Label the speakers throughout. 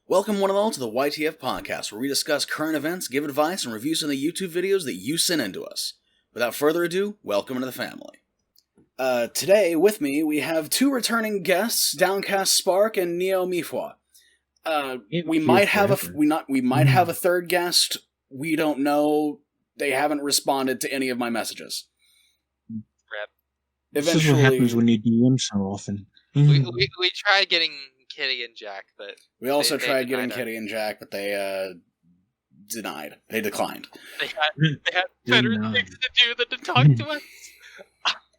Speaker 1: Welcome one and all to the YTF podcast, where we discuss current events, give advice, and review some of the YouTube videos that you send into us. Without further ado, welcome to the family. Today, with me, we have two returning guests, DowncastSpark and NeoMeifwa. We might have a third guest. We don't know. They haven't responded to any of my messages.
Speaker 2: Rip.
Speaker 3: This is what happens when you DM so often.
Speaker 2: We tried getting Kitty and Jack, but
Speaker 1: we also tried getting Kitty and Jack, but they denied. They declined.
Speaker 2: They had better things to do than to talk to us.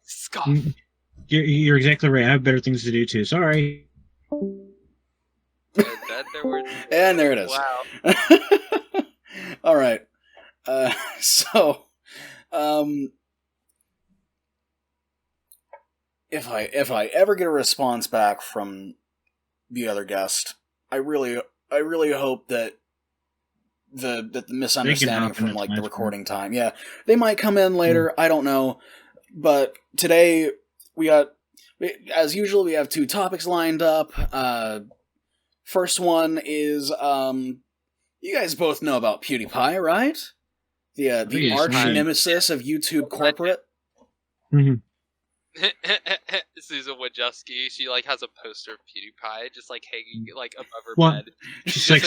Speaker 2: Scoff.
Speaker 3: You're exactly right. I have better things to do too. Sorry.
Speaker 1: And there it is.
Speaker 2: Wow.
Speaker 1: All right. If I ever get a response back from the other guest, I really hope that the misunderstanding from like the recording time. Yeah, they might come in later. I don't know, but today as usual, we have two topics lined up. First one is you guys both know about Pewdiepie, right? The arch nemesis of YouTube corporate.
Speaker 3: Mm-hmm.
Speaker 2: Susan Wojcicki, she like has a poster of PewDiePie just like hanging like above her bed.
Speaker 3: She's like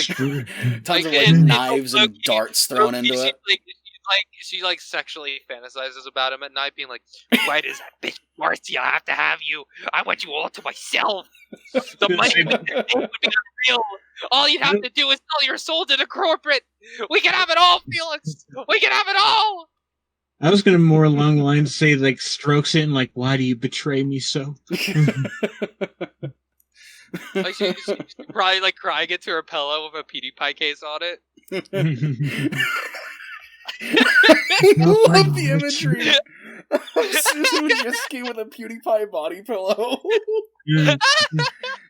Speaker 1: tons of like knives and darts thrown into it.
Speaker 2: She sexually fantasizes about him at night, being like, "Why does that bitch Marcia have to have you? I want you all to myself. The money would be unreal. All you'd have to do is sell your soul to the corporate. We can have it all, Felix. We can have it all."
Speaker 3: I was going to more along the lines say, like, strokes it and, like, why do you betray me so?
Speaker 2: Like, she probably, like, crying into her pillow with a PewDiePie case on it.
Speaker 1: I love the imagery of Susan Wojcicki with a PewDiePie body pillow.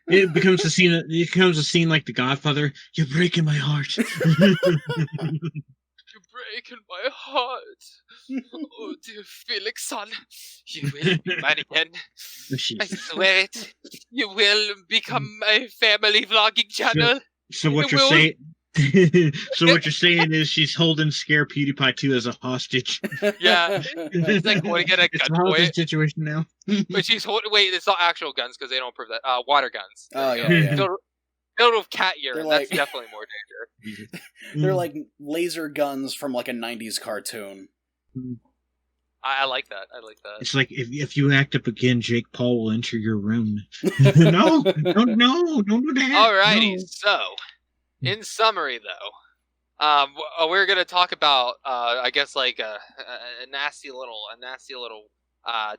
Speaker 3: It becomes a scene like The Godfather. You're breaking my heart.
Speaker 2: Breaking my heart. Oh, dear Felix, son. You will be mine again. I swear it. You will become a family vlogging channel.
Speaker 3: So what you're saying is she's holding Scare PewDiePie 2 as a hostage.
Speaker 2: Yeah. It's like going to get a gunpoint
Speaker 3: situation now.
Speaker 2: But she's holding... Wait, it's not actual guns because they don't prove that. Water guns.
Speaker 1: Oh, yeah.
Speaker 2: Filled with cat urine. That's definitely more danger.
Speaker 1: They're like laser guns from like a 90s cartoon.
Speaker 2: I like that.
Speaker 3: It's like if you act up again, Jake Paul will enter your room. No, don't do that.
Speaker 2: Alrighty,
Speaker 3: no.
Speaker 2: So in summary, though, we're gonna talk about I guess like a nasty little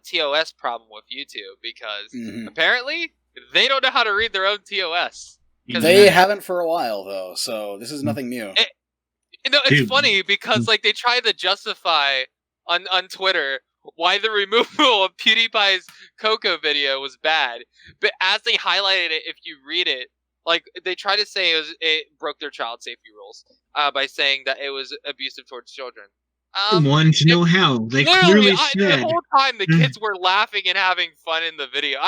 Speaker 2: TOS problem with YouTube because apparently they don't know how to read their own TOS.
Speaker 1: They haven't for a while though, so this is nothing new.
Speaker 2: It's funny because like they tried to justify on Twitter why the removal of PewDiePie's Coco video was bad, but as they highlighted it, if you read it, like they try to say it broke their child safety rules by saying that it was abusive towards children.
Speaker 3: Wanted to know how. They clearly said
Speaker 2: the whole time the kids were laughing and having fun in the video.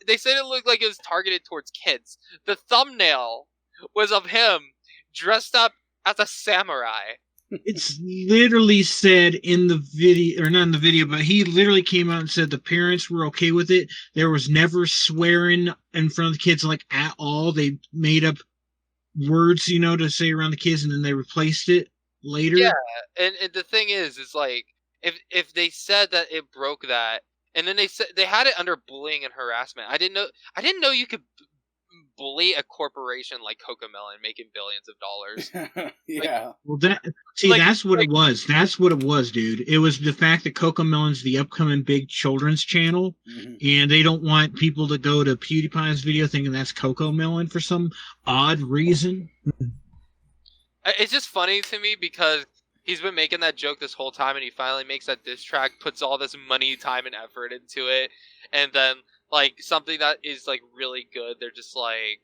Speaker 2: They said it looked like it was targeted towards kids. The thumbnail was of him dressed up as a samurai.
Speaker 3: It's literally said in the video, or not in the video, but he literally came out and said the parents were okay with it. There was never swearing in front of the kids like at all. They made up words, to say around the kids, and then they replaced it later.
Speaker 2: Yeah, and the thing is like if they said that it broke that, and then they said they had it under bullying and harassment. I didn't know you could bully a corporation like Cocomelon making billions of dollars.
Speaker 1: Yeah.
Speaker 3: That's what it was. That's what it was, dude. It was the fact that Cocomelon's the upcoming big children's channel, and they don't want people to go to PewDiePie's video thinking that's Cocomelon for some odd reason.
Speaker 2: It's just funny to me because he's been making that joke this whole time, and he finally makes that diss track, puts all this money, time, and effort into it, and then like something that is like really good, they're just like,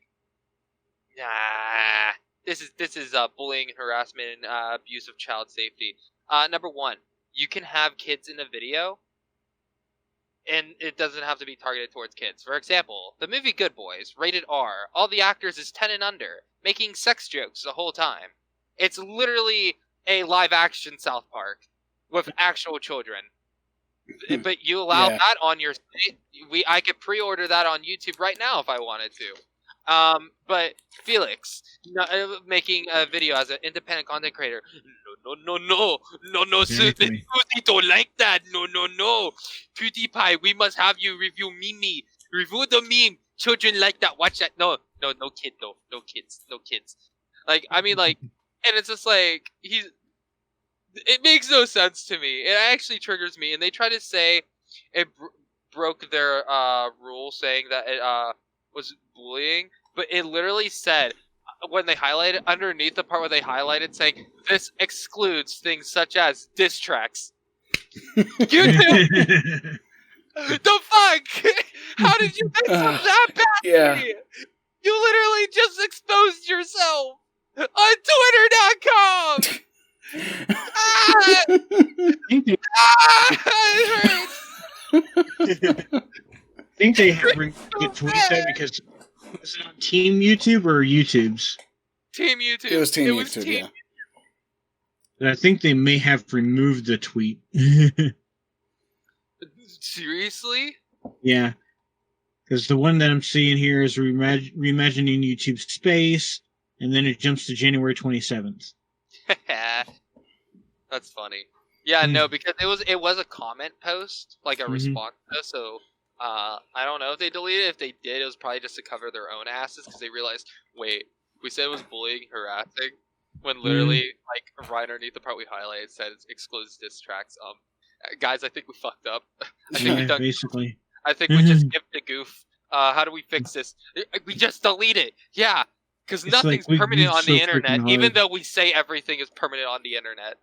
Speaker 2: nah, this is bullying and harassment and abuse of child safety. Number one, you can have kids in a video. and it doesn't have to be targeted towards kids. For example, the movie Good Boys, rated R. All the actors is 10 and under, making sex jokes the whole time. It's literally a live-action South Park with actual children. But you allow that on your site. I could pre-order that on YouTube right now if I wanted to. But Felix making a video as an independent content creator. No,
Speaker 3: Exactly.
Speaker 2: they don't like that. No. PewDiePie, we must have you review Mimi. Review the meme. Children like that. Watch that. No kid though. No kids. Like, I mean, like, and it's just like it makes no sense to me. It actually triggers me. And they try to say it broke their rule, saying that it was bullying, but it literally said when they highlighted underneath the part where they highlighted saying this excludes things such as diss tracks. YouTube, the fuck? How did you mix up that badly?
Speaker 1: Yeah.
Speaker 2: You literally just exposed yourself on Twitter.com. It hurts.
Speaker 3: I think they have get tweets out because was it on Team YouTube or YouTube's?
Speaker 2: Team YouTube.
Speaker 1: It was Team YouTube, yeah.
Speaker 3: And I think they may have removed the tweet.
Speaker 2: Seriously?
Speaker 3: Yeah. Because the one that I'm seeing here is reimagining YouTube Space, and then it jumps to January 27th.
Speaker 2: That's funny. Yeah, no, because it was a comment post, like a response post, so I don't know if they deleted it. If they did, it was probably just to cover their own asses, because they realized, wait, we said it was bullying, harassing, when literally, like, right underneath the part we highlighted said it excludes diss tracks. Guys, I think we fucked up. I think
Speaker 3: basically.
Speaker 2: I think we just skipped the goof. How do we fix this? We just delete it. Yeah, because nothing's
Speaker 3: like
Speaker 2: permanent on the internet,
Speaker 3: freaking
Speaker 2: even
Speaker 3: hard.
Speaker 2: though we say everything is permanent on the internet.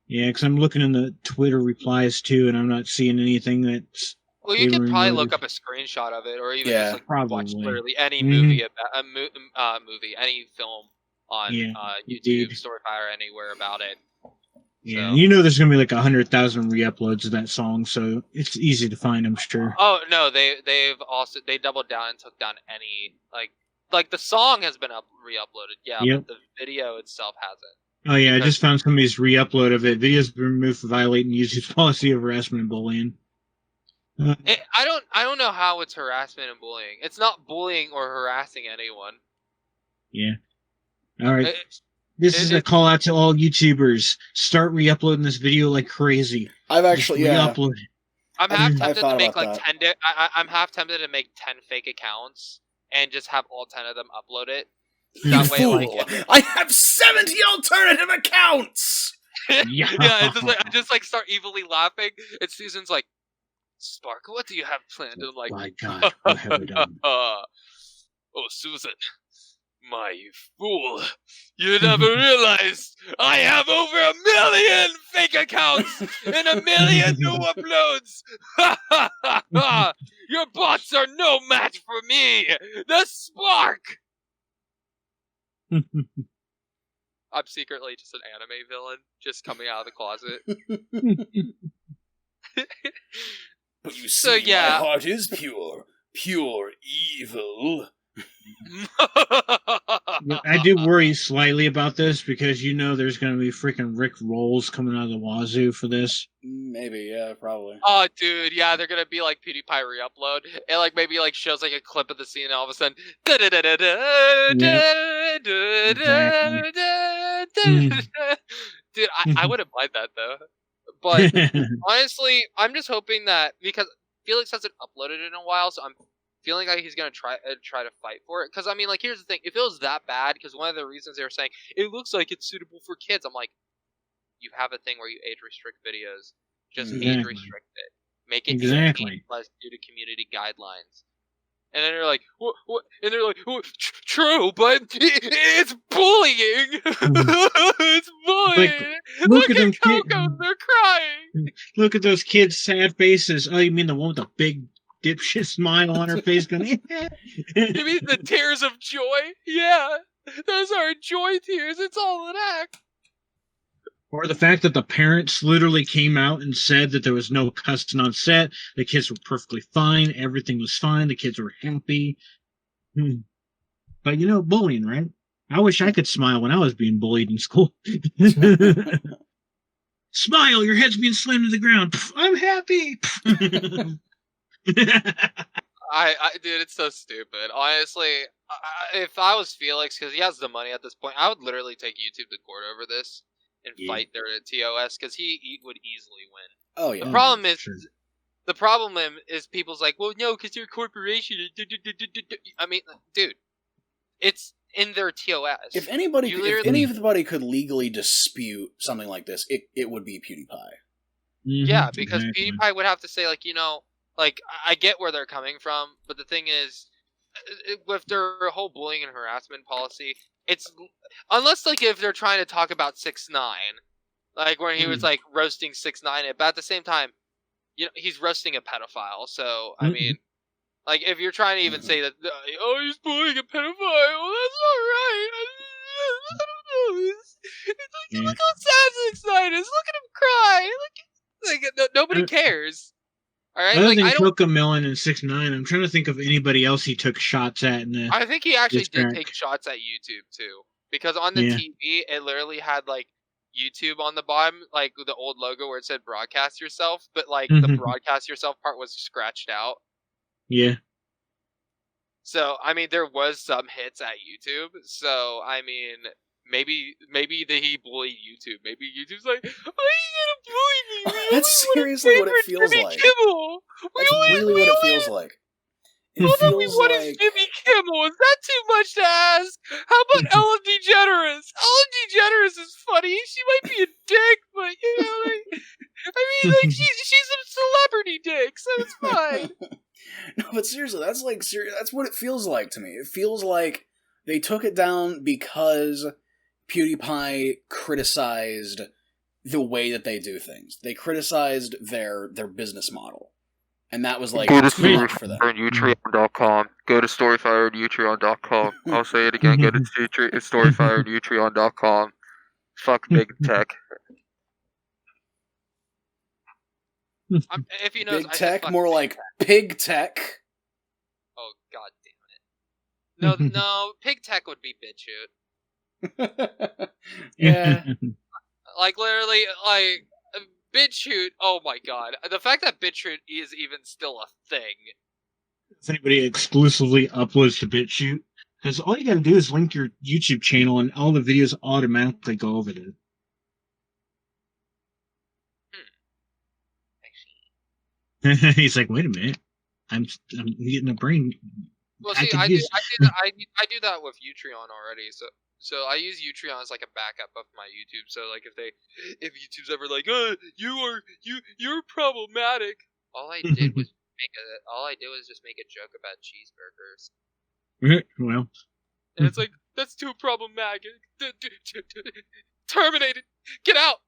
Speaker 3: Yeah, because I'm looking in the Twitter replies too, and I'm not seeing anything that's.
Speaker 2: Well, you can probably look up a screenshot of it, or even just like watch literally any movie about movie, any film on YouTube, StoryFire, anywhere about it.
Speaker 3: Yeah,
Speaker 2: so.
Speaker 3: You know there's gonna be like 100,000 re-uploads of that song, so it's easy to find, I'm sure.
Speaker 2: Oh no, they doubled down and took down any like the song has been re-uploaded, but the video itself hasn't.
Speaker 3: Oh yeah, I just found somebody's re-upload of it. Videos been removed for violating YouTube's policy of harassment and bullying.
Speaker 2: I don't know how it's harassment and bullying. It's not bullying or harassing anyone.
Speaker 3: Yeah. All right. This is a call out to all YouTubers. Start re-uploading this video like crazy.
Speaker 1: I've actually
Speaker 2: I'm half tempted to make like
Speaker 1: that.
Speaker 2: 10. I'm half tempted to make 10 fake accounts and just have all 10 of them upload it. That way, like,
Speaker 1: I have 70 alternative accounts.
Speaker 2: Yeah, I just like start evilly laughing. And Susan's like, "Spark, what do you have planned?" And I'm like,
Speaker 3: "My God, what have we done?"
Speaker 2: Oh, Susan, my fool! You never realized I have over 1 million fake accounts and 1 million new uploads. Your bots are no match for me. The Spark. I'm secretly just an anime villain, just coming out of the closet.
Speaker 1: But you see, my heart is pure evil.
Speaker 3: I do worry slightly about this because you know there's going to be freaking Rick Rolls coming out of the wazoo for this.
Speaker 1: Maybe, yeah, probably.
Speaker 2: Oh, dude, yeah, they're gonna be like PewDiePie re-upload. It like maybe like shows like a clip of the scene, and all of a sudden, dude, I wouldn't mind that though. But honestly, I'm just hoping that because Felix hasn't uploaded in a while, so I'm feeling like he's gonna try to fight for it. Because I mean, like, here's the thing: if it was that bad, because one of the reasons they were saying it looks like it's suitable for kids, I'm like, you have a thing where you age restrict videos. Just age restrict it. Make it 18+ due to community guidelines. And then they're like, what? And they're like, true, but it's bullying. It's bullying.
Speaker 3: Like,
Speaker 2: look at Coco, they're crying.
Speaker 3: Look at those kids' sad faces. Oh, you mean the one with the big dipshit smile on her face going,
Speaker 2: You mean the tears of joy? Yeah. Those are joy tears. It's all an act.
Speaker 3: Or the fact that the parents literally came out and said that there was no cussing on set, the kids were perfectly fine, everything was fine, the kids were happy. But bullying, right? I wish I could smile when I was being bullied in school. Smile, your head's being slammed to the ground. I'm happy.
Speaker 2: Dude, it's so stupid. Honestly, if I was Felix, because he has the money at this point, I would literally take YouTube to court over this and fight their TOS, because he would easily win.
Speaker 1: Oh yeah.
Speaker 2: The problem is people's like, well, no, because you're a corporation. I mean, dude, it's in their TOS.
Speaker 1: If anybody could legally dispute something like this, it would be PewDiePie.
Speaker 2: Yeah, because PewDiePie would have to say, like, like, I get where they're coming from, but the thing is, with their whole bullying and harassment policy, it's unless, like, if they're trying to talk about 6ix9ine, like when he was like roasting 6ix9ine, but at the same time, he's roasting a pedophile. So I mean, like, if you're trying to even say that, oh, he's bullying a pedophile, that's not right. I don't know. It's like, look how sad 6ix9ine is. Look at him cry. Like nobody cares. All right.
Speaker 3: Other than Cocomelon and 6ix9ine, I'm trying to think of anybody else he took shots at. I
Speaker 2: think he actually did take shots at YouTube too, because on the TV it literally had like YouTube on the bottom, like the old logo where it said "Broadcast Yourself," but like the "Broadcast Yourself" part was scratched out.
Speaker 3: Yeah.
Speaker 2: So I mean, there was some hits at YouTube. So I mean, maybe he bullied YouTube. Maybe YouTube's like, "Why are you gonna bully me?"
Speaker 1: That's seriously what it feels like. That's really what it feels like.
Speaker 2: What is Jimmy Kimmel? Is that too much to ask? How about Ellen DeGeneres? Ellen DeGeneres is funny. She might be a dick, but like, I mean, like she's a celebrity dick, so it's fine.
Speaker 1: No, but seriously, that's what it feels like to me. It feels like they took it down because PewDiePie criticized the way that they do things. They criticized their business model. And that was like too much for them.
Speaker 2: Go to StoryFire and Utreon.com. Go to StoryFire and Utreon.com. I'll say it again. Go to StoryFire and Utreon.com. Fuck big tech. If you know,
Speaker 1: big tech, more like pig tech.
Speaker 2: Oh, god damn it! No, pig tech would be BitChute.
Speaker 1: Yeah,
Speaker 2: like literally, like BitChute. Oh my god, the fact that BitChute is even still a thing.
Speaker 3: If anybody exclusively uploads to BitChute, because all you gotta do is link your YouTube channel, and all the videos automatically go over there. He's like, wait a minute, I'm getting a brain.
Speaker 2: Well, see, I do that with Utreon already. So I use Utreon as like a backup of my YouTube. So like if YouTube's ever like, you're problematic, all I did was just make a joke about cheeseburgers.
Speaker 3: Well,
Speaker 2: and it's like, that's too problematic. Terminated. Get out.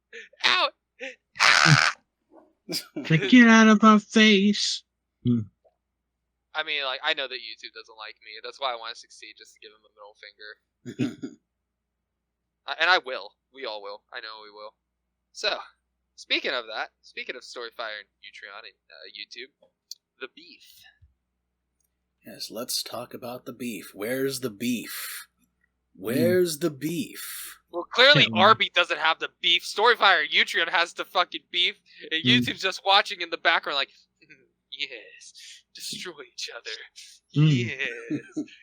Speaker 3: Get out of our face.
Speaker 2: I mean, like, I know that YouTube doesn't like me. That's why I want to succeed, just to give him a middle finger. And I will. We all will. I know we will. So, speaking of StoryFire and Utreon and YouTube, the beef.
Speaker 1: Yes, let's talk about the beef. Where's the beef? Where's the beef?
Speaker 2: Well, clearly Arby doesn't have the beef. StoryFire and Utreon has the fucking beef. And YouTube's just watching in the background like, yes, destroy each other.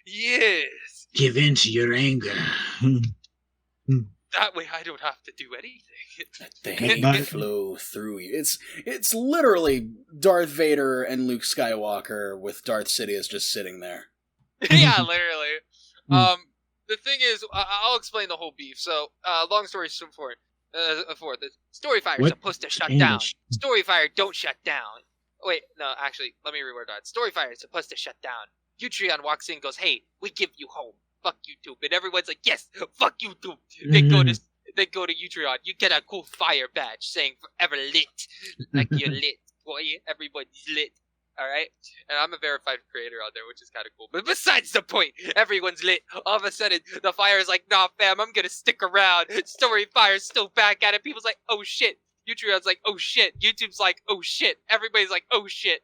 Speaker 2: Yes.
Speaker 3: Give in to your anger.
Speaker 2: That way I don't have to do anything.
Speaker 1: Let the hate flow through you. It's literally Darth Vader and Luke Skywalker with Darth Sidious just sitting there.
Speaker 2: Yeah, literally. The thing is, I'll explain the whole beef. So, long story short, StoryFire is supposed to shut down. StoryFire don't shut down. Wait, no, actually, let me reword that. StoryFire is supposed to shut down. Utreon walks in and goes, hey, we give you home. Fuck YouTube. And everyone's like, yes, fuck YouTube. They go to Utreon. You get a cool fire badge saying forever lit. Like you're lit, boy. Everybody's lit. All right, and I'm a verified creator out there, which is kind of cool. But besides the point, everyone's lit. All of a sudden, the fire is like, nah, fam, I'm gonna stick around. StoryFire's still back at it. People's like, oh shit. Utreon's like, oh shit. YouTube's like, oh shit. Everybody's like, oh shit.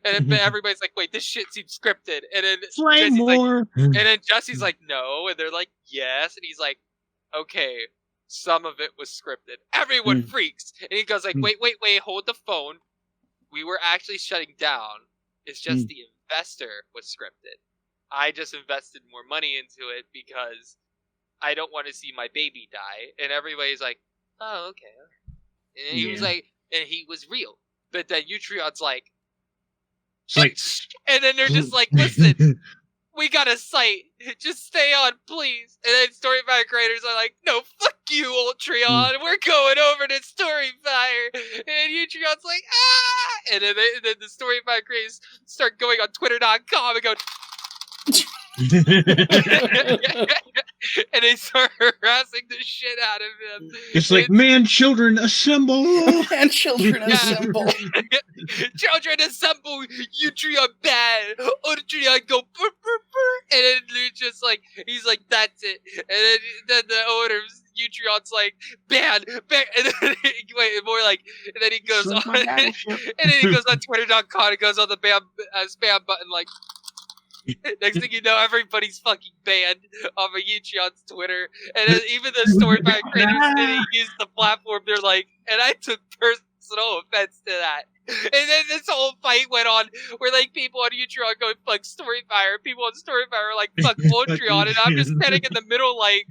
Speaker 2: And then everybody's like, wait, this shit seems scripted. And then
Speaker 3: Jesse's more.
Speaker 2: And then Jesse's like, no. And they're like, yes. And he's like, okay, some of it was scripted. Everyone freaks. And he goes like, wait, hold the phone. We were actually shutting down. It's just the investor was scripted. I just invested more money into it because I don't want to see my baby die. And everybody's like, oh, okay. And he was like, and he was real. But then Utreon's like, and then they're just like, listen, we got a site. Just stay on, please. And then StoryFire creators are like, no, fuck you, Utreon. We're going over to StoryFire. And Utreon's like, ah! And then the StoryFire creators start going on Twitter.com and go, and they start harassing the shit out of him.
Speaker 3: It's like, man, children, assemble!
Speaker 1: Man, children, assemble!
Speaker 2: Children, assemble! Utreon bad! Utreon go burr, burr, burr. And then they're just like, he's like, that's it. And then the owner, Utreon's like, bad! And then, wait, more like, and then he goes on, and then he goes on Twitter.com and goes on the spam button like, next thing you know, everybody's fucking banned off of Utreon's Twitter. And then even the StoryFire creators didn't use the platform. They're like, and I took personal offense to that. And then this whole fight went on where like people on Utreon going fuck StoryFire, people on StoryFire are like fuck Utreon, and I'm just standing in the middle like,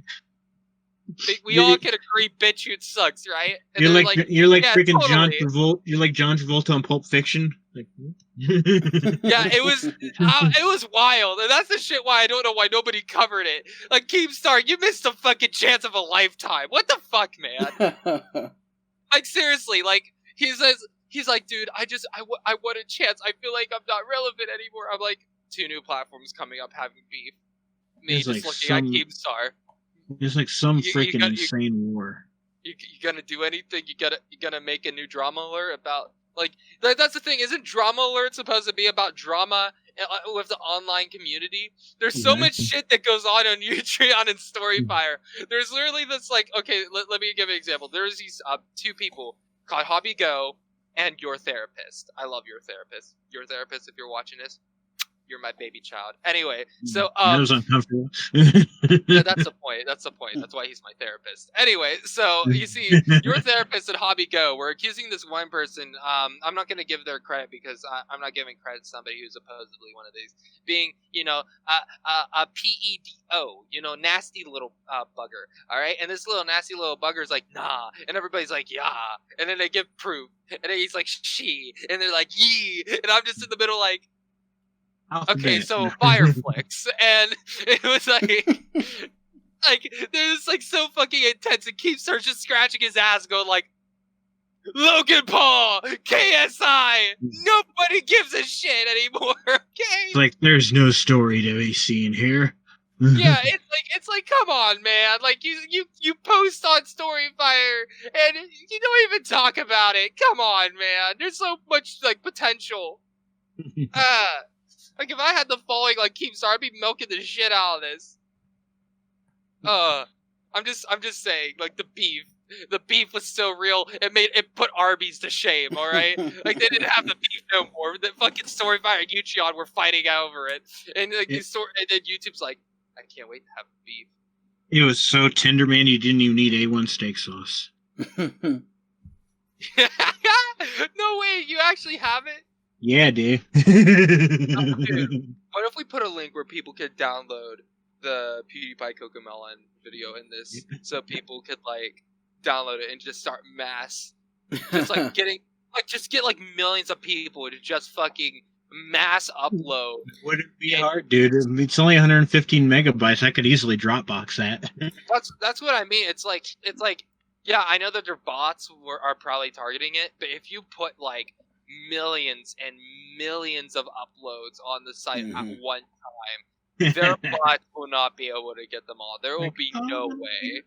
Speaker 2: we all can agree BitChute sucks, right? And
Speaker 3: you're like yeah, freaking
Speaker 2: totally.
Speaker 3: John Travolta. You're like John Travolta on Pulp Fiction. Like,
Speaker 2: yeah, it was wild, and that's the shit why I don't know why nobody covered it. Like Keemstar, you missed a fucking chance of a lifetime. What the fuck, man? Like seriously, like he's like, dude, I want a chance. I feel like I'm not relevant anymore. I'm like, 2 new platforms coming up having beef. Me just like looking at Keemstar.
Speaker 3: It's like some freaking insane war.
Speaker 2: You gonna do anything? You gonna make a new drama alert about like that's the thing. Isn't drama alert supposed to be about drama with the online community? There's so much shit that goes on Utreon and StoryFire. There's literally this like, okay, let me give an example. There's these 2 people called Hobby Go and Your Therapist. I love Your Therapist. Your Therapist, if you're watching this, you're my baby child. Anyway, so
Speaker 3: that was uncomfortable.
Speaker 2: Yeah, that's the point. That's why he's my therapist. Anyway, so you see, Your Therapist and Hobby Go, we're accusing this one person. I'm not going to give their credit because I'm not giving credit to somebody who's supposedly one of these, being, you know, a PEDO, nasty little bugger. All right, and this little nasty little bugger is like, nah, and everybody's like, yeah, and then they give proof, and then he's like, she, and they're like, yee, and I'm just in the middle like, okay, so Fireflix, and it was like there's like so fucking intense. It keeps her just scratching his ass, going like, Logan Paul, KSI, nobody gives a shit anymore. Okay,
Speaker 3: it's like there's no story to be seen here.
Speaker 2: Yeah, it's like come on, man. Like you post on StoryFire and you don't even talk about it. Come on, man. There's so much like potential. Like if I had the following like Keemstar, I'd be milking the shit out of this. I'm just saying, like the beef was so real. It put Arby's to shame. All right, like they didn't have the beef no more. The fucking StoryFire and Utreon were fighting over it, and like and then YouTube's like, I can't wait to have beef.
Speaker 3: It was so tender, man. You didn't even need A1 steak sauce.
Speaker 2: No way, you actually have it.
Speaker 3: Yeah, dude.
Speaker 2: What if we put a link where people could download the Pewdiepie Coco Melon video in this, so people could like download it and just start mass, just like get like millions of people to just fucking mass upload.
Speaker 3: Wouldn't be hard, dude. It's only 115 megabytes. I could easily Dropbox that.
Speaker 2: That's what I mean. It's like yeah, I know that their bots are probably targeting it, but if you put like millions and millions of uploads on the site at one time, their bots will not be able to get them all. There will be no way.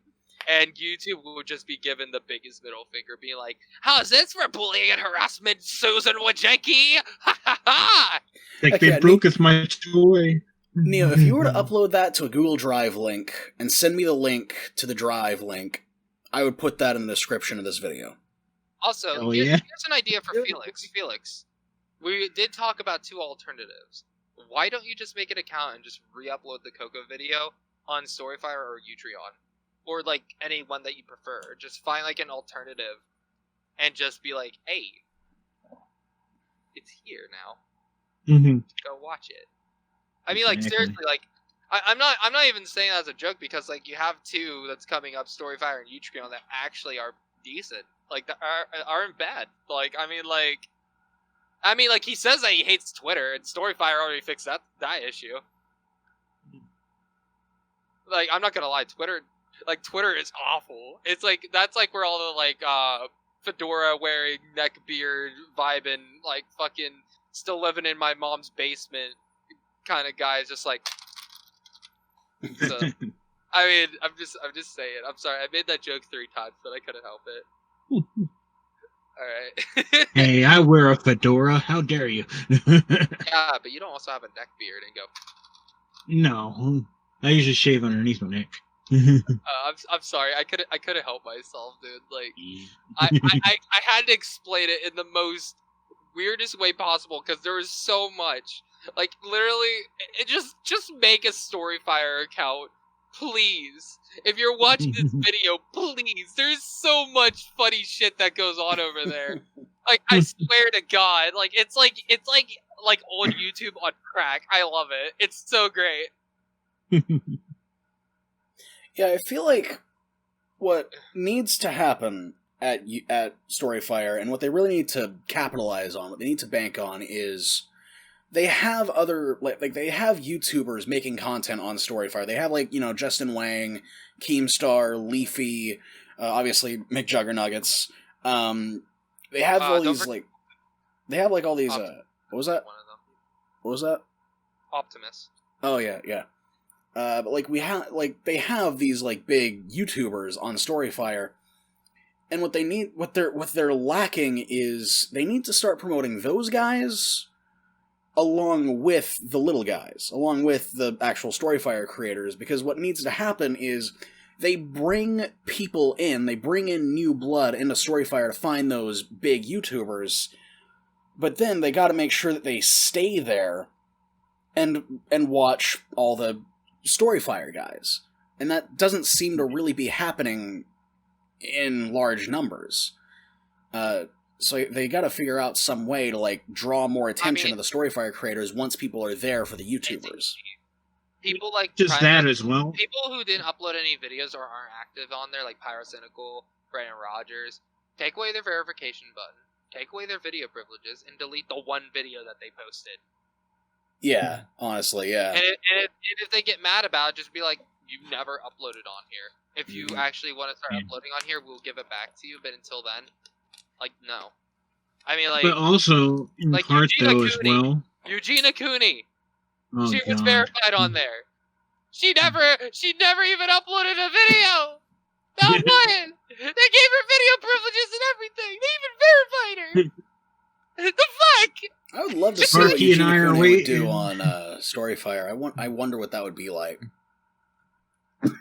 Speaker 2: And YouTube will just be given the biggest middle finger, being like, "How's this for bullying and harassment, Susan Wojcicki? Ha ha ha!"
Speaker 3: Like they broke us my toy.
Speaker 1: Neo, if you were to upload that to a Google Drive link and send me the link to the Drive link, I would put that in the description of this video.
Speaker 2: Also, here's an idea for Felix. Felix, we did talk about 2 alternatives. Why don't you just make an account and just re-upload the Coco video on StoryFire or Utreon? Or, like, any one that you prefer. Just find, like, an alternative and just be like, hey, it's here now. Go watch it. I mean, like, seriously, like, I'm not even saying that as a joke, because, like, you have 2 that's coming up, StoryFire and Utreon, that actually are decent. Like, that aren't bad. Like, I mean, like, he says that he hates Twitter, and StoryFire already fixed that issue. Like, I'm not gonna lie, Twitter is awful. It's like, that's like where all the, like, fedora wearing, neck beard, vibing, like, fucking still living in my mom's basement kind of guys just like. So, I mean, I'm just saying. I'm sorry, I made that joke 3 times, but I couldn't help it. Alright.
Speaker 3: Hey, I wear a fedora. How dare you?
Speaker 2: Yeah, but you don't also have a neck beard and go.
Speaker 3: No, I usually shave underneath my neck.
Speaker 2: I'm sorry. I couldn't help myself, dude. Like, I had to explain it in the most weirdest way possible because there was so much. Like, literally, just make a StoryFire account, please. If you're watching this video, please. There's so much funny shit that goes on over there. Like, I swear to God, like it's like old YouTube on crack. I love it. It's so great.
Speaker 1: Yeah, I feel like what needs to happen at StoryFire, and what they really need to capitalize on, what they need to bank on, is they have other, like they have YouTubers making content on StoryFire. They have, like, you know, Justin Wang, Keemstar, Leafy, obviously McJuggernuggets. They have all these, like, they have, like, all these, what was that?
Speaker 2: One of them.
Speaker 1: What was that?
Speaker 2: Optimus.
Speaker 1: Oh, yeah, yeah. But, like, they have these, like, big YouTubers on StoryFire, and what they're lacking is they need to start promoting those guys along with the little guys, along with the actual StoryFire creators, because what needs to happen is they bring people in, they bring in new blood into StoryFire to find those big YouTubers, but then they gotta make sure that they stay there and watch all the StoryFire guys. And that doesn't seem to really be happening in large numbers. So they gotta figure out some way to, like, draw more attention to the StoryFire creators once people are there for the YouTubers.
Speaker 2: People like
Speaker 3: just that as well.
Speaker 2: People who didn't upload any videos or aren't active on there, like Pyro, Brandon Rogers, take away their verification button, take away their video privileges, and delete the one video that they posted.
Speaker 1: Yeah, honestly, yeah.
Speaker 2: And if they get mad about it, just be like, you never uploaded on here. If you actually want to start uploading on here, we'll give it back to you, but until then, like, no. I mean, like...
Speaker 3: But also, in
Speaker 2: like
Speaker 3: part,
Speaker 2: Eugenia
Speaker 3: though, as well...
Speaker 2: Eugenia Cooney!
Speaker 3: Oh,
Speaker 2: she was
Speaker 3: God.
Speaker 2: verified on there. She never even uploaded a video! Not one! They gave her video privileges and everything! They even verified her! The fuck?!
Speaker 1: I would love to see what Eugenia Cooney would do on StoryFire. I wonder what that would be like.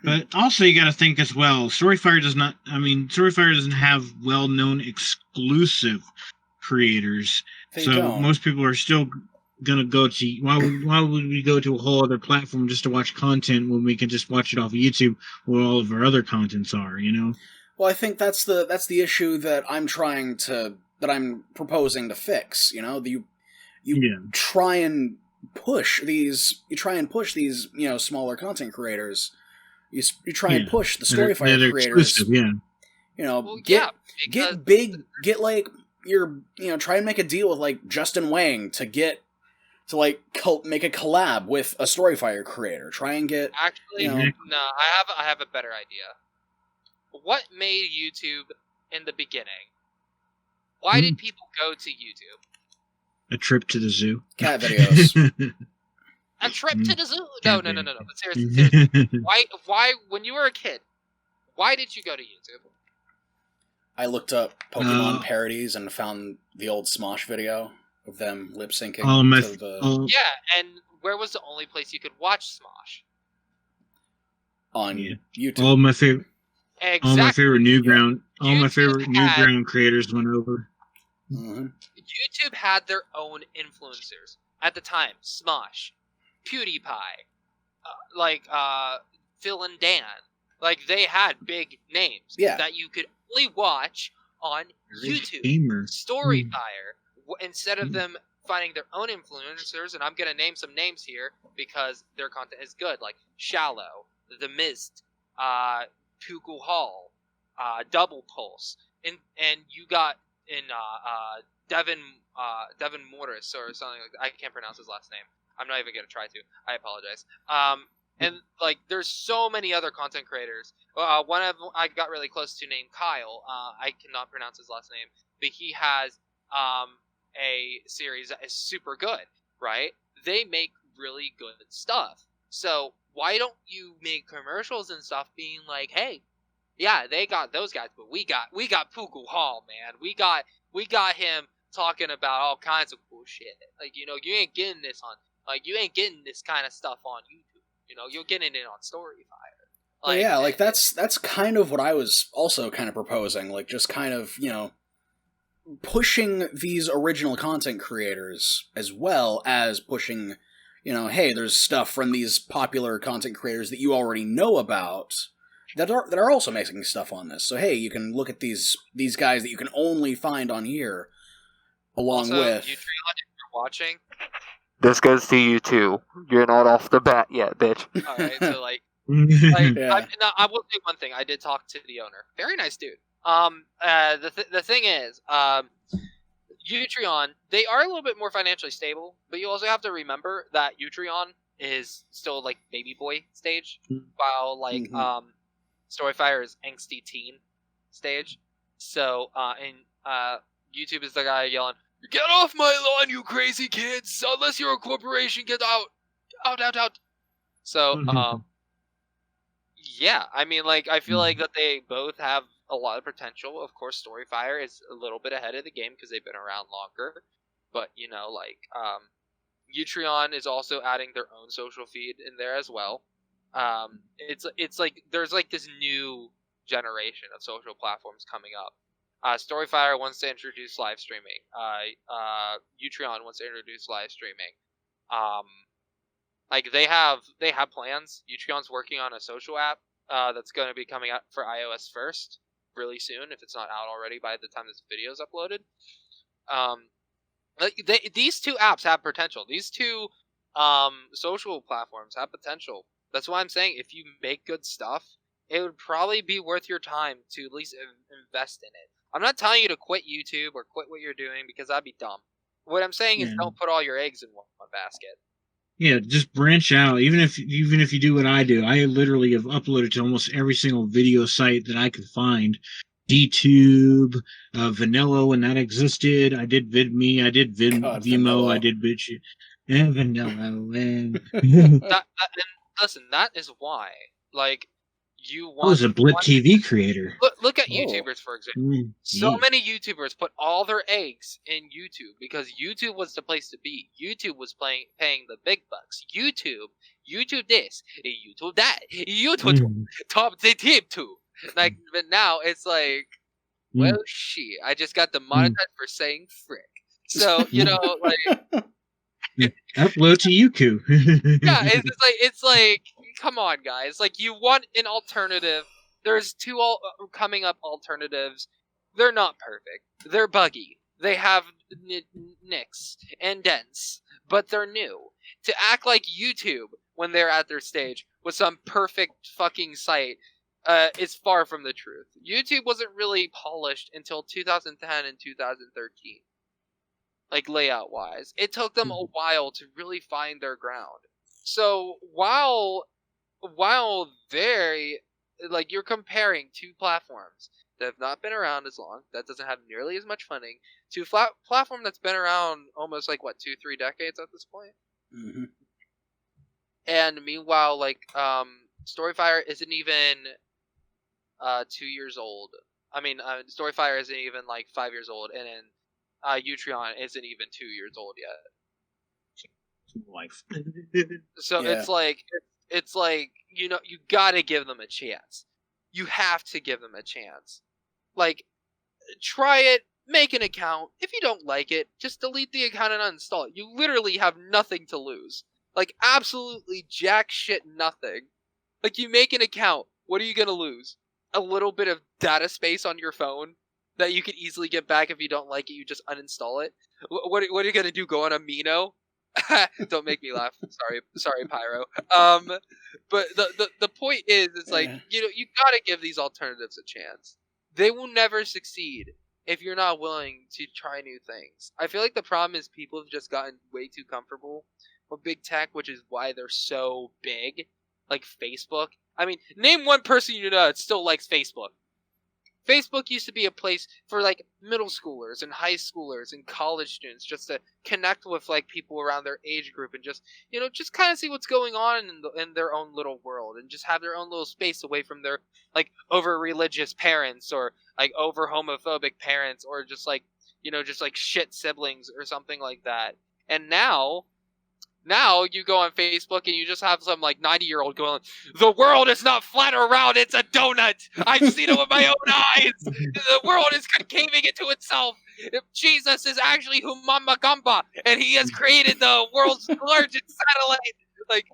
Speaker 3: But also, you got to think as well. StoryFire doesn't have well-known exclusive creators, most people are still gonna go to. Why would we go to a whole other platform just to watch content when we can just watch it off of YouTube, where all of our other contents are? You know.
Speaker 1: Well, I think that's the issue that I'm proposing to fix. You know, you try and push these. You try and push these. You know, smaller content creators. You try and push the StoryFire creators.
Speaker 3: Yeah.
Speaker 1: You know, get big, get, like, try and make a deal with, like, Justin Wang to make a collab with a StoryFire creator. Try and get...
Speaker 2: Actually, no, I have a better idea. What made YouTube in the beginning? Why did people go to YouTube?
Speaker 3: A trip to the zoo.
Speaker 1: Cat videos.
Speaker 2: A trip to the zoo? No. But seriously, why, when you were a kid, Why did you go to YouTube?
Speaker 1: I looked up Pokemon parodies and found the old Smosh video of them lip syncing to the.
Speaker 2: Yeah, and where was the only place you could watch Smosh?
Speaker 1: On YouTube.
Speaker 3: All my favorite.
Speaker 2: Exactly.
Speaker 3: All my favorite Newground creators went over.
Speaker 1: Mm-hmm.
Speaker 2: YouTube had their own influencers at the time. Smosh, PewDiePie, Phil and Dan. Like, they had big names that you could only watch on YouTube. StoryFire. Instead of them finding their own influencers, and I'm going to name some names here because their content is good, like Shallow, The Mist, Pugu Hall, Double Pulse, and you got in Devin Morris or something like that. I can't pronounce his last name. I'm not even gonna try to. I apologize. And like, there's so many other content creators. One of them I got really close to named Kyle. I cannot pronounce his last name, but he has a series that is super good. Right? They make really good stuff. So why don't you make commercials and stuff being like, hey, yeah, they got those guys, but we got Pugu Hall, man. We got him talking about all kinds of cool shit. Like, you ain't getting this you ain't getting this kind of stuff on YouTube. You're getting it on StoryFire.
Speaker 1: Like, that's kind of what I was also kind of proposing. Like, just kind of, pushing these original content creators as well as pushing, hey, there's stuff from these popular content creators that you already know about that are also making stuff on this. So hey, you can look at these guys that you can only find on here, along with. Utreon,
Speaker 2: if you're watching,
Speaker 4: this goes to you too. You're not off the bat yet, bitch.
Speaker 2: All right, so I will say one thing. I did talk to the owner. Very nice dude. The thing is, Utreon, they are a little bit more financially stable, but you also have to remember that Utreon is still like baby boy stage, while StoryFire is angsty teen stage. So, YouTube is the guy yelling, "Get off my lawn, you crazy kids! Unless you're a corporation, get out, out." So, yeah, I mean, I feel like that they both have a lot of potential. Of course, StoryFire is a little bit ahead of the game because they've been around longer. But, Utreon is also adding their own social feed in there as well. It's like there's this new generation of social platforms coming up. StoryFire wants to introduce live streaming. Utreon wants to introduce live streaming. They have plans. Utreon's working on a social app that's going to be coming out for iOS first really soon, if it's not out already by the time this video is uploaded. These two apps have potential. These two social platforms have potential. That's why I'm saying if you make good stuff, it would probably be worth your time to at least invest in it. I'm not telling you to quit YouTube or quit what you're doing because that'd be dumb. What I'm saying is don't put all your eggs in one basket.
Speaker 3: Yeah, just branch out. Even if you do what I do, I literally have uploaded to almost every single video site that I could find. DTube, Vanilla when that existed. I did VidMe. I did Vimeo.
Speaker 1: Vanilla.
Speaker 3: I did BitChute. And Vanilla.
Speaker 2: Listen, that is why. You want.
Speaker 3: I was a Blip TV creator.
Speaker 2: Look at YouTubers, for example. So many YouTubers put all their eggs in YouTube because YouTube was the place to be. YouTube was paying the big bucks. YouTube this, YouTube that, YouTube top the tip too. But now it's well, shit, I just got demonetized for saying frick. So
Speaker 3: upload to YouTube.
Speaker 2: Yeah, it's come on, guys. You want an alternative. There's two coming up alternatives. They're not perfect. They're buggy. They have nicks and dents, but they're new. To act like YouTube when they're at their stage with some perfect fucking site is far from the truth. YouTube wasn't really polished until 2010 and 2013. Layout wise, it took them a while to really find their ground. So while they you're comparing two platforms that have not been around as long, that doesn't have nearly as much funding, to a platform that's been around almost 2-3 decades at this point.
Speaker 1: Mm-hmm.
Speaker 2: And meanwhile, StoryFire isn't even 2 years old. I mean, StoryFire isn't even like 5 years old, and then Utreon isn't even 2 years old yet.
Speaker 3: Life.
Speaker 2: So it's like you gotta give them a chance. You have to give them a chance. Like, try it, make an account. If you don't like it, just delete the account and uninstall it. You literally have nothing to lose. Like, absolutely jack shit nothing. Like, you make an account, what are you gonna lose? A little bit of data space on your phone that you could easily get back if you don't like it. You just uninstall it. What are you gonna do? Go on Amino? Don't make me laugh. Sorry, Pyro. But the point is, it's like, you gotta give these alternatives a chance. They will never succeed if you're not willing to try new things. I feel like the problem is people have just gotten way too comfortable with big tech, which is why they're so big. Like Facebook. I mean, name one person you know that still likes Facebook. Facebook used to be a place for like middle schoolers and high schoolers and college students just to connect with like people around their age group and just kind of see what's going on in their own little world and just have their own little space away from their like over religious parents or like over homophobic parents or just like just like shit siblings or something like that. And now you go on Facebook and you just have some like 90-year-old going, "The world is not flat or round, it's a donut. I've seen it with my own eyes. The world is concaving into itself. Jesus is actually Humama Gamba, and he has created the world's largest satellite." Like,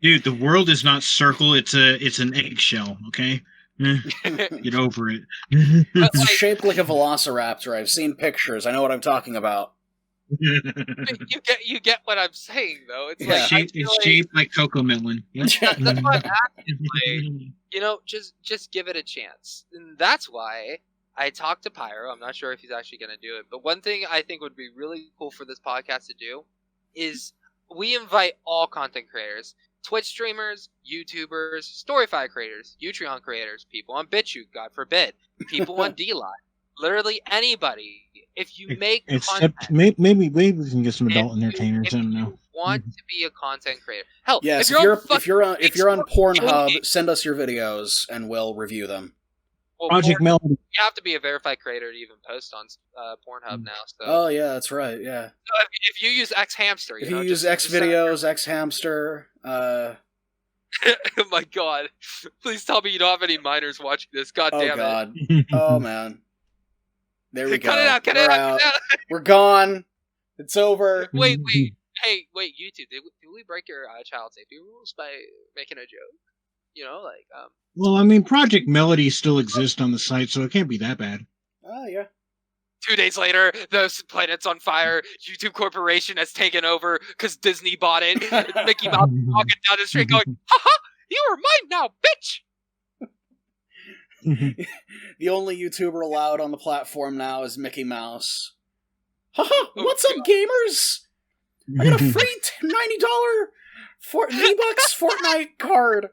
Speaker 3: dude, the world is not circle; it's an eggshell. Okay, get over it.
Speaker 1: It's shaped like a velociraptor. I've seen pictures. I know what I'm talking about.
Speaker 2: You get what I'm saying, though. It's
Speaker 3: it's shaped like Coco Melon.
Speaker 2: That's what I'm asking. Like, just give it a chance, and that's why I talked to Pyro. I'm not sure if he's actually going to do it, but one thing I think would be really cool for this podcast to do is we invite all content creators, Twitch streamers, YouTubers, StoryFire creators, Utreon creators, people on BitChute, God forbid, people on DLive, literally anybody. If you make content,
Speaker 3: maybe we can get some adult entertainers. I don't know.
Speaker 2: Want to be a content creator? Hell,
Speaker 1: yes. If you're on Pornhub, send us your videos and we'll review them.
Speaker 3: Well, Project Melody.
Speaker 2: You have to be a verified creator to even post on Pornhub now. So.
Speaker 1: Oh yeah, that's right. Yeah.
Speaker 2: So if you use X Hamster,
Speaker 1: if you use X videos, X Hamster.
Speaker 2: Oh my god! Please tell me you don't have any minors watching this. God damn
Speaker 1: it! Oh man. There we go.
Speaker 2: Cut it out! Cut it out!
Speaker 1: We're gone. It's over.
Speaker 2: Wait. Hey, wait, YouTube. Did we break your child safety rules by making a joke?
Speaker 3: Well, I mean, Project Melody still exists on the site, so it can't be that bad.
Speaker 1: Oh yeah.
Speaker 2: 2 days later, the planet's on fire. YouTube Corporation has taken over because Disney bought it. Mickey Mouse walking down the street going, "Ha! You are mine now, bitch!"
Speaker 1: The only YouTuber allowed on the platform now is Mickey Mouse. Haha! What's up, gamers? I got a free $90 V-Bucks Fortnite card.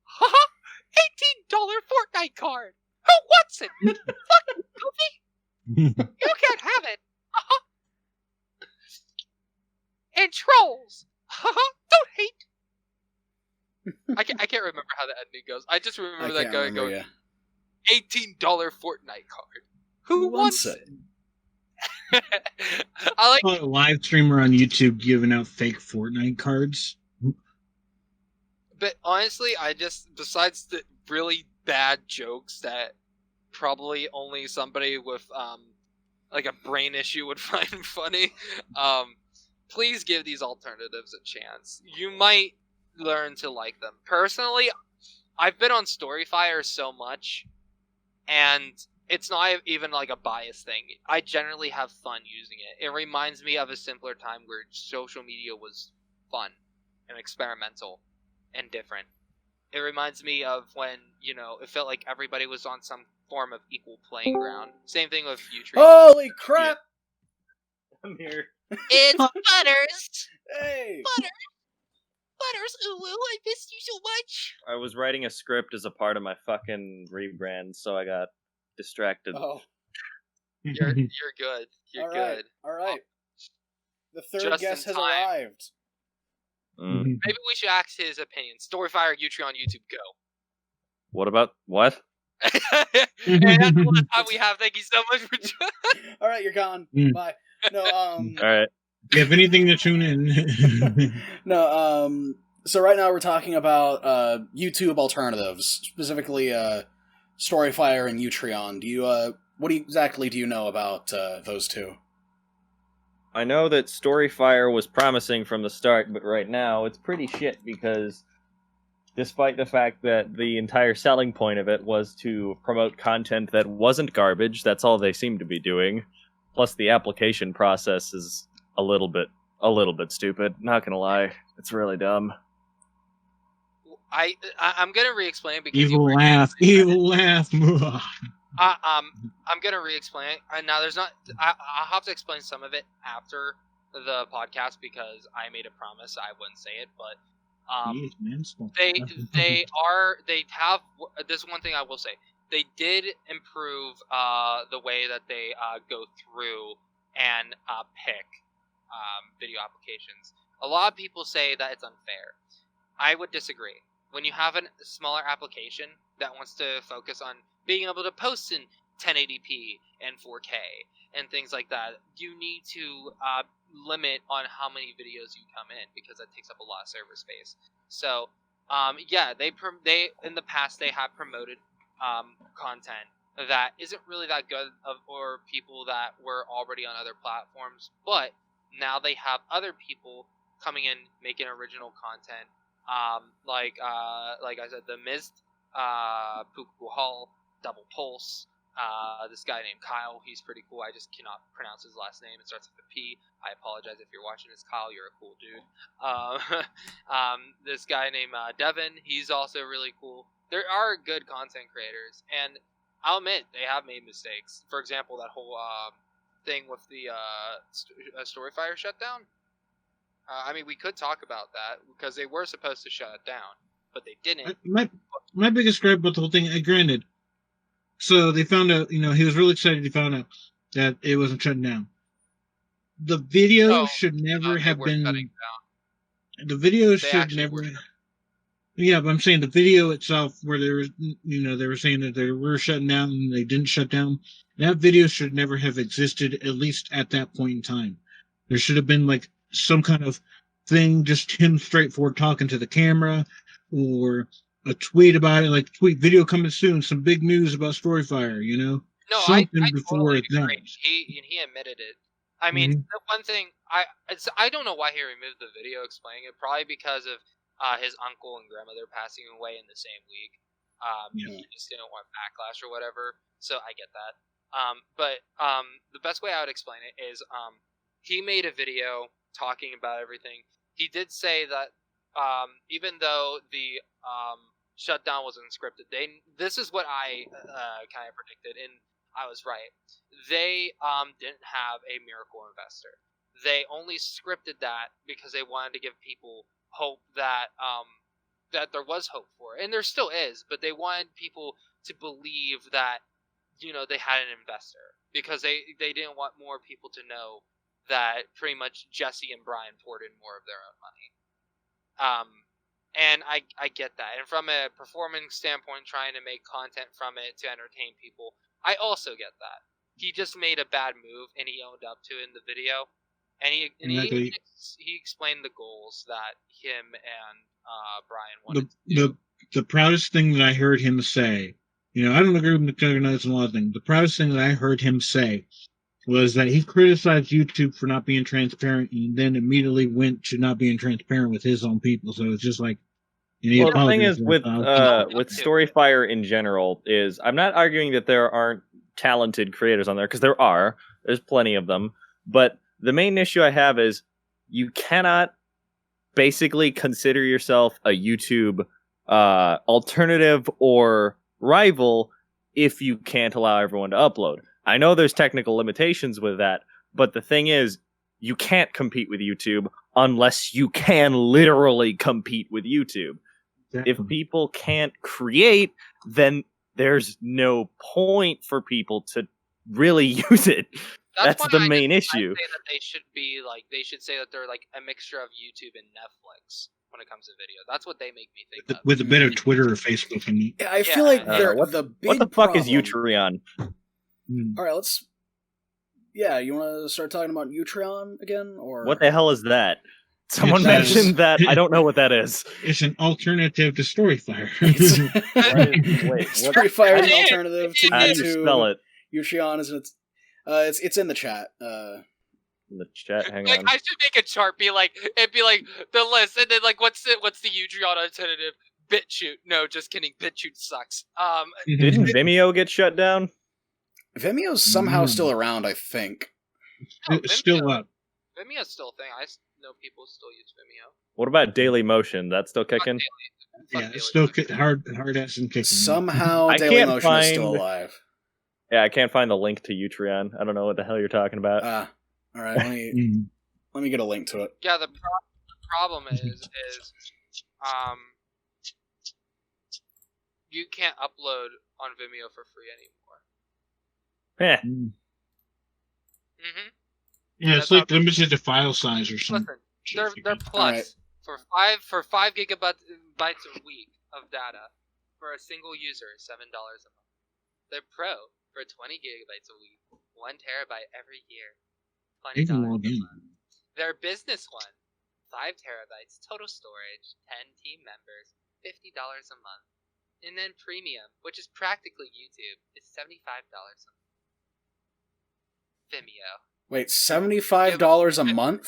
Speaker 2: Haha! $18 Fortnite card. Who wants it? Fucking goofy. You can't have it. And trolls. Don't hate. I can't remember how the ending goes. I just remember that guy going, $18 Fortnite card. Who wants it? I like
Speaker 3: a live streamer on YouTube giving out fake Fortnite cards.
Speaker 2: But honestly, besides the really bad jokes that probably only somebody with like a brain issue would find funny, please give these alternatives a chance. You might learn to like them. Personally, I've been on StoryFire so much, and it's not even like a bias thing. I generally have fun using it. It reminds me of a simpler time where social media was fun and experimental and different. It reminds me of when, it felt like everybody was on some form of equal playing ground. Same thing with Utreon.
Speaker 1: Holy crap!
Speaker 5: Yeah. I'm here.
Speaker 2: It's Butters!
Speaker 1: Hey!
Speaker 2: Butters, ooh, I missed you so much!
Speaker 5: I was writing a script as a part of my fucking rebrand, so I got distracted.
Speaker 1: Oh.
Speaker 2: You're good. You're good.
Speaker 1: All right. The third guest has arrived.
Speaker 2: Maybe we should ask his opinion. StoryFire and Utreon YouTube, go.
Speaker 5: What about what?
Speaker 2: And that's all the time we have. Thank you so much for joining.
Speaker 1: All right, you're gone. Bye. No,
Speaker 5: All right.
Speaker 3: If anything to tune in.
Speaker 1: No, so right now we're talking about YouTube alternatives, specifically StoryFire and Utreon. What exactly do you know about those two?
Speaker 5: I know that StoryFire was promising from the start, but right now it's pretty shit because despite the fact that the entire selling point of it was to promote content that wasn't garbage, that's all they seem to be doing. Plus the application process is a little bit stupid, not gonna lie. It's really dumb.
Speaker 2: I'm gonna re-explain because
Speaker 3: evil laugh.
Speaker 2: I'm gonna re-explain it. Now, there's not. I'll have to explain some of it after the podcast because I made a promise I wouldn't say it. But they have. This is one thing I will say. They did improve the way that they go through and pick video applications. A lot of people say that it's unfair. I would disagree. When you have a smaller application that wants to focus on being able to post in 1080p and 4K and things like that, you need to limit on how many videos you come in because that takes up a lot of server space. So, yeah, they in the past they have promoted content that isn't really that good or people that were already on other platforms, but now they have other people coming in making original content. Like I said, the Mist, Puku Hall, Double Pulse, this guy named Kyle, he's pretty cool. I just cannot pronounce his last name. It starts with a P. I apologize if you're watching this, Kyle. You're a cool dude. This guy named Devin, he's also really cool. There are good content creators, and I'll admit they have made mistakes. For example, that whole thing with the StoryFire shutdown. I mean, we could talk about that because they were supposed to shut it down, but they didn't.
Speaker 3: My biggest gripe about the whole thing, granted, so they found out, he was really excited he found out that it wasn't shutting down. The video should never have been... The video should never... Yeah, but I'm saying the video itself, where they were, they were saying that they were shutting down and they didn't shut down, that video should never have existed, at least at that point in time. There should have been, like, some kind of thing, just him straightforward talking to the camera, or a tweet about it, like tweet video coming soon, some big news about StoryFire,
Speaker 2: No,
Speaker 3: something
Speaker 2: I
Speaker 3: before
Speaker 2: totally
Speaker 3: it
Speaker 2: agree.
Speaker 3: does.
Speaker 2: He admitted it. I mean, the one thing I don't know why he removed the video explaining it. Probably because of his uncle and grandmother passing away in the same week. He just didn't want backlash or whatever. So I get that. But the best way I would explain it is he made a video talking about everything. He did say that even though the shutdown was unscripted, this is what I kind of predicted, and I was right. They didn't have a miracle investor. They only scripted that because they wanted to give people hope that that there was hope for it, and there still is. But they wanted people to believe that they had an investor because they didn't want more people to know that pretty much Jesse and Brian poured in more of their own money. And I get that. And from a performance standpoint, trying to make content from it to entertain people, I also get that. He just made a bad move, and he owned up to it in the video. And he explained the goals that him and Brian wanted to do.
Speaker 3: The proudest thing that I heard him say, I don't agree with McDonald's and a lot of things. The proudest thing that I heard him say was that he criticized YouTube for not being transparent, and then immediately went to not being transparent with his own people. So it's just like,
Speaker 5: well, the thing is with StoryFire in general is I'm not arguing that there aren't talented creators on there, because there's plenty of them. But the main issue I have is you cannot basically consider yourself a YouTube alternative or rival if you can't allow everyone to upload. I know there's technical limitations with that, but the thing is, you can't compete with YouTube unless you can literally compete with YouTube. Exactly. If people can't create, then there's no point for people to really use it. That's the main issue.
Speaker 2: I say that they should say that they're like a mixture of YouTube and Netflix when it comes to video. That's what they make me think of.
Speaker 3: With a bit of Twitter or Facebook in it.
Speaker 1: Yeah, I feel like they're
Speaker 5: what
Speaker 1: the big
Speaker 5: What the fuck
Speaker 1: problem.
Speaker 5: is Utreon?
Speaker 1: All right, let's. Yeah, you want to start talking about Utreon again, or
Speaker 5: What the hell is that? Someone mentioned that. I don't know what that is.
Speaker 3: It's an alternative to StoryFire.
Speaker 5: Wait,
Speaker 1: StoryFire is an alternative to
Speaker 5: How do you spell it?
Speaker 1: Utreon is it's in the chat.
Speaker 5: In the chat, hang
Speaker 2: Like
Speaker 5: on.
Speaker 2: I should make a chart. It'd be like the list, and then like what's the Utreon alternative? BitChute. No, just kidding. BitChute sucks.
Speaker 5: Didn't Vimeo get shut down?
Speaker 1: Vimeo's somehow still around, I think.
Speaker 3: It's still up.
Speaker 2: Vimeo's still a thing. I know people still use Vimeo.
Speaker 5: What about Daily Motion? That's still kicking?
Speaker 3: Yeah, it's still hard ass and kicking.
Speaker 1: Somehow
Speaker 5: I
Speaker 1: Daily
Speaker 5: can't
Speaker 1: Motion is still
Speaker 5: find-
Speaker 1: alive.
Speaker 5: Yeah, I can't find the link to Utreon. I don't know what the hell you're talking about.
Speaker 1: All right, let me get a link to it.
Speaker 2: Yeah, the problem is you can't upload on Vimeo for free anymore.
Speaker 5: Eh.
Speaker 2: Mm-hmm.
Speaker 3: Yeah, it's like limited to file size or something.
Speaker 2: Listen, they're plus for 5 gigabytes a week of data for a single user, $7 a month. They're pro for 20 gigabytes a week, 1 terabyte every year, $20 a month. Their business one, 5 terabytes total storage, 10 team members, $50 a month. And then premium, which is practically YouTube, is $75 a month. Vimeo.
Speaker 1: Wait, $75 a month?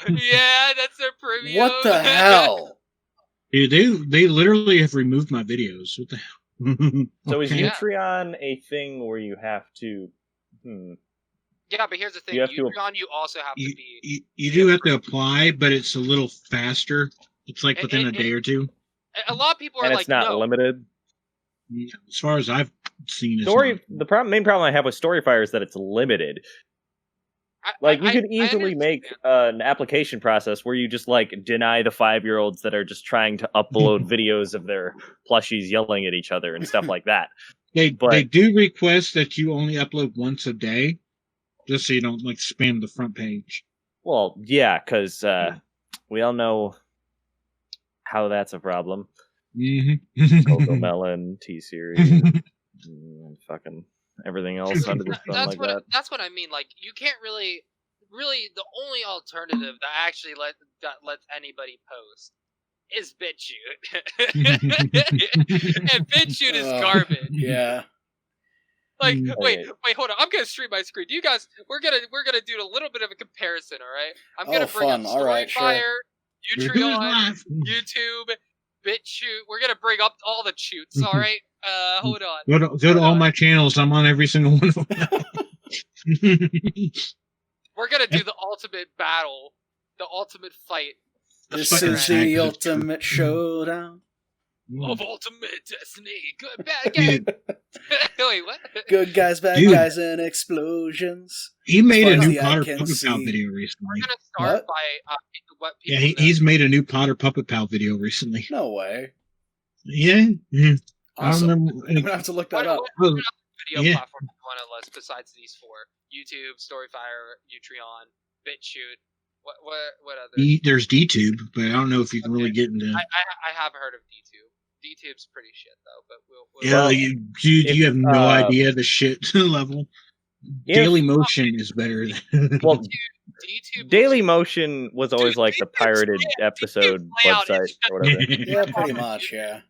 Speaker 2: Yeah, that's their premium.
Speaker 1: What the hell?
Speaker 3: Dude, they literally have removed my videos. What the hell?
Speaker 5: So is
Speaker 2: Yeah.
Speaker 5: Utreon a thing where you have to...
Speaker 2: Yeah, but here's the thing.
Speaker 5: You have to-
Speaker 2: Utreon, you also have to be...
Speaker 3: You do have to apply, but it's a little faster. It's like within a day or two.
Speaker 2: A lot of people are
Speaker 5: And
Speaker 2: like,
Speaker 5: it's not
Speaker 2: no.
Speaker 5: limited?
Speaker 3: Yeah, as far as I've seen, it's
Speaker 5: The main problem I have with StoryFire is that it's limited. Like, you could easily make an application process where you just, like, deny the 5-year-olds that are just trying to upload videos of their plushies yelling at each other and stuff like that.
Speaker 3: They do request that you only upload once a day, just so you don't, like, spam the front page.
Speaker 5: Well, yeah, because we all know how that's a problem.
Speaker 3: Mm-hmm.
Speaker 5: Coco Melon, T-Series, fucking everything else under the sun like that.
Speaker 2: That's what I mean. Like, you can't really, the only alternative that actually lets anybody post is BitChute. And BitChute is garbage.
Speaker 1: Yeah.
Speaker 2: Like, wait, hold on. I'm gonna stream my screen. You guys, we're gonna do a little bit of a comparison. All right. I'm gonna bring up StoryFire, Utreon, YouTube, BitChute. We're gonna bring up all the chutes. All right. Hold on.
Speaker 3: Go to all my channels. I'm on every single one of them.
Speaker 2: We're gonna do the ultimate battle, the ultimate fight.
Speaker 1: This is the ultimate showdown
Speaker 2: of ultimate destiny. Good, bad game. Wait, what?
Speaker 1: Good guys, bad guys, and explosions.
Speaker 3: He made a
Speaker 1: As
Speaker 3: new
Speaker 1: far as
Speaker 3: Potter
Speaker 1: the eye can
Speaker 3: Puppet Pal
Speaker 1: see.
Speaker 3: video recently.
Speaker 2: We're gonna start by what
Speaker 3: Yeah,
Speaker 2: people.
Speaker 3: he's made a new Potter Puppet Pal video recently.
Speaker 1: No way.
Speaker 3: Yeah.
Speaker 1: Awesome.
Speaker 3: I
Speaker 1: I'm
Speaker 3: remember.
Speaker 1: gonna have to look that up.
Speaker 2: What video
Speaker 3: Yeah.
Speaker 2: platforms you want to list besides these 4? YouTube, StoryFire, Utreon, BitChute. What other?
Speaker 3: There's DTube, but I don't know if you can really get into.
Speaker 2: I have heard of DTube. DTube's pretty shit though, but we'll
Speaker 3: Yeah, you have no idea the shit level. Daily Motion is better than.
Speaker 5: Well,
Speaker 2: DTube
Speaker 5: Daily Motion was always like the pirated episode
Speaker 2: layout
Speaker 5: website
Speaker 2: is
Speaker 5: or whatever.
Speaker 1: Yeah, pretty much. Yeah.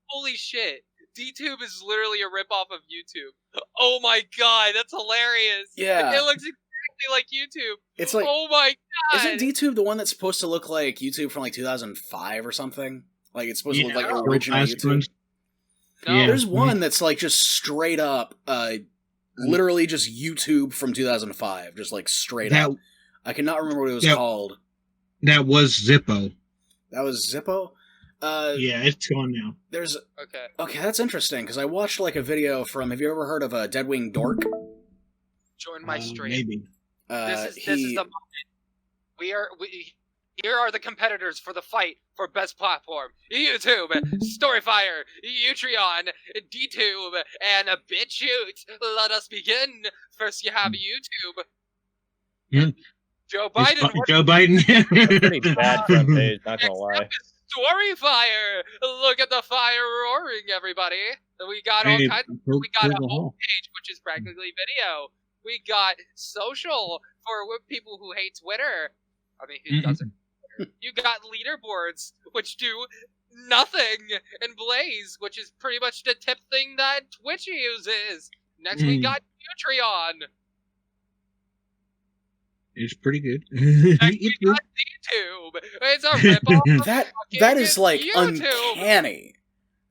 Speaker 2: Holy shit. DTube is literally a ripoff of YouTube. Oh my god, that's hilarious.
Speaker 1: Yeah.
Speaker 2: It looks exactly like YouTube.
Speaker 1: It's like,
Speaker 2: oh my god.
Speaker 1: isn't DTube the one that's supposed to look like YouTube from like 2005 or something? Like it's supposed to look like original YouTube.
Speaker 2: No.
Speaker 3: Yeah.
Speaker 1: There's one that's like just straight up, literally just YouTube from 2005, just like straight up. I cannot remember what it was called.
Speaker 3: That was Zippo.
Speaker 1: That was Zippo.
Speaker 3: Yeah, it's gone now.
Speaker 1: There's
Speaker 2: okay.
Speaker 1: That's interesting because I watched like a video from. Have you ever heard of a Deadwing Dork?
Speaker 2: Join my stream.
Speaker 3: Maybe.
Speaker 2: This is the moment. Here are the competitors for the fight for best platform. YouTube, StoryFire, Utreon, DTube, and BitChute. Let us begin. First you have YouTube. Joe Biden.
Speaker 3: Joe Biden.
Speaker 5: Pretty bad front page, not gonna lie.
Speaker 2: StoryFire. Look at the fire roaring, everybody. We got all kinds. We got a home page, which is practically video. We got social for people who hate Twitter. I mean, who doesn't? You got leaderboards, which do nothing, and Blaze, which is pretty much the tip thing that Twitch uses. Next, we got Utreon.
Speaker 3: It's pretty good.
Speaker 2: Next, we got YouTube. It's a ripoff.
Speaker 1: that is like
Speaker 2: YouTube.
Speaker 1: Uncanny.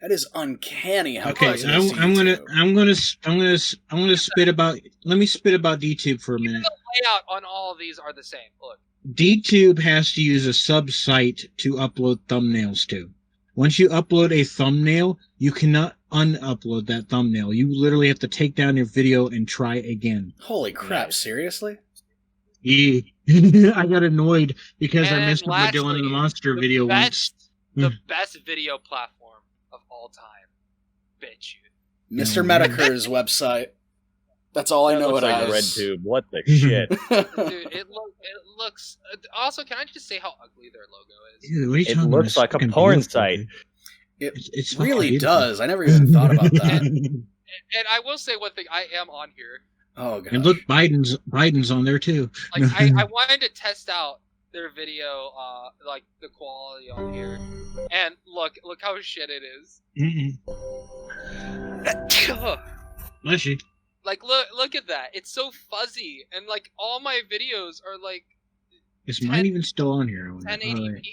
Speaker 1: That is uncanny. How
Speaker 3: okay, I'm gonna spit about. Let me spit about DTube for a minute.
Speaker 2: The layout on all of these are the same. Look.
Speaker 3: DTube has to use a sub-site to upload thumbnails to. Once you upload a thumbnail, you cannot un-upload that thumbnail. You literally have to take down your video and try again.
Speaker 1: Holy crap, seriously?
Speaker 3: Yeah. I got annoyed because I missed my Dylan and the Monster video once.
Speaker 2: The best video platform of all time. BitChute.
Speaker 1: Mr. Medicare's website. That's all I know it
Speaker 5: like
Speaker 1: as.
Speaker 5: RedTube. What the shit?
Speaker 2: Dude, it looks. Also, can I just say how ugly their logo is?
Speaker 3: Dude, what are you
Speaker 5: It
Speaker 3: talking
Speaker 5: looks
Speaker 3: about?
Speaker 5: like a porn site.
Speaker 1: It really does. I never even thought about that.
Speaker 2: And I will say one thing. I am on here.
Speaker 1: Oh god.
Speaker 3: And look, Biden's on there too.
Speaker 2: Like I wanted to test out their video, like the quality on here, and look how shit it is.
Speaker 3: Bless you.
Speaker 2: Like look at that. It's so fuzzy, and like all my videos are like.
Speaker 3: Is mine even still on here?
Speaker 2: 1080p. Right.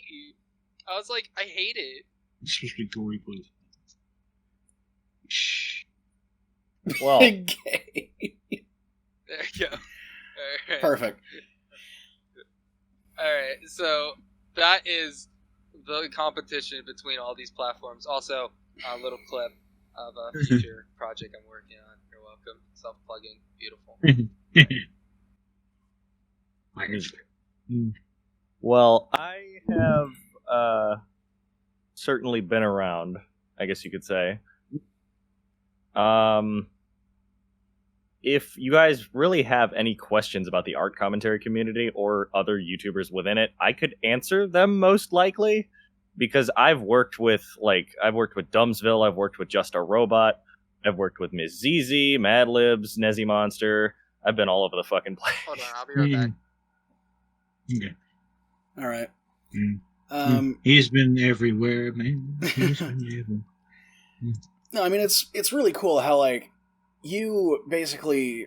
Speaker 2: I was like, I hate it.
Speaker 3: Excuse me, Tori, please. Shh.
Speaker 5: Well,
Speaker 2: there you go. Right.
Speaker 1: Perfect.
Speaker 2: Alright, so that is the competition between all these platforms. Also, a little clip of a future project I'm working on. You're welcome. Self-plugging. Beautiful.
Speaker 5: well, I have certainly been around, I guess you could say. If you guys really have any questions about the art commentary community or other YouTubers within it, I could answer them most likely, because I've worked with Dumbsville, I've worked with Just a Robot, I've worked with Ms. ZZ, Madlibs, Nezzy Monster. I've been all over the fucking place.
Speaker 2: Hold on, I'll be right back.
Speaker 3: Okay.
Speaker 1: All right.
Speaker 3: He's been everywhere, man. He's been everywhere.
Speaker 1: No, I mean it's really cool how like you basically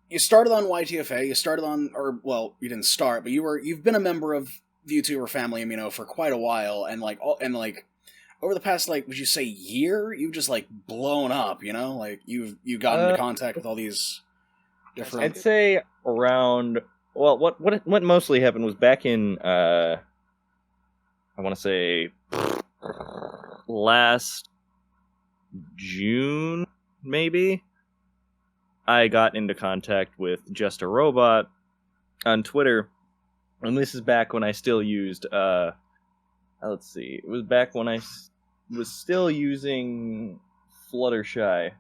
Speaker 1: you started on YTFA, you didn't start, but you've been a member of the YouTuber Family Amino for quite a while, and over the past would you say year, you've just blown up, you've gotten into contact with all these different.
Speaker 5: I'd say around what mostly happened was back in I want to say last June, maybe. I got into contact with Just a Robot on Twitter, and this is back when I still used, let's see, it was back when I was still using Fluttershy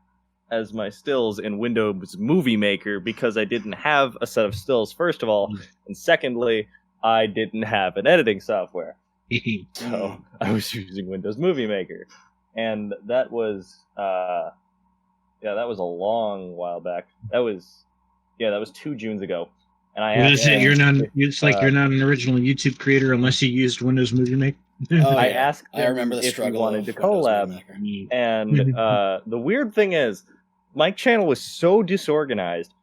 Speaker 5: as my stills in Windows Movie Maker, because I didn't have a set of stills, first of all, and secondly, I didn't have an editing software. So I was using Windows Movie Maker, and that was that was a long while back. That was 2 Junes ago. And I asked him,
Speaker 3: you're not an original YouTube creator unless you used Windows Movie Maker.
Speaker 5: I asked him
Speaker 1: I remember the
Speaker 5: if he
Speaker 1: struggle
Speaker 5: wanted to
Speaker 1: of Windows
Speaker 5: collab,
Speaker 1: Movie
Speaker 5: and the weird thing is, my channel was so disorganized,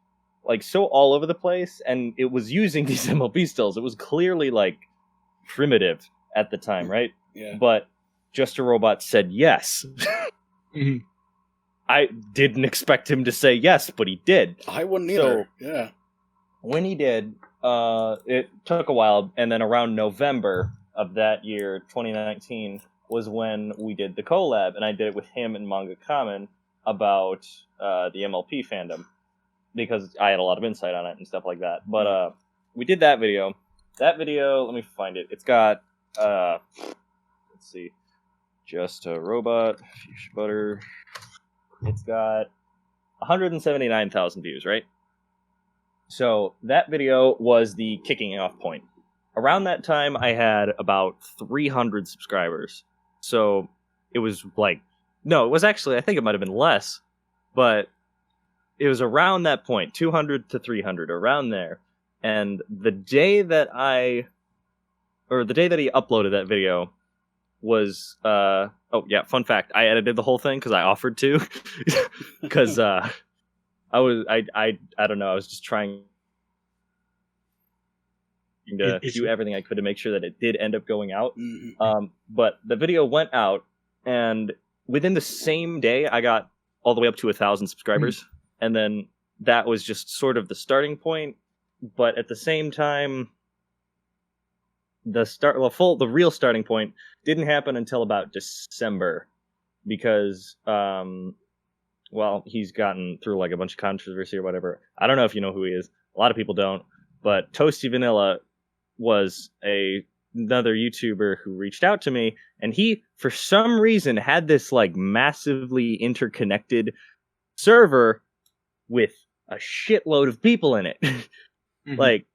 Speaker 5: so all over the place, and it was using these MLB stills. It was clearly primitive at the time, right?
Speaker 1: Yeah.
Speaker 5: But Just a Robot said yes. I didn't expect him to say yes, but he did.
Speaker 1: I wouldn't either. Yeah.
Speaker 5: When he did, it took a while, and then around November of that year, 2019, was when we did the collab, and I did it with him and Manga Common about the MLP fandom, because I had a lot of insight on it and stuff like that. But we did that video, that video, let me find it. It's got, let's see, Just a Robot, FuchsiaButter. It's got 179,000 views, right? So that video was the kicking off point. Around that time, I had about 300 subscribers. So it was like, no, it was actually, I think it might have been less, but it was around that point, 200 to 300, around there. And the day that he uploaded that video was, oh yeah, fun fact, I edited the whole thing because I offered to, because I don't know, I was just trying to do everything I could to make sure that it did end up going out. Mm-hmm. But the video went out, and within the same day, I got all the way up to 1,000 subscribers. Mm-hmm. And then that was just sort of the starting point. But at the same time, the real starting point didn't happen until about December, because, he's gotten through like a bunch of controversy or whatever. I don't know if you know who he is. A lot of people don't. But Toasty Vanilla was another YouTuber who reached out to me, and he, for some reason, had this like massively interconnected server with a shitload of people in it. Mm-hmm. Like,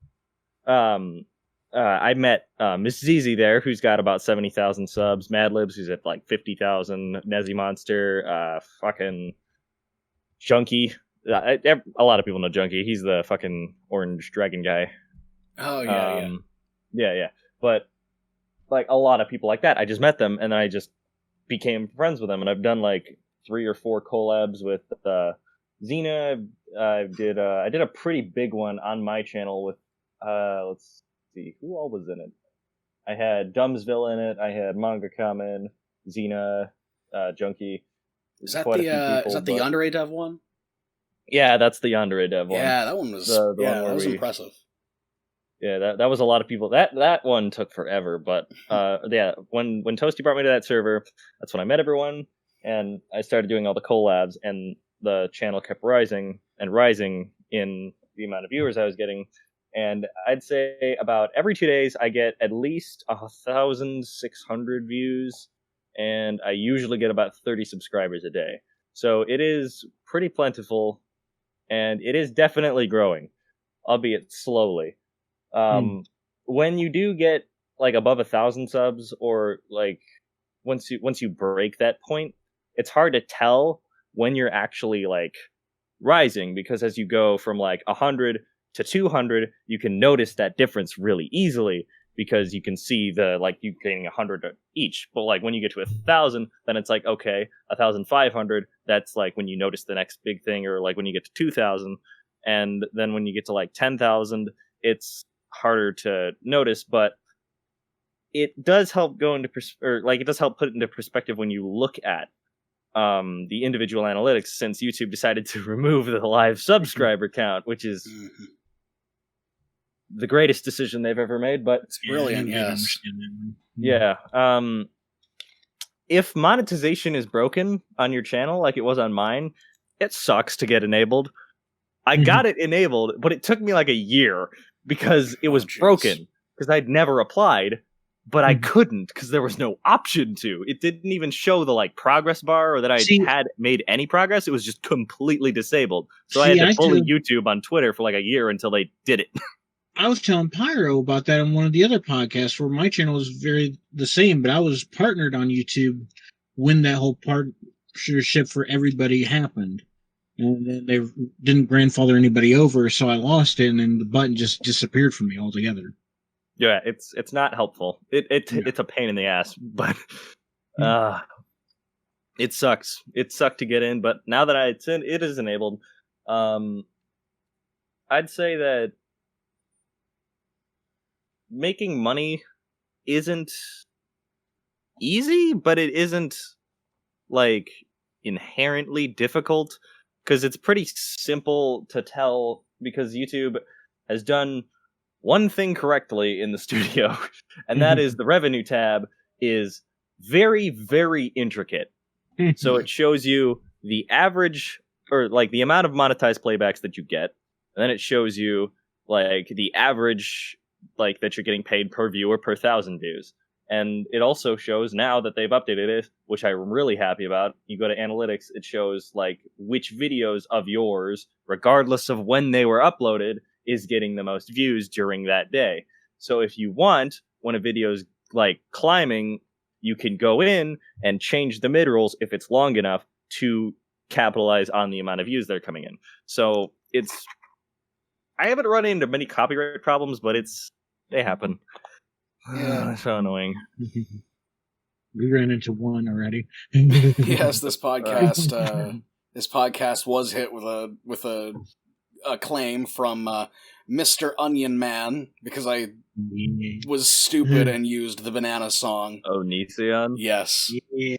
Speaker 5: I met Miss Zizi there, who's got about 70,000 subs. Madlibs, who's at like 50,000. Nezzy Monster, fucking Junkie. A lot of people know Junkie. He's the fucking orange dragon guy.
Speaker 1: Oh yeah,
Speaker 5: yeah. But like a lot of people like that, I just met them, and then I just became friends with them, and I've done like 3 or 4 collabs with Xena. I did a pretty big one on my channel with let's see, who all was in it. I had Dumbsville in it. I had Manga Kamen, Xena, Junkie.
Speaker 1: Is that the Yandere Dev one?
Speaker 5: Yeah, that's the Yandere Dev one.
Speaker 1: Yeah, that one was that was impressive.
Speaker 5: Yeah, that was a lot of people. That one took forever, but yeah, when Toasty brought me to that server, that's when I met everyone, and I started doing all the collabs, and the channel kept rising and rising in the amount of viewers I was getting. And I'd say about every 2 days I get at least 1,600 views, and I usually get about 30 subscribers a day. So it is pretty plentiful, and it is definitely growing, albeit slowly. When you do get like above 1,000 subs, or like once you break that point, it's hard to tell when you're actually like rising, because as you go from like 100 to 200, you can notice that difference really easily, because you can see you getting 100 each. But like when you get to 1,000, then it's like, okay, 1,500, that's like when you notice the next big thing, or like when you get to 2,000, and then when you get to like 10,000, it's harder to notice. But it does help it does help put it into perspective when you look at the individual analytics, since YouTube decided to remove the live subscriber count, which is the greatest decision they've ever made. But
Speaker 1: it's brilliant. Yes.
Speaker 5: Yeah. If monetization is broken on your channel, like it was on mine, it sucks to get enabled. I got it enabled, but it took me like a year because it was broken, because I'd never applied. But I couldn't, because there was no option to. It didn't even show the like progress bar, or that I had made any progress. It was just completely disabled. So I had to bully YouTube on Twitter for like a year until they did it.
Speaker 3: I was telling Pyro about that on one of the other podcasts, where my channel was very the same, but I was partnered on YouTube when that whole partnership for everybody happened. And then they didn't grandfather anybody over, so I lost it, and then the button just disappeared from me altogether.
Speaker 5: Yeah, it's not helpful. It's a pain in the ass, but it sucks. It sucked to get in, but now that it is enabled, I'd say that making money isn't easy, but it isn't like inherently difficult, because it's pretty simple to tell, because YouTube has done one thing correctly in the studio, and that is the revenue tab is very, very intricate. So it shows you the average, or like the amount of monetized playbacks that you get, and then it shows you like the average like that you're getting paid per view or per 1,000 views. And it also shows now that they've updated it, which I'm really happy about. You go to analytics, it shows like which videos of yours, regardless of when they were uploaded, is getting the most views during that day. So if you want, when a video's like climbing, you can go in and change the mid-rolls if it's long enough to capitalize on the amount of views that are coming in. So I haven't run into many copyright problems, but they happen. Yeah, so annoying.
Speaker 3: We ran into one already.
Speaker 1: Yes, this podcast was hit with a claim from Mr. Onion Man because I was stupid and used the banana song.
Speaker 5: Onision?
Speaker 1: Yes.
Speaker 3: Yeah.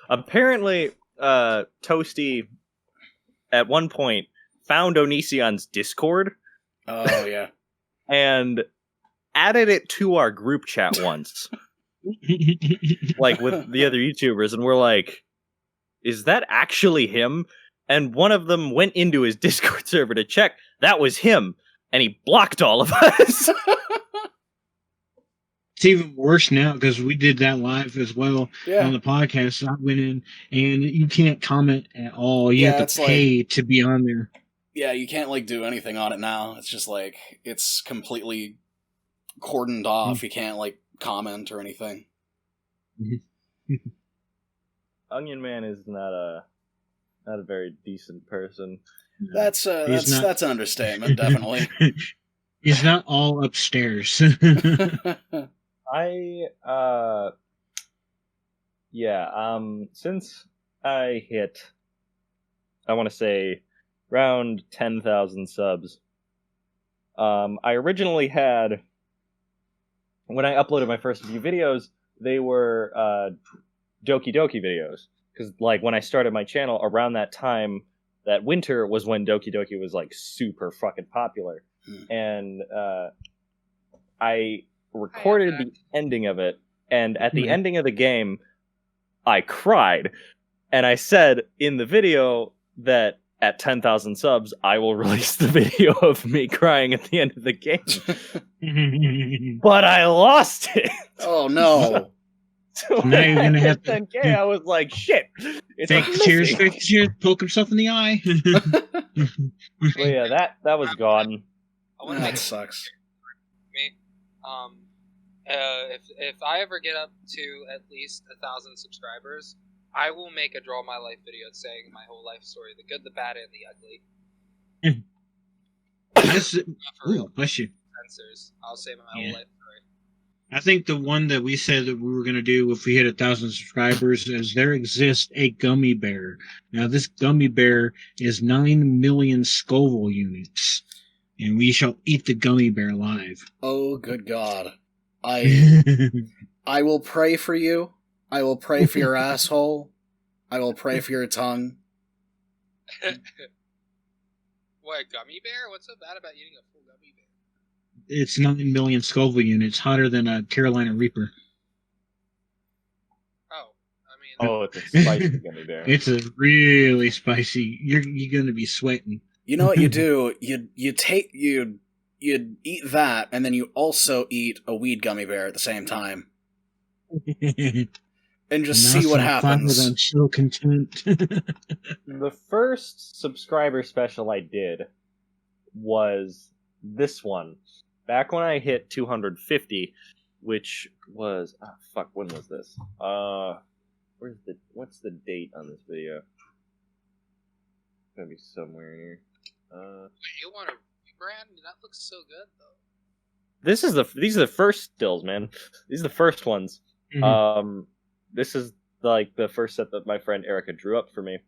Speaker 5: Apparently, Toasty at one point found Onision's Discord.
Speaker 1: Oh yeah.
Speaker 5: And added it to our group chat once. Like with the other YouTubers, and we're like, is that actually him? And one of them went into his Discord server to check. That was him. And he blocked all of us.
Speaker 3: It's even worse now because we did that live as well on the podcast. So I went in and you can't comment at all. You have to pay to be on there.
Speaker 1: Yeah, you can't like do anything on it now. It's just like it's completely cordoned off. You can't like comment or anything.
Speaker 5: Onion Man is not a very decent person.
Speaker 1: That's an understatement, definitely.
Speaker 3: He's not all upstairs.
Speaker 5: Since I hit, I want to say, around 10,000 subs, I originally had, when I uploaded my first few videos, they were Doki Doki videos. Because, like, when I started my channel, around that time, that winter was when Doki Doki was, like, super fucking popular. And I recorded the ending of it, and at the ending of the game, I cried. And I said in the video that at 10,000 subs, I will release the video of me crying at the end of the game. But I lost it.
Speaker 1: Oh, no.
Speaker 3: So now you're going to have to...
Speaker 5: 10K, I was like, shit.
Speaker 3: Cheers, poke himself in the eye.
Speaker 5: Well, yeah, that was gone.
Speaker 1: That sucks.
Speaker 2: Me, if I ever get up to at least 1,000 subscribers, I will make a Draw My Life video saying my whole life story, the good, the bad, and the ugly.
Speaker 3: Bless you.
Speaker 2: Censors. I'll say my whole life story.
Speaker 3: I think the one that we said that we were going to do if we hit 1,000 subscribers is there exists a gummy bear. Now, this gummy bear is 9 million Scoville units, and we shall eat the gummy bear alive.
Speaker 1: Oh, good God. I will pray for you. I will pray for your asshole. I will pray for your tongue.
Speaker 2: What, a gummy bear? What's so bad about eating a full gummy bear?
Speaker 3: It's 9 million Scoville units, hotter than a Carolina Reaper.
Speaker 2: Oh, I mean...
Speaker 5: it's a spicy gummy bear.
Speaker 3: It's a really spicy... You're going to be sweating.
Speaker 1: You know what you do? You'd eat that, and then you also eat a weed gummy bear at the same time. And just see what happens.
Speaker 3: I'm so content.
Speaker 5: The first subscriber special I did was this one. Back when I hit 250, which was... when was this? What's the date on this video? It's gonna be somewhere in here.
Speaker 2: You want a rebrand? That looks so good, though.
Speaker 5: These are the first stills, man. These are the first ones. Mm-hmm. This is like the first set that my friend Erica drew up for me.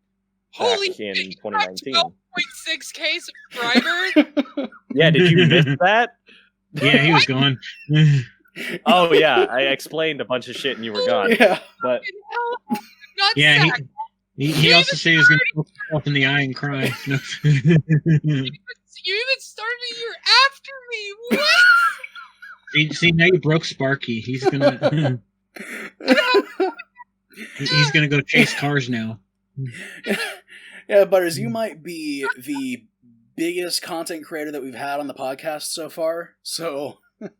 Speaker 2: Holy
Speaker 5: back in 2019.
Speaker 2: 12.6k subscribers?
Speaker 5: Yeah, did you miss that?
Speaker 3: Yeah, he was gone.
Speaker 5: Oh yeah, I explained a bunch of shit and you were gone.
Speaker 1: Yeah,
Speaker 5: but
Speaker 3: yeah, he also said he was going to poke himself in the eye and cry. No.
Speaker 2: You even started a year after me. What?
Speaker 3: See, now you broke Sparky. He's gonna he's gonna go chase cars now.
Speaker 1: Yeah, Butters, you might be the biggest content creator that we've had on the podcast so far. So
Speaker 3: I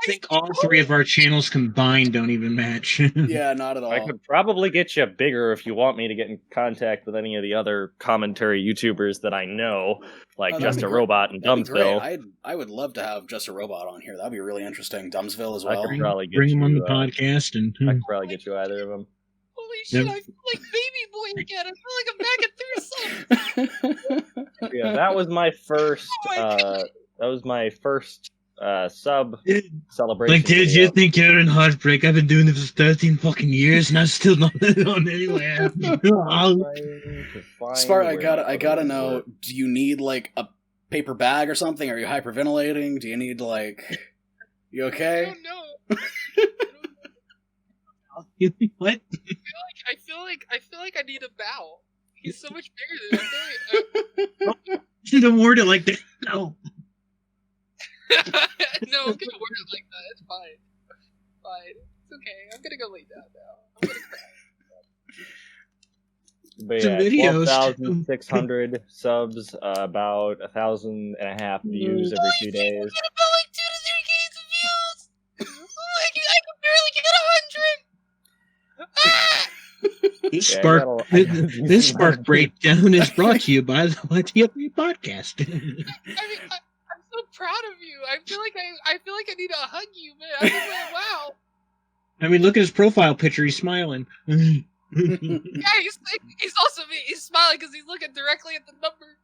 Speaker 3: think all three of our channels combined don't even match.
Speaker 1: Yeah, not at all.
Speaker 5: I could probably get you bigger if you want me to get in contact with any of the other commentary YouTubers that I know, like Just a Robot and Dumbsville.
Speaker 1: I would love to have Just a Robot on here. That'd be really interesting. Dumbsville as well.
Speaker 5: I could probably get
Speaker 3: Bring
Speaker 5: you,
Speaker 3: him on the podcast, and
Speaker 5: I could probably get you either of them.
Speaker 2: Holy shit! I feel like Baby Boy again. I feel like I'm back at 3 subs.
Speaker 5: Yeah, that was my first. Sub celebration.
Speaker 3: Like, did you think you're in heartbreak? I've been doing this for 13 fucking years, and I'm still not on anywhere.
Speaker 1: Spark, I gotta know. Do you need like a paper bag or something? Are you hyperventilating? Do you need like? You okay?
Speaker 2: I don't know.
Speaker 3: What?
Speaker 2: I feel like I need a bow. He's so much bigger than I
Speaker 3: Don't word it like that. No.
Speaker 2: No, I'm gonna word it like that. It's fine. Fine. It's okay. I'm gonna go lay down now. I'm gonna cry.
Speaker 5: But yeah, 12,600 subs, about 1,500 views every 2 days.
Speaker 2: I get about like 2 to 3 games of views. I can barely get 100.
Speaker 3: This Spark breakdown is brought to you by the YTFA podcast.
Speaker 2: I mean, I'm so proud of you. I feel like I need to hug you, man. I'm just like, wow.
Speaker 3: I mean, look at his profile picture. He's smiling.
Speaker 2: Yeah, he's also he's smiling because he's looking directly at the number.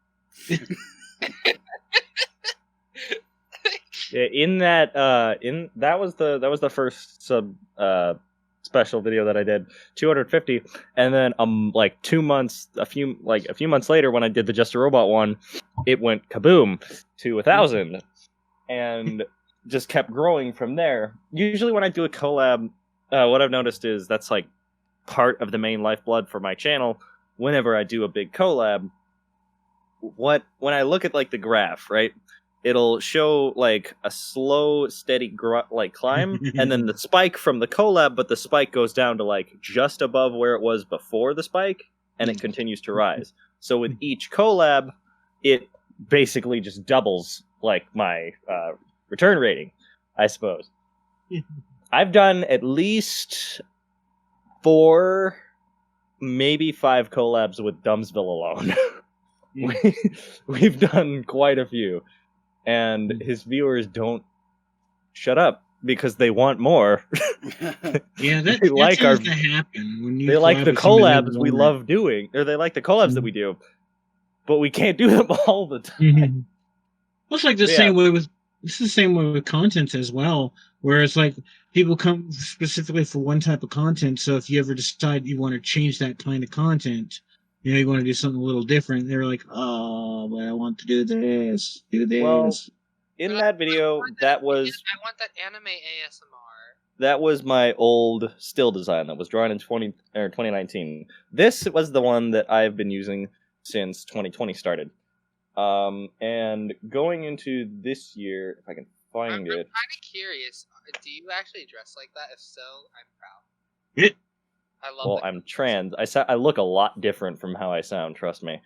Speaker 5: Yeah, that was the first sub special video that I did, 250, and then like a few months later when I did the Just a Robot one, it went kaboom to 1,000, and just kept growing from there. Usually when I do a collab, what I've noticed is that's like part of the main lifeblood for my channel. Whenever I do a big collab, when I look at like the graph, right, it'll show like a slow, steady climb, and then the spike from the collab, but the spike goes down to like just above where it was before the spike, and it continues to rise. So with each collab, it basically just doubles like my return rating, I suppose. I've done at least 4, maybe 5 collabs with Dumbsville alone. We've done quite a few. And his viewers don't shut up because they want more.
Speaker 3: Yeah, that
Speaker 5: like
Speaker 3: tends to happen when
Speaker 5: they like the collabs we love doing, or they like the collabs that we do, but we can't do them all the time.
Speaker 3: Mm-hmm. Well, it's like the same way with content as well, where it's like people come specifically for one type of content. So if you ever decide you want to change that kind of content, you know, you want to do something a little different, they're like, oh, but I want to do this.
Speaker 5: Well, in that video, I want that
Speaker 2: anime ASMR.
Speaker 5: That was my old still design that was drawn in 2019. This was the one that I've been using since 2020 started. And going into this year, if I can find
Speaker 2: I'm
Speaker 5: it.
Speaker 2: kind of curious. Do you actually dress like that? If so, I'm proud. I love
Speaker 5: Well, I'm trans. I look a lot different from how I sound, trust me.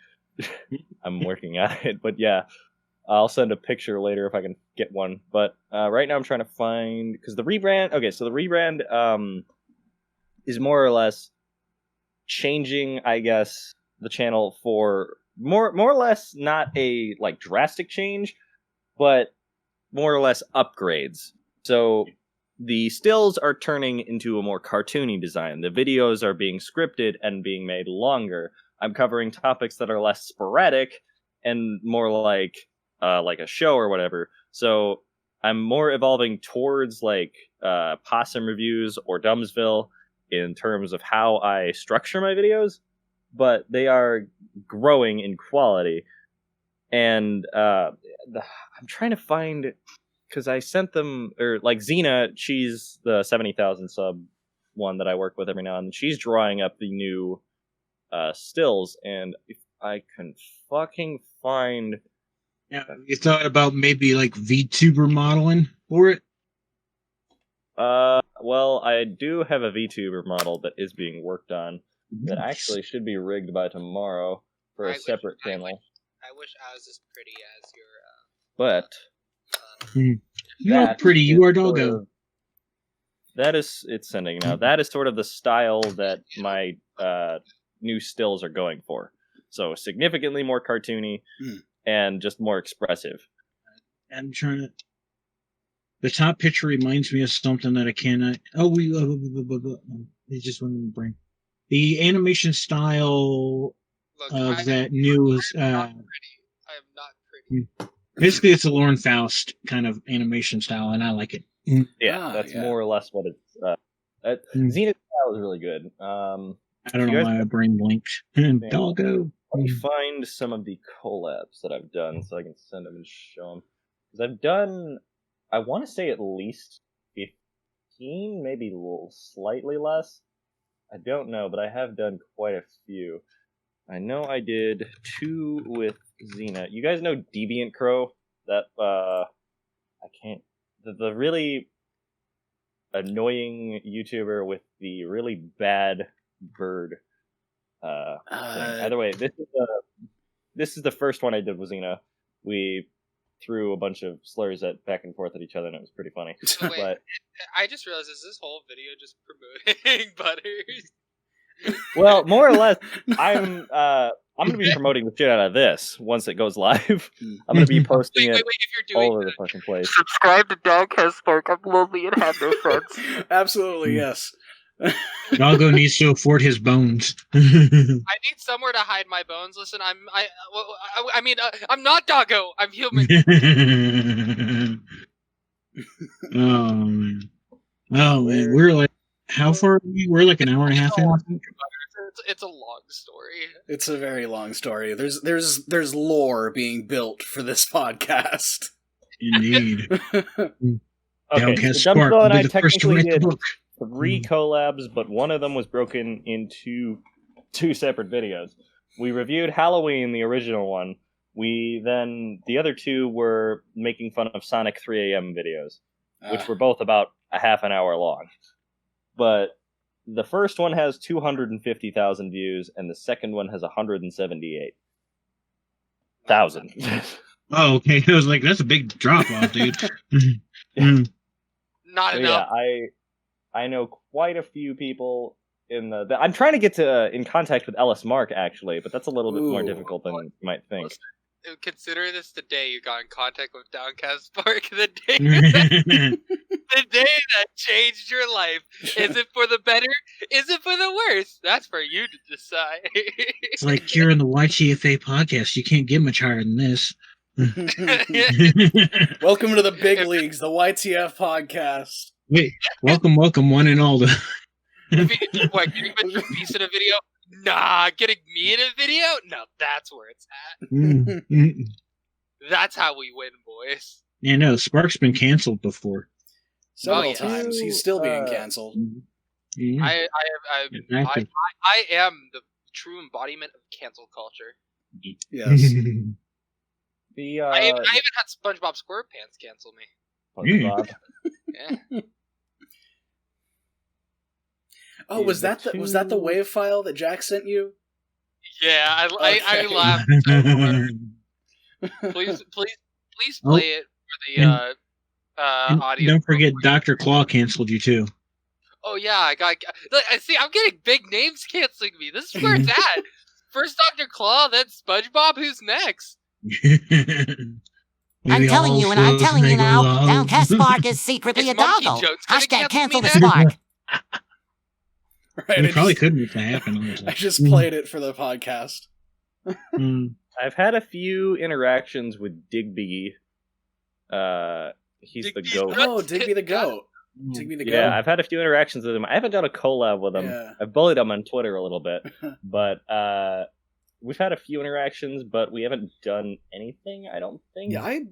Speaker 5: I'm working at it, but yeah. I'll send a picture later if I can get one. But right now I'm trying to find... Because the rebrand... Okay, so the rebrand is more or less changing, I guess, the channel for... More or less not a like drastic change, but more or less upgrades. So... The stills are turning into a more cartoony design. The videos are being scripted and being made longer. I'm covering topics that are less sporadic and more like a show or whatever. So I'm more evolving towards like Possum reviews or Dumbsville in terms of how I structure my videos, but they are growing in quality. And I'm trying to find... Because I sent them, or like Xena, she's the 70,000 sub one that I work with every now and then. She's drawing up the new stills, and if I can fucking find...
Speaker 3: Yeah, you thought about maybe like VTuber modeling for it?
Speaker 5: Well, I do have a VTuber model that is being worked on that actually should be rigged by tomorrow for a separate channel.
Speaker 2: I wish I was as pretty as your.
Speaker 5: But
Speaker 3: you are pretty. You are doggo.
Speaker 5: That is, it's sending now. That is sort of the style that my new stills are going for. So significantly more cartoony and just more expressive.
Speaker 3: I'm trying to. The top picture reminds me of something that I cannot. Oh, it just went in the brain. The animation style of that new.
Speaker 2: I am not pretty.
Speaker 3: Basically, it's a Lauren Faust kind of animation style, and I like it.
Speaker 5: Yeah, that's more or less what it's. Zenith style is really good.
Speaker 3: I don't know why my brain blinked. Doggo.
Speaker 5: Let me find some of the collabs that I've done so I can send them and show them. Because I've done, I want to say at least 15, maybe a little slightly less. I don't know, but I have done quite a few. I know I did 2 with Xena. You guys know Deviant Crow? That, I can't, the really annoying YouTuber with the really bad bird thing. Either way, this is the first one I did with Xena. We threw a bunch of slurs back and forth at each other, and it was pretty funny.
Speaker 2: So wait, but I just realized, is this whole video just promoting Butters?
Speaker 5: Well, more or less, I'm going to be promoting the shit out of this once it goes live. I'm going to be posting it
Speaker 2: if you're doing
Speaker 5: all over the fucking place.
Speaker 4: Subscribe to DowncastSpark. I'm lonely and have no friends.
Speaker 1: Absolutely, yes.
Speaker 3: Doggo needs to afford his bones.
Speaker 2: I need somewhere to hide my bones. Listen, I'm not Doggo. I'm human.
Speaker 3: Oh man, we're like, how far are we? We're like an hour and a half in.
Speaker 2: It's a long story.
Speaker 1: It's a very long story. There's lore being built for this podcast.
Speaker 3: Indeed.
Speaker 5: Okay, so Dumbledore and I technically did 3 collabs, but one of them was broken into 2 separate videos. We reviewed Halloween, the original one. The other 2 were making fun of Sonic 3 AM videos, which were both about a half an hour long. But the first one has 250,000 views, and the second one has 178,000.
Speaker 3: Oh, okay. I was like, that's a big drop off, dude.
Speaker 2: Not enough.
Speaker 5: Yeah, I know quite a few people in the I'm trying to get in contact with Ellis Mark, actually, but that's a little bit more difficult than you might think.
Speaker 2: Listen, consider this the day you got in contact with DowncastSpark, the day that changed your life. Is it for the better? Is it for the worse? That's for you to decide.
Speaker 3: It's like you're in the YTFA podcast. You can't get much higher than this.
Speaker 1: Welcome to the big leagues, the YTF podcast.
Speaker 3: Wait, welcome, one and all.
Speaker 2: What, getting Mr. Beast in a video? Nah, getting me in a video? No, that's where it's at. That's how we win, boys.
Speaker 3: Yeah, no, Spark's been canceled before.
Speaker 1: Several times. He's still being canceled.
Speaker 3: Yeah.
Speaker 2: I am the true embodiment of cancel culture.
Speaker 1: Yes.
Speaker 2: I even had SpongeBob SquarePants cancel me.
Speaker 5: SpongeBob.
Speaker 2: Yeah.
Speaker 1: Oh, was that the WAV file that Jack sent you?
Speaker 2: Yeah, I laughed so hard. Please play it for the audio.
Speaker 3: Don't forget, Dr. Claw canceled you too.
Speaker 2: Oh yeah, I see. I'm getting big names canceling me. This is where it's at. First Dr. Claw, then SpongeBob. Who's next?
Speaker 6: I'm telling you, and I'm telling you now, DowncastSpark is secretly a doggo. Hashtag cancel the Spark.
Speaker 1: Right,
Speaker 3: it probably couldn't if that happened.
Speaker 1: I just played it for the podcast.
Speaker 5: I've had a few interactions with Digby. He's
Speaker 2: Digby's
Speaker 5: the goat.
Speaker 1: Oh, Digby the goat. Digby the goat.
Speaker 5: Yeah, I've had a few interactions with him. I haven't done a collab with him.
Speaker 1: Yeah.
Speaker 5: I've bullied him on Twitter a little bit, but we've had a few interactions, but we haven't done anything, I don't think.
Speaker 1: Yeah, I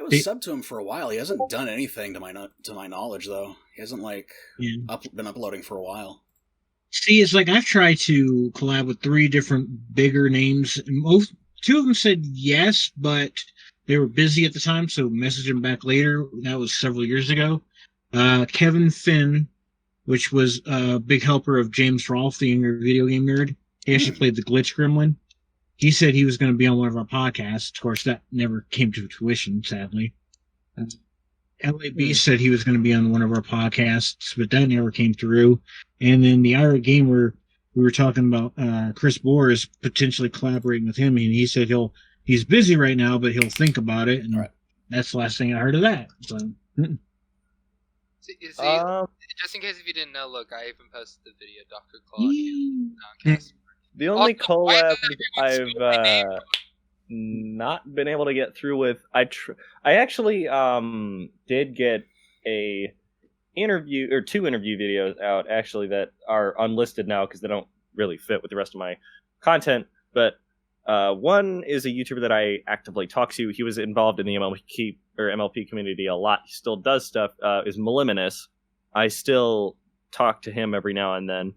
Speaker 1: was subbed to him for a while. He hasn't done anything to my knowledge, though. He hasn't been uploading for a while.
Speaker 3: See, it's like I've tried to collab with 3 different bigger names. 2 of them said yes, but they were busy at the time, so messaged them back later. That was several years ago. Kevin Finn, which was a big helper of James Rolfe, the younger video game nerd. He actually played the Glitch Gremlin. he said he was going to be on one of our podcasts. Of course, that never came to fruition, sadly. LAB said he was going to be on one of our podcasts, but that never came through. And then the Ira Gamer, we were talking about Chris Bohr potentially collaborating with him, and he said he's busy right now, but he'll think about it. And that's the last thing I heard of that. So.
Speaker 2: See, just in case if you didn't know, look, I even posted the video, Dr. Claude.
Speaker 5: The only collab I've not been able to get through with, I actually did get a interview or 2 interview videos out actually that are unlisted now because they don't really fit with the rest of my content. But one is a YouTuber that I actively talk to. He was involved in the MLP community a lot. He still does stuff. Is Meliminus. I still talk to him every now and then.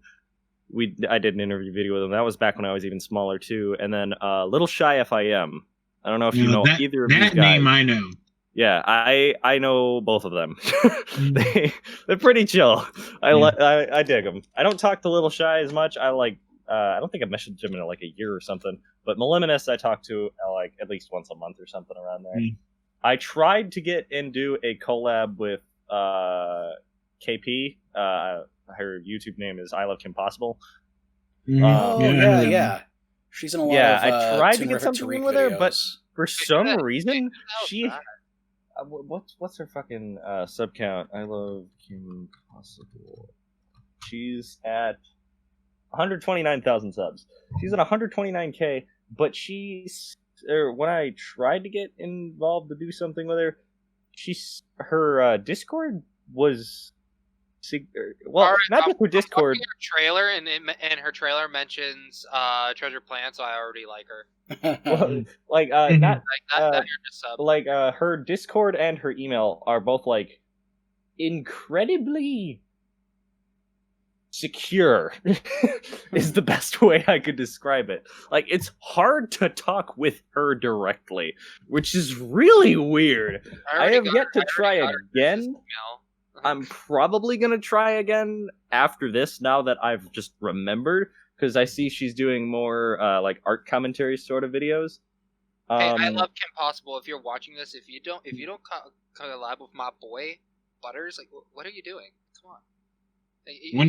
Speaker 5: I did an interview video with him. That was back when I was even smaller too. And then Little Shy FIM. I don't know if you know either of these guys.
Speaker 3: That name I know.
Speaker 5: Yeah, I know both of them. They're pretty chill. I dig them. I don't talk to Little Shy as much. I don't think I've messaged him in like a year or something. But Meliminus I talk to like at least once a month or something around there. I tried to get and do a collab with KP. Her YouTube name is I Love Kim Possible.
Speaker 1: Yeah. She's in a lot of
Speaker 5: I tried to get something with her,
Speaker 1: videos.
Speaker 5: but for some reason she. What's her fucking sub count? I Love Kim Possible. She's at 129,000 subs. She's at 129K, but when I tried to get involved to do something with her, her Discord was not just her Discord.
Speaker 2: Her trailer and her trailer mentions Treasure Plant, so I already like her.
Speaker 5: Her Discord and her email are both like incredibly secure is the best way I could describe it. Like, it's hard to talk with her directly, which is really weird. I have yet to try again. I'm probably gonna try again after this, now that I've just remembered, because I see she's doing more like art commentary sort of videos.
Speaker 2: Hey, I love Kim Possible. If you're watching this, if you don't collab with my boy Butters, like, what are you doing? Come on.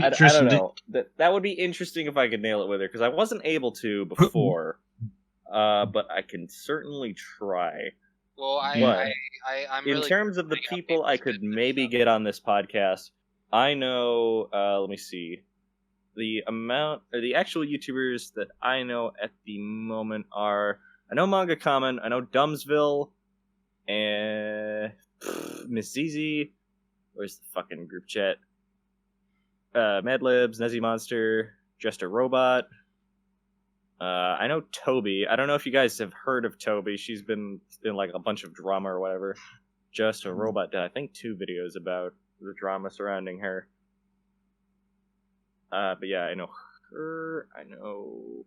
Speaker 5: I don't know. That would be interesting if I could nail it with her, because I wasn't able to before, but I can certainly try.
Speaker 2: Well, I'm really,
Speaker 5: in terms of the people I could maybe get on this podcast, I know. Let me see. The actual YouTubers that I know at the moment are, I know Manga Common, I know Dumbsville, and Miss Zizi. Where's the fucking group chat? Madlibs, Nezzy Monster, Just a Robot. I know Toby. I don't know if you guys have heard of Toby. She's been in like a bunch of drama or whatever. Just a Robot did, I think, 2 videos about the drama surrounding her. But yeah, I know her. I know.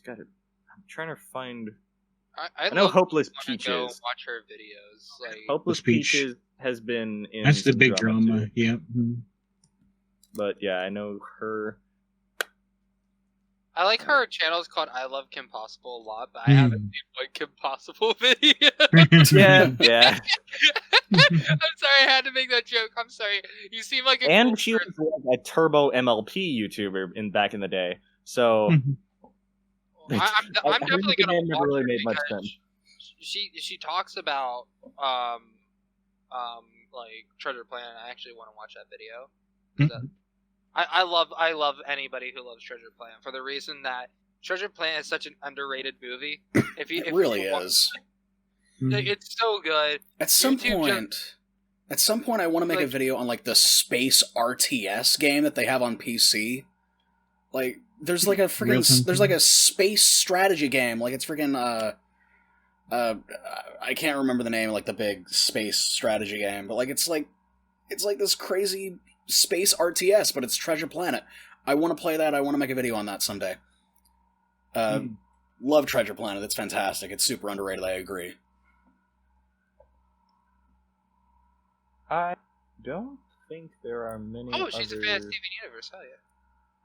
Speaker 5: I'm trying to find. I know Hopeless Peaches.
Speaker 2: Go watch her videos. Like,
Speaker 5: Hopeless Peaches has been in.
Speaker 3: That's the big drama. Yeah.
Speaker 5: But yeah, I know her.
Speaker 2: I like her channel is called I Love Kim Possible a lot, but I haven't seen one Kim Possible video.
Speaker 5: yeah.
Speaker 2: I'm sorry, I had to make that joke. I'm sorry. You seem like a
Speaker 5: and
Speaker 2: cool
Speaker 5: she
Speaker 2: person.
Speaker 5: was like a turbo MLP YouTuber back in the day. So
Speaker 2: I'm definitely gonna watch
Speaker 5: never really
Speaker 2: her
Speaker 5: made much
Speaker 2: because
Speaker 5: sense.
Speaker 2: She talks about like Treasure Planet. I actually want to watch that video. I love anybody who loves Treasure Planet for the reason that Treasure Planet is such an underrated movie.
Speaker 1: It really is.
Speaker 2: It's so good.
Speaker 1: At some point, I want to make a video on like the space RTS game that they have on PC. Like, there's like a freaking there's like a space strategy game. Like, it's freaking I can't remember the name, like the big space strategy game, but like it's like this crazy space RTS, but it's Treasure Planet. I want to play that. I want to make a video on that someday. Love Treasure Planet. It's fantastic. It's super underrated. I agree.
Speaker 5: I don't think there are many.
Speaker 2: Oh, she's a fan of Steven Universe. Hell yeah.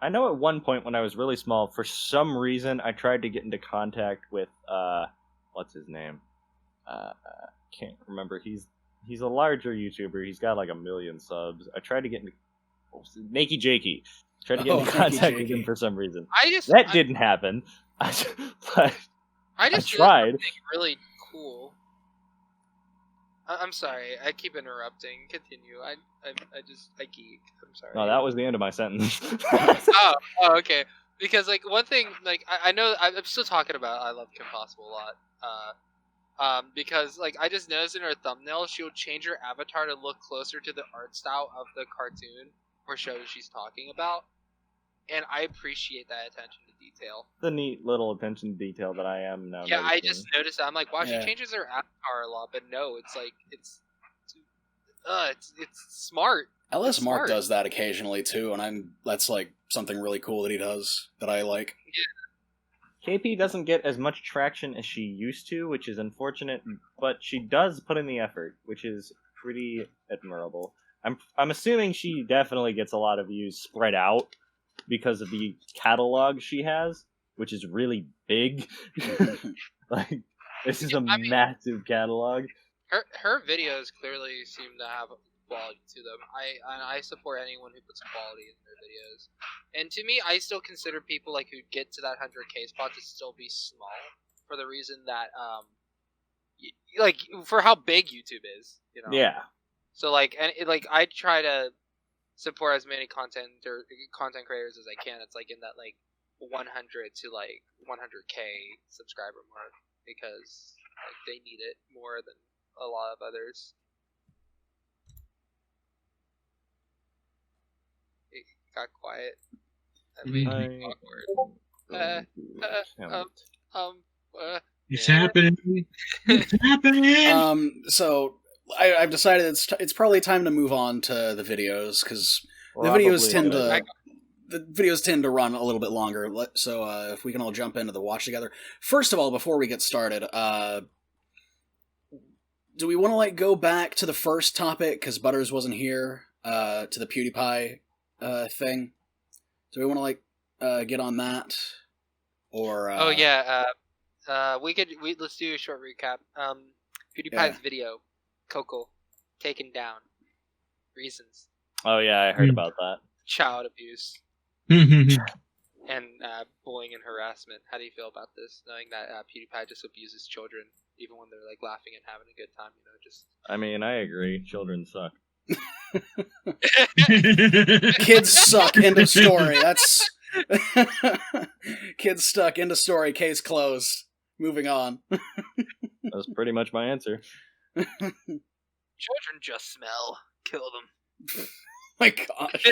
Speaker 5: I know at one point when I was really small, for some reason, I tried to get into contact with, what's his name? Can't remember. He's a larger YouTuber. He's got like 1 million subs. I tried to get into Nakey Jakey. Tried to get into contact with him for some reason. That didn't happen. But I tried.
Speaker 2: Really cool. I'm sorry. I keep interrupting. Continue. I geek. I'm sorry.
Speaker 5: No, that was the end of my sentence.
Speaker 2: oh, okay. Because like one thing, like I know I'm still talking about I love Kim Possible a lot. Because like I just noticed in her thumbnail, she'll change her avatar to look closer to the art style of the cartoon or show she's talking about, and I appreciate that attention to detail.
Speaker 5: The neat little attention to detail that I am now.
Speaker 2: Yeah, I just noticed that. I'm like, wow, she changes her avatar a lot, but no, it's like it's smart.
Speaker 1: LS Mark does that occasionally too, and that's like something really cool that he does that I like.
Speaker 5: Yeah. KP doesn't get as much traction as she used to, which is unfortunate, but she does put in the effort, which is pretty admirable. I'm assuming she definitely gets a lot of views spread out because of the catalog she has, which is really big. Like, this is massive catalog.
Speaker 2: Her videos clearly seem to have quality to them. I support anyone who puts quality in their videos. And to me, I still consider people like who get to that 100K spot to still be small, for the reason that like for how big YouTube is, you know.
Speaker 5: Yeah.
Speaker 2: So like I try to support as many content creators as I can. It's like in that like 100 to like 100K subscriber mark, because like they need it more than a lot of others. It got quiet. That made me awkward.
Speaker 3: It's happening. It's happening.
Speaker 1: So I've decided it's probably time to move on to the videos, because the videos tend to run a little bit longer. So if we can all jump into the watch together. First of all, before we get started, do we want to like go back to the first topic, because Butters wasn't here, to the PewDiePie thing? Do we want to like get on that, or?
Speaker 2: Let's do a short recap. PewDiePie's video, Coco, taken down. Reasons.
Speaker 5: Oh yeah, I heard about that.
Speaker 2: Child abuse. And bullying and harassment. How do you feel about this, knowing that PewDiePie just abuses children, even when they're like laughing and having a good time? You know, just.
Speaker 5: I mean, I agree. Children suck.
Speaker 1: Kids suck. End of story. That's kids stuck. End of story. Case closed. Moving on.
Speaker 5: That's pretty much my answer.
Speaker 2: Children just smell. Kill them.
Speaker 1: My gosh,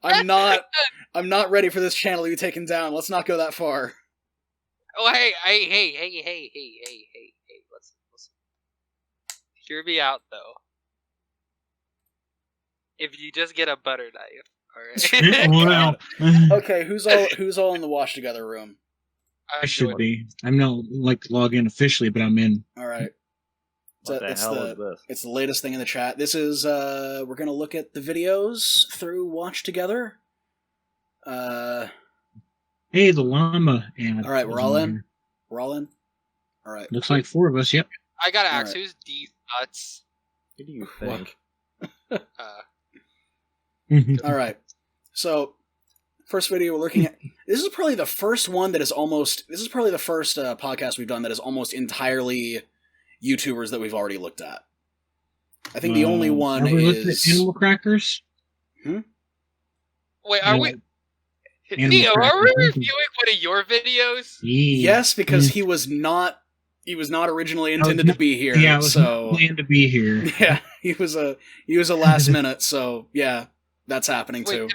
Speaker 1: I'm not ready for this channel to be taken down. Let's not go that far.
Speaker 2: Oh hey! Listen. Hear me out though. If you just get a butter knife,
Speaker 3: Wow.
Speaker 1: Okay, who's all in the wash together room?
Speaker 3: I should be. I'm not like log in officially, but I'm in.
Speaker 1: All right.
Speaker 5: What the hell is this?
Speaker 1: It's the latest thing in the chat. This is we're gonna look at the videos through Watch Together.
Speaker 3: Hey, the llama.
Speaker 1: All right, we're all in. We're all in. All right.
Speaker 3: Looks like 4 of us. Yep.
Speaker 2: I gotta ask, who's these nuts?
Speaker 5: Who do you think?
Speaker 1: All right. So, first video we're looking at. This is probably the first one that is almost. This is probably the first podcast we've done that is almost entirely YouTubers that we've already looked at. I think the only one is
Speaker 3: Animal Crackers.
Speaker 2: Wait, are we? Neo, are we reviewing one of your videos?
Speaker 1: Yes, because he was not originally intended to be here.
Speaker 3: Yeah, so planned to be here.
Speaker 1: Yeah, he was a last minute. So yeah, that's happening too.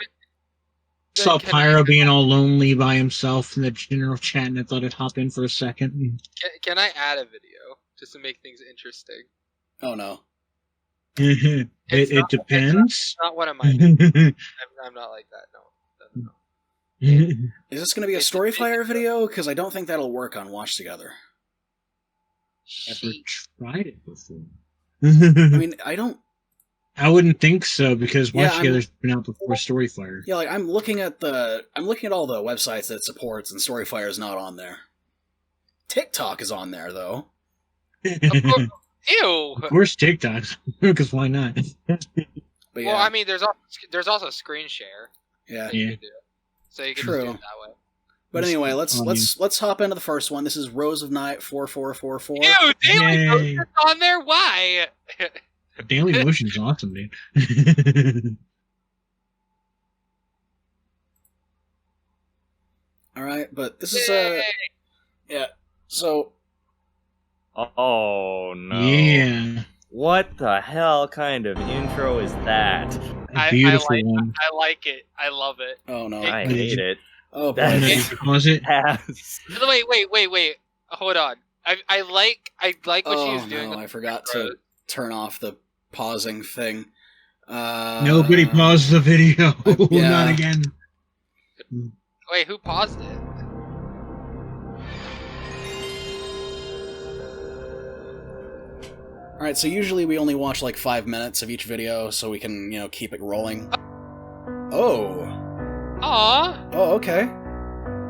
Speaker 3: Saw Pyro being all lonely by himself in the general chat, and I thought I'd hop in for a second.
Speaker 2: Can I add a video just to make things interesting?
Speaker 1: Oh no.
Speaker 3: It depends.
Speaker 2: Not one of my. I'm not like that. No.
Speaker 1: Is this going to be a StoryFire video? Because I don't think that'll work on Watch Together.
Speaker 3: Never tried it before.
Speaker 1: I mean, I
Speaker 3: I wouldn't think so because Watch Together's been out before StoryFire.
Speaker 1: Yeah, like I'm looking at all the websites that it supports, and StoryFire is not on there. TikTok is on there though.
Speaker 2: Ew.
Speaker 3: Of course, TikTok, because why not?
Speaker 1: But yeah.
Speaker 2: Well, I mean, there's also screen share.
Speaker 1: Yeah.
Speaker 2: So you can just do it that way.
Speaker 1: But anyway, let's hop into the first one. This is Rose of Night 4444.
Speaker 2: Ew, Daily Motion's on there? Why?
Speaker 3: Daily Motion is awesome, dude.
Speaker 1: Alright, but this is yeah. So
Speaker 5: oh no.
Speaker 3: Yeah.
Speaker 5: What the hell kind of intro is that?
Speaker 3: Beautiful one.
Speaker 2: I like it. I love it.
Speaker 1: Oh no.
Speaker 5: I hate it.
Speaker 1: Oh,
Speaker 3: was it?
Speaker 2: Wait. Hold on. I like what she was doing.
Speaker 1: No, I forgot to turn off the pausing thing.
Speaker 3: Nobody paused the video. Not again.
Speaker 2: Wait, who paused it?
Speaker 1: Alright, so usually we only watch like 5 minutes of each video so we can, keep it rolling. Oh.
Speaker 2: Aww.
Speaker 1: Oh, okay.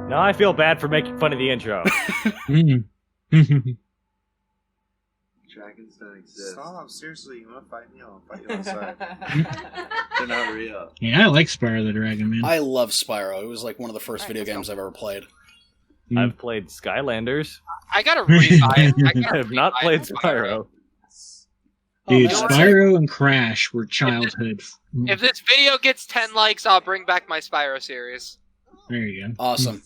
Speaker 5: Now I feel bad for making fun of the intro.
Speaker 7: Dragons don't exist. Stop, seriously, you wanna fight me? I'll fight you outside. They're not real.
Speaker 3: Yeah, I like Spyro the Dragon, man.
Speaker 1: I love Spyro. It was like one of the first video games I've ever played.
Speaker 5: I've played Skylanders.
Speaker 2: I gotta rebuy it.
Speaker 5: I have not played Spyro.
Speaker 3: Dude, Spyro and Crash were childhood.
Speaker 2: If this video gets 10 likes, I'll bring back my Spyro series.
Speaker 3: There you go.
Speaker 1: Awesome.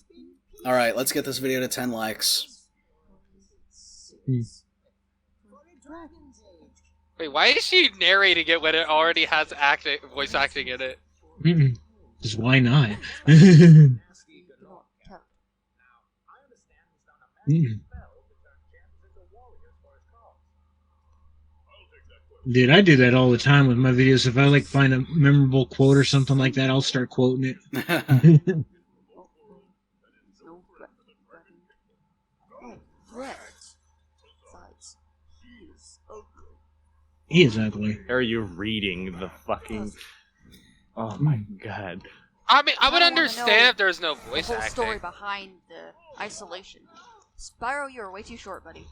Speaker 1: Alright, let's get this video to 10 likes.
Speaker 2: Wait, why is she narrating it when it already has voice acting in it?
Speaker 3: Just why not? Dude, I do that all the time with my videos. If I find a memorable quote or something like that, I'll start quoting it. He is ugly.
Speaker 5: Are you reading the fucking... Oh my god.
Speaker 2: I mean, I would understand if there's no voice
Speaker 8: acting. The whole story
Speaker 2: acting.
Speaker 8: behind the isolation. Spyro, you're way too short, buddy.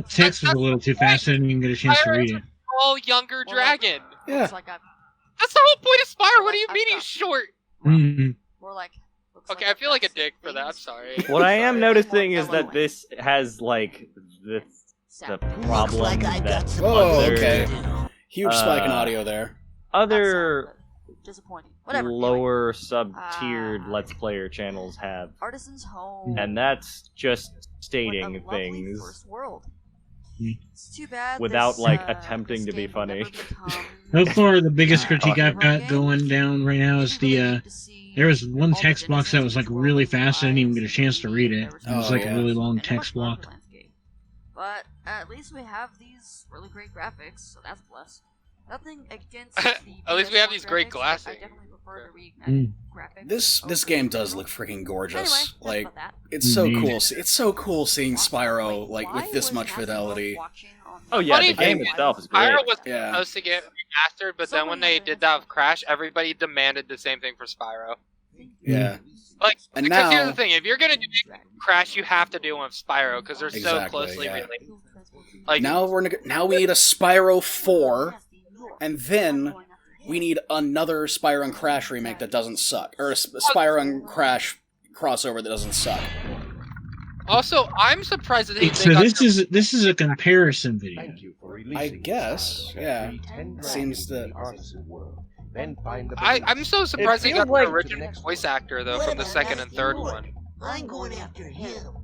Speaker 3: Text was a little too fast. I didn't even get a chance to read it.
Speaker 2: Oh, younger dragon.
Speaker 1: Yeah.
Speaker 2: That's the whole point of Spyro. What do you mean he's short?
Speaker 8: More like...
Speaker 2: Okay, I feel like a dick for that. I'm sorry.
Speaker 5: What I am noticing is that this has, the problem that...
Speaker 1: Oh, okay. Huge spike in audio there.
Speaker 5: Other
Speaker 8: disappointing. Whatever.
Speaker 5: Lower sub-tiered Let's Player channels have.
Speaker 8: Artisan's Home.
Speaker 5: And that's just stating things
Speaker 8: It's too bad
Speaker 5: without, attempting to be funny.
Speaker 3: So far, the biggest critique I've got going down right now is there was one text box that was, really fast. I didn't even get a chance to read it. It was, a really long text block.
Speaker 8: But at least we have these really great graphics, so that's blessed. Nothing against the
Speaker 2: at least we have these great glasses.
Speaker 8: I definitely prefer to read graphics.
Speaker 1: This game does look freaking gorgeous.
Speaker 8: Anyway,
Speaker 1: it's so cool. It's so cool seeing Spyro with this much fidelity.
Speaker 5: Oh yeah, the game itself is great.
Speaker 2: Spyro was supposed to get remastered, but then when they did that with Crash, everybody demanded the same thing for Spyro.
Speaker 1: Yeah.
Speaker 2: Because here's the thing: if you're gonna do Crash, you have to do one with Spyro because they're so closely related.
Speaker 1: Now we need a Spyro 4. And then we need another Spyro and Crash remake that doesn't suck, or a Spyro and Crash crossover that doesn't suck.
Speaker 2: Also, I'm surprised that
Speaker 3: this is a comparison video.
Speaker 1: I guess, yeah. Seems that.
Speaker 2: I'm so surprised they got the original voice actor though from the second and third one.
Speaker 6: I'm going after him.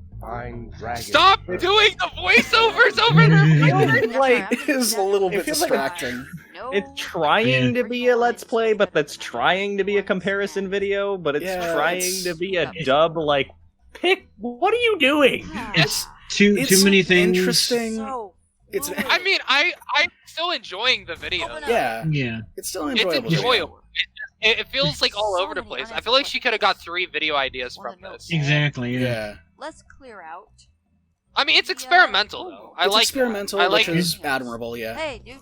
Speaker 2: Stop doing the voiceovers over there!
Speaker 1: It is a little bit distracting.
Speaker 5: It's trying to be a Let's Play, but that's trying to be a comparison video, but it's trying to be a dub, pick, what are you doing?
Speaker 3: It's too many things.
Speaker 1: Interesting.
Speaker 2: I mean, I'm still enjoying the video.
Speaker 1: Yeah. It's still enjoyable.
Speaker 2: It's enjoyable. It feels all over the place. I feel like she could have got 3 video ideas from this.
Speaker 3: Exactly, yeah.
Speaker 8: Let's clear out.
Speaker 2: I mean, it's experimental, though.
Speaker 1: It's experimental, which is admirable, yeah.
Speaker 8: Hey, dude.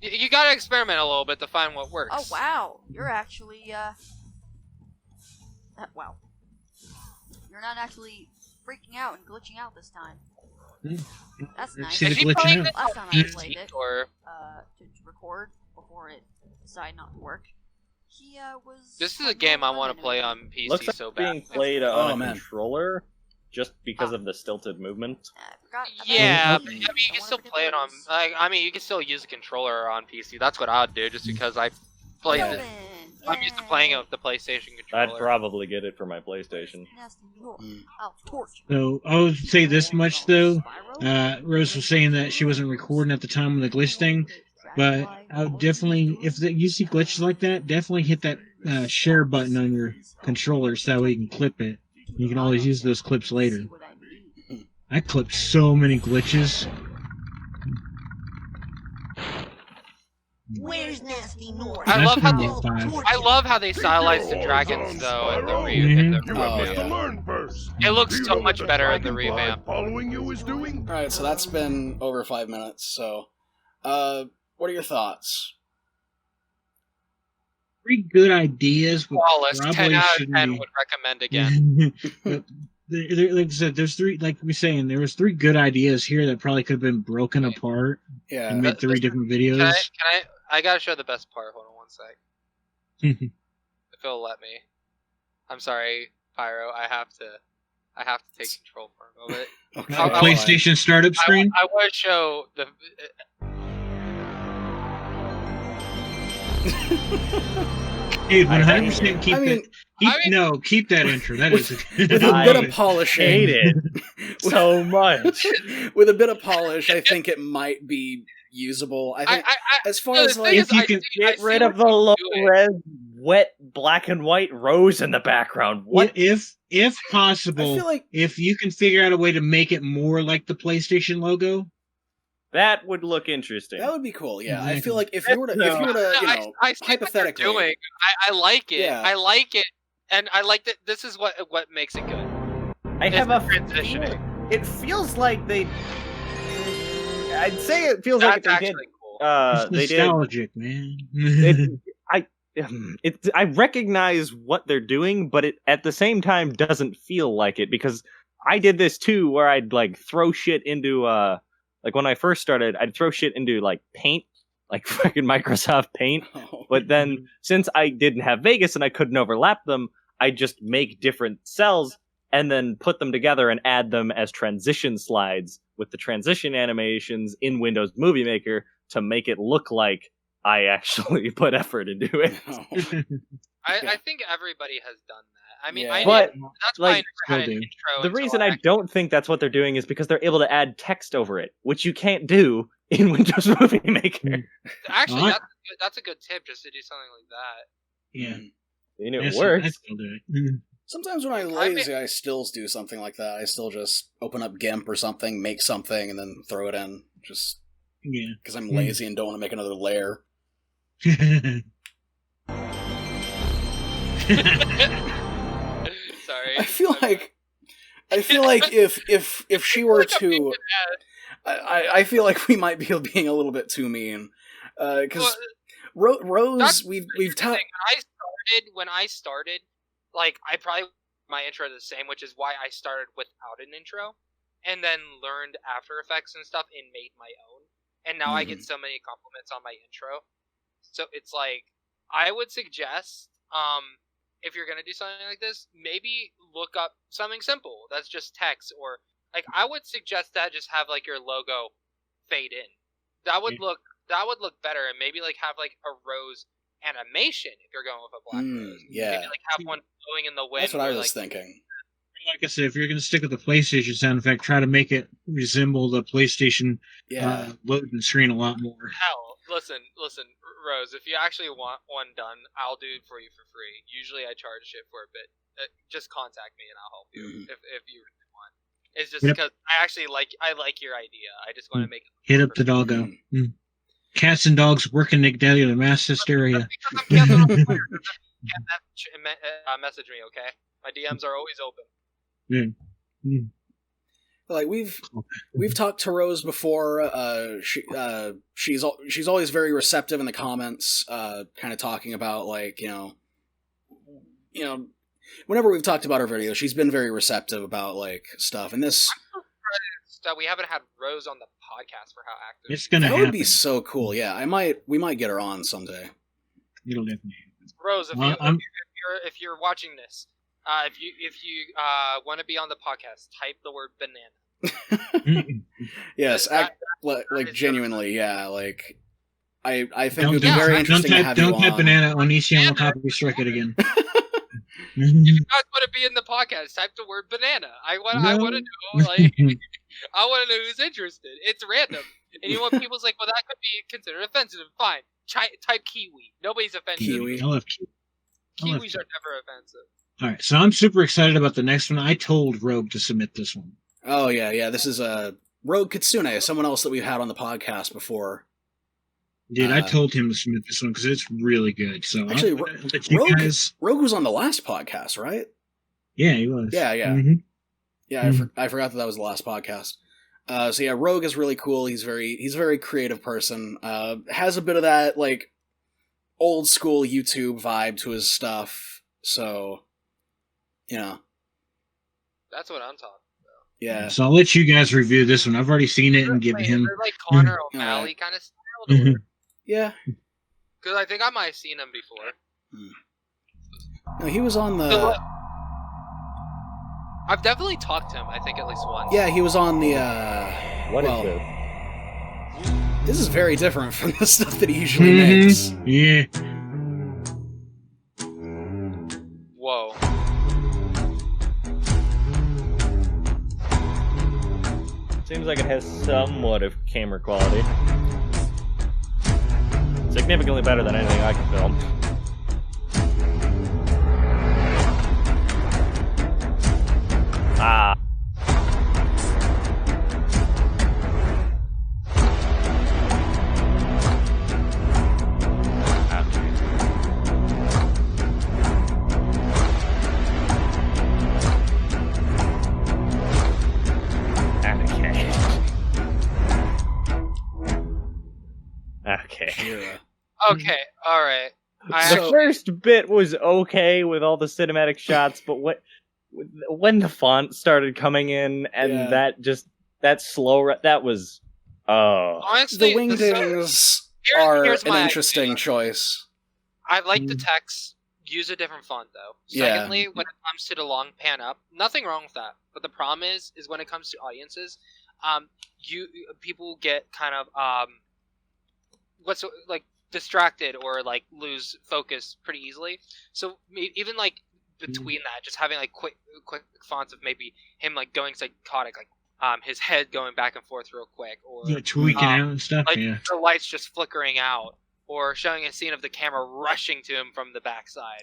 Speaker 2: You gotta experiment a little bit to find what works.
Speaker 8: Oh wow, you're actually wow. You're not actually freaking out and glitching out this time. That's nice.
Speaker 3: Is he playing
Speaker 8: Last time I played it,
Speaker 2: or
Speaker 8: to record before it decided not to work. He was.
Speaker 2: This is a game I want to play on PC
Speaker 5: Looks like
Speaker 2: so bad.
Speaker 5: being played on a controller, just because of the stilted movement.
Speaker 2: Yeah, but, I mean, you can still play it on. I mean, you can still use a controller on PC. That's what I would do, just because I play it. I'm used to playing it with the PlayStation controller.
Speaker 5: I'd probably get it for my PlayStation.
Speaker 3: So I would say this much though. Rose was saying that she wasn't recording at the time of the glitch thing, but I would definitely, if you see glitches like that, definitely hit that share button on your controller so that way you can clip it. You can always use those clips later. I clipped so many glitches.
Speaker 6: Where's Nasty North?
Speaker 2: I love how they stylized the dragons though in the revamp. It looks so much better in the revamp.
Speaker 1: Alright, so that's been over 5 minutes, so what are your thoughts?
Speaker 3: 3 good ideas.
Speaker 2: Flawless. 10 out of 10 would recommend again.
Speaker 3: Like I said, there's 3. Like we were saying, there was 3 good ideas here that probably could have been broken apart and made 3 different videos.
Speaker 2: I gotta show the best part. Hold on one sec. If it'll let me. I'm sorry, Pyro. I have to take control for a moment.
Speaker 3: Okay. PlayStation startup screen.
Speaker 2: I want to show the.
Speaker 3: Dude, 100% keep that intro. That is
Speaker 1: with a bit of polishing.
Speaker 5: I hate it so much.
Speaker 1: With a bit of polish, I think it might be usable. I think as far as like
Speaker 5: if you can get rid of the low res, wet black and white rose in the background. What
Speaker 3: if possible? I feel like if you can figure out a way to make it more like the PlayStation logo.
Speaker 5: That would look interesting.
Speaker 1: That would be cool. Yeah, I feel like if you were to, I hypothetically,
Speaker 2: doing. I like it. Yeah. I like it, and I like that. This is what makes it good.
Speaker 5: I have a transitioning. It feels like they. I'd say it feels like they did. Cool.
Speaker 3: It's nostalgic, man.
Speaker 5: I recognize what they're doing, but it at the same time doesn't feel like it because I did this too, where I'd like throw shit into like when I first started, I'd throw shit into like Paint, like fucking Microsoft Paint. But then since I didn't have Vegas and I couldn't overlap them, I just make different cells and then put them together and add them as transition slides with the transition animations in Windows Movie Maker to make it look like I actually put effort into it.
Speaker 2: I think everybody has done that. I mean,
Speaker 5: but
Speaker 2: that's why I never had an intro.
Speaker 5: The reason I don't think that's what they're doing is because they're able to add text over it, which you can't do in Windows Movie Maker.
Speaker 2: Actually, that's a good tip, just to do something like that.
Speaker 3: Yeah.
Speaker 5: And it works.
Speaker 1: Sometimes when I'm lazy, I still do something like that. I still just open up GIMP or something, make something, and then throw it in. Just because I'm lazy and don't want to make another layer.
Speaker 2: Sorry.
Speaker 1: I feel like if she were to, I feel like we might be being a little bit too mean. Because Rose, we've talked.
Speaker 2: When I started, like I probably my intro the same, which is why I started without an intro, and then learned After Effects and stuff and made my own. And now I get so many compliments on my intro. So it's like I would suggest, if you're gonna do something like this, maybe look up something simple that's just text, or like I would suggest that just have like your logo fade in. That would look better, and maybe like have like a rose animation if you're going with a black rose.
Speaker 1: Yeah,
Speaker 2: maybe like have one blowing in the wind.
Speaker 1: That's what I was thinking.
Speaker 3: Like I said, if you're going to stick with the PlayStation sound effect, try to make it resemble the PlayStation loading screen a lot more.
Speaker 2: Hell, listen, Rose, if you actually want one done, I'll do it for you for free. Usually I charge shit for it, but just contact me and I'll help you if you really want. It's just because I like your idea. I just want to make it
Speaker 3: hit up the doggo. Cats and dogs working together, mass hysteria.
Speaker 2: Message me, okay? My DMs are always open.
Speaker 1: Like we've talked to Rose before. She's always very receptive in the comments, kind of talking about like you know, whenever we've talked about her videos, she's been very receptive about like stuff. And this,
Speaker 2: I'm surprised that we haven't had Rose on the podcast for how active.
Speaker 3: It's gonna happen.
Speaker 1: That would be so cool. Yeah, we might get her on someday.
Speaker 3: It'll definitely happen.
Speaker 2: Rose, if you're watching this, if you want to be on the podcast, type the word banana.
Speaker 1: Yes, like genuinely, yeah. Like I think it would be very interesting to have you on.
Speaker 3: Don't type banana on Ishion will copy strike it again.
Speaker 2: If you guys want to be in the podcast, type the word banana. I want to know, like, I want to know who's interested. It's random, and you want people's like, well, that could be considered offensive. Fine, type kiwi. Nobody's offensive.
Speaker 1: Kiwi.
Speaker 3: I love kiwi.
Speaker 2: Kiwis are never offensive.
Speaker 3: All right, so I'm super excited about the next one. I told Rogue to submit this one.
Speaker 1: Oh yeah. This is Rogue Kitsune, someone else that we've had on the podcast before.
Speaker 3: Dude, I told him to submit this one because it's really good. So
Speaker 1: actually, Rogue was on the last podcast, right?
Speaker 3: Yeah, he was.
Speaker 1: Yeah.
Speaker 3: Mm-hmm.
Speaker 1: Yeah, I forgot that was the last podcast. So yeah, Rogue is really cool. He's a very creative person. Has a bit of that like old school YouTube vibe to his stuff. So,
Speaker 2: that's what I'm talking about.
Speaker 1: Yeah.
Speaker 3: So I'll let you guys review this one. I've already seen it and given him.
Speaker 2: Like Connor O'Malley kind of style.
Speaker 1: Yeah.
Speaker 2: Because I think I might have seen him before.
Speaker 1: No, he was on the.
Speaker 2: I've definitely talked to him. I think at least once.
Speaker 1: Yeah, he was on the.
Speaker 5: What is this?
Speaker 1: This is very different from the stuff that he usually makes.
Speaker 3: Yeah.
Speaker 2: Whoa.
Speaker 5: Seems like it has somewhat of camera quality. Significantly better than anything I can film. Ah.
Speaker 2: Okay, alright.
Speaker 5: The first bit was okay with all the cinematic shots, but when the font started coming in and that slow, that was...
Speaker 2: Honestly,
Speaker 1: the wingdings are an interesting choice.
Speaker 2: I like the text. Use a different font, though. Secondly, when it comes to the long pan up, nothing wrong with that. But the problem is when it comes to audiences, people get kind of distracted or like lose focus pretty easily. So even like between that, just having like quick fonts of maybe him like going psychotic, like his head going back and forth real quick, or
Speaker 3: tweaking out and stuff.
Speaker 2: Like the lights just flickering out, or showing a scene of the camera rushing to him from the backside.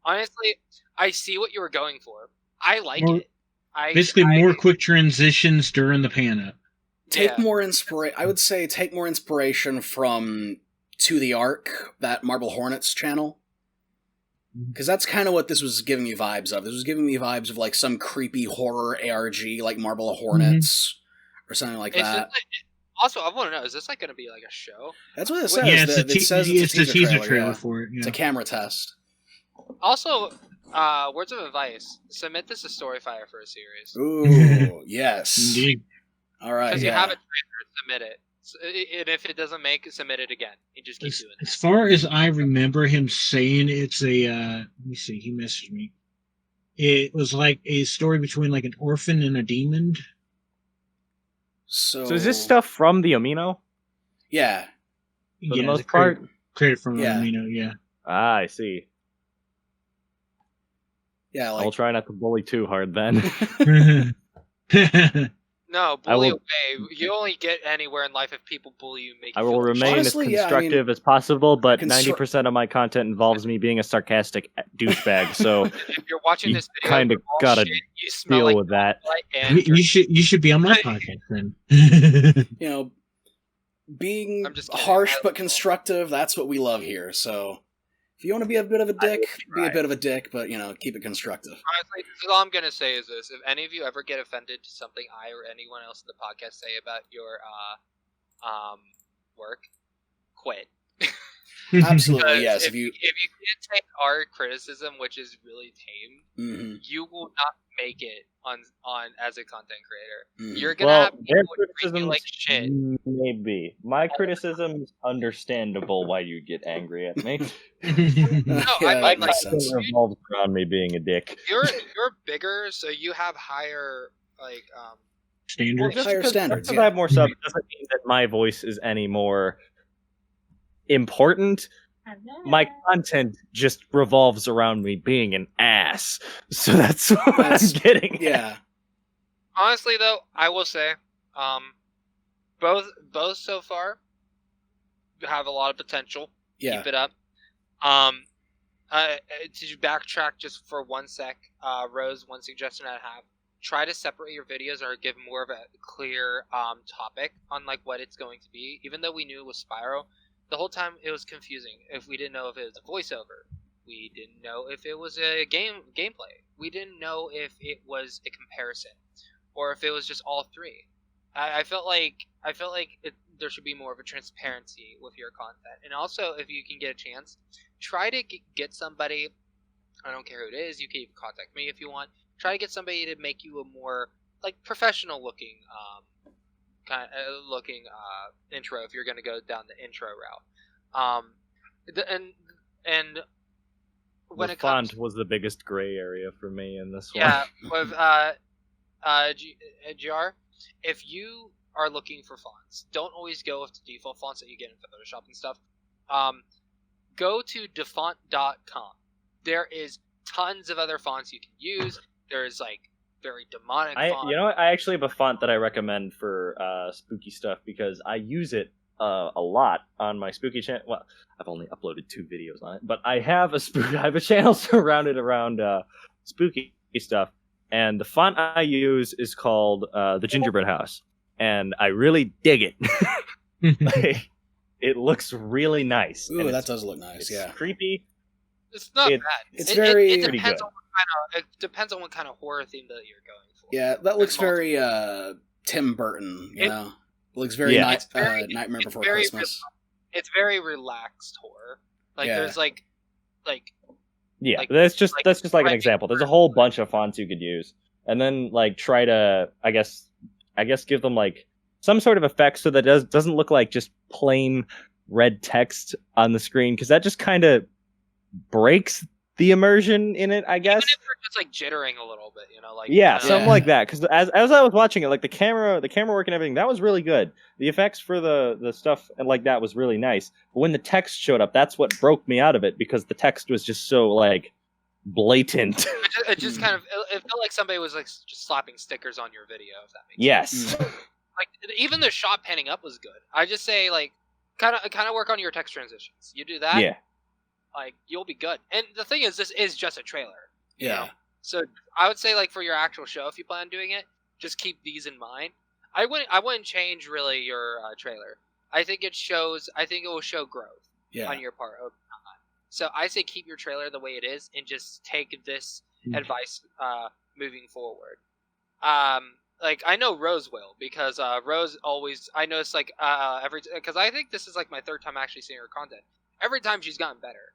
Speaker 2: Honestly, I see what you were going for. I like it.
Speaker 3: Basically, more quick transitions during the pan up.
Speaker 1: I would say take more inspiration from To the Arc, that Marble Hornets channel. Because that's kind of what this was giving me vibes of. This was giving me vibes of like some creepy horror ARG like Marble Hornets or something like that.
Speaker 2: Also, I want to know, is this like going to be like a show?
Speaker 1: That's what it says.
Speaker 3: Yeah, it's a teaser trailer for it. Yeah.
Speaker 1: It's a camera test.
Speaker 2: Also, words of advice. Submit this to StoryFire for a series.
Speaker 1: Ooh, yes.
Speaker 3: Indeed.
Speaker 1: All right.
Speaker 2: Because you have a trailer, submit it. And if it doesn't make it, submit it again. You just keep doing it.
Speaker 3: As far as I remember him saying, it's a let me see, he messaged me. It was like a story between like an orphan and a demon.
Speaker 5: So is this stuff from the Amino?
Speaker 1: Yeah.
Speaker 5: For the most part?
Speaker 3: Created from the Amino, yeah.
Speaker 5: Ah, I see.
Speaker 1: Yeah,
Speaker 5: I'll try not to bully too hard then.
Speaker 2: No, bully away. You only get anywhere in life if people bully you. I
Speaker 5: will remain as constructive as possible, but 90% of my content involves me being a sarcastic douchebag. So
Speaker 2: if you're watching this video,
Speaker 5: kind of gotta deal with that.
Speaker 3: You should be on my podcast then.
Speaker 1: Being harsh but constructive, that's what we love here. So If you want to be a bit of a dick, be a bit of a dick, but, keep it constructive.
Speaker 2: Honestly, all I'm going to say is this. If any of you ever get offended to something I or anyone else in the podcast say about your work, quit.
Speaker 1: Absolutely, yes.
Speaker 2: If you can't take our criticism, which is really tame, you will not make it on as a content creator. You're gonna have people treat you like shit.
Speaker 5: Maybe my criticism's understandable. Why you get angry at me?
Speaker 2: I
Speaker 5: makes sense. It revolves around me being a dick.
Speaker 2: You're bigger, so you have higher
Speaker 3: standards.
Speaker 5: Well,
Speaker 1: higher standards.
Speaker 5: Because I have more subs doesn't mean that my voice is any more important. My content just revolves around me being an ass, so that's what I'm getting.
Speaker 1: Yeah.
Speaker 2: Honestly, though, I will say, both so far have a lot of potential.
Speaker 1: Yeah.
Speaker 2: Keep it up. To backtrack just for 1 sec, Rose, one suggestion I have: try to separate your videos or give more of a clear topic on what it's going to be. Even though we knew it was Spyro, the whole time it was confusing. If we didn't know if it was a voiceover, we didn't know if it was a gameplay, we didn't know if it was a comparison, or if it was just all three. I felt like there should be more of a transparency with your content. And also, if you can get a chance, try to get somebody. I don't care who it is. You can even contact me if you want. Try to get somebody to make you a more professional looking intro if you're going to go down the intro route. And when
Speaker 5: the
Speaker 2: it comes,
Speaker 5: font was the biggest gray area for me in this one.
Speaker 2: Yeah, with GR, if you are looking for fonts, don't always go with the default fonts that you get in Photoshop and stuff. Go to defont.com. There is tons of other fonts you can use. There's very demonic font.
Speaker 5: You know what? I actually have a font that I recommend for spooky stuff because I use it a lot on my spooky channel. Well, I've only uploaded 2 videos on it, but I have a channel surrounded around spooky stuff, and the font I use is called the Gingerbread House, and I really dig it. It looks really nice.
Speaker 1: Ooh, that does look nice.
Speaker 5: It's creepy.
Speaker 2: It's not bad.
Speaker 1: It's very.
Speaker 2: It depends on what kind of horror theme that you're going for.
Speaker 1: Yeah, that looks very Tim Burton. It looks very, Nightmare Before Christmas.
Speaker 2: It's very relaxed horror. There's
Speaker 5: that's just an example. There's a whole bunch of fonts you could use, and then try to I guess give them some sort of effect so that it doesn't look like just plain red text on the screen, because that just kind of breaks the immersion in it, I guess.
Speaker 2: Even if they're just jittering a little bit,
Speaker 5: something like that. Because as I was watching it, the camera work and everything, that was really good. The effects for the stuff and that was really nice. But when the text showed up, that's what broke me out of it, because the text was just so blatant.
Speaker 2: It just kind of it felt like somebody was just slapping stickers on your video, if that makes sense.
Speaker 5: Yes.
Speaker 2: Even the shot panning up was good. I just say kind of work on your text transitions. You do that,
Speaker 5: yeah.
Speaker 2: You'll be good. And the thing is, this is just a trailer.
Speaker 1: Yeah.
Speaker 2: So I would say for your actual show, if you plan on doing it, just keep these in mind. I wouldn't change really your trailer. I think it will show growth on your part over time. So I say keep your trailer the way it is and just take this advice moving forward. I know Rose will, because Rose always, I notice because I think this is my 3rd time actually seeing her content. Every time she's gotten better.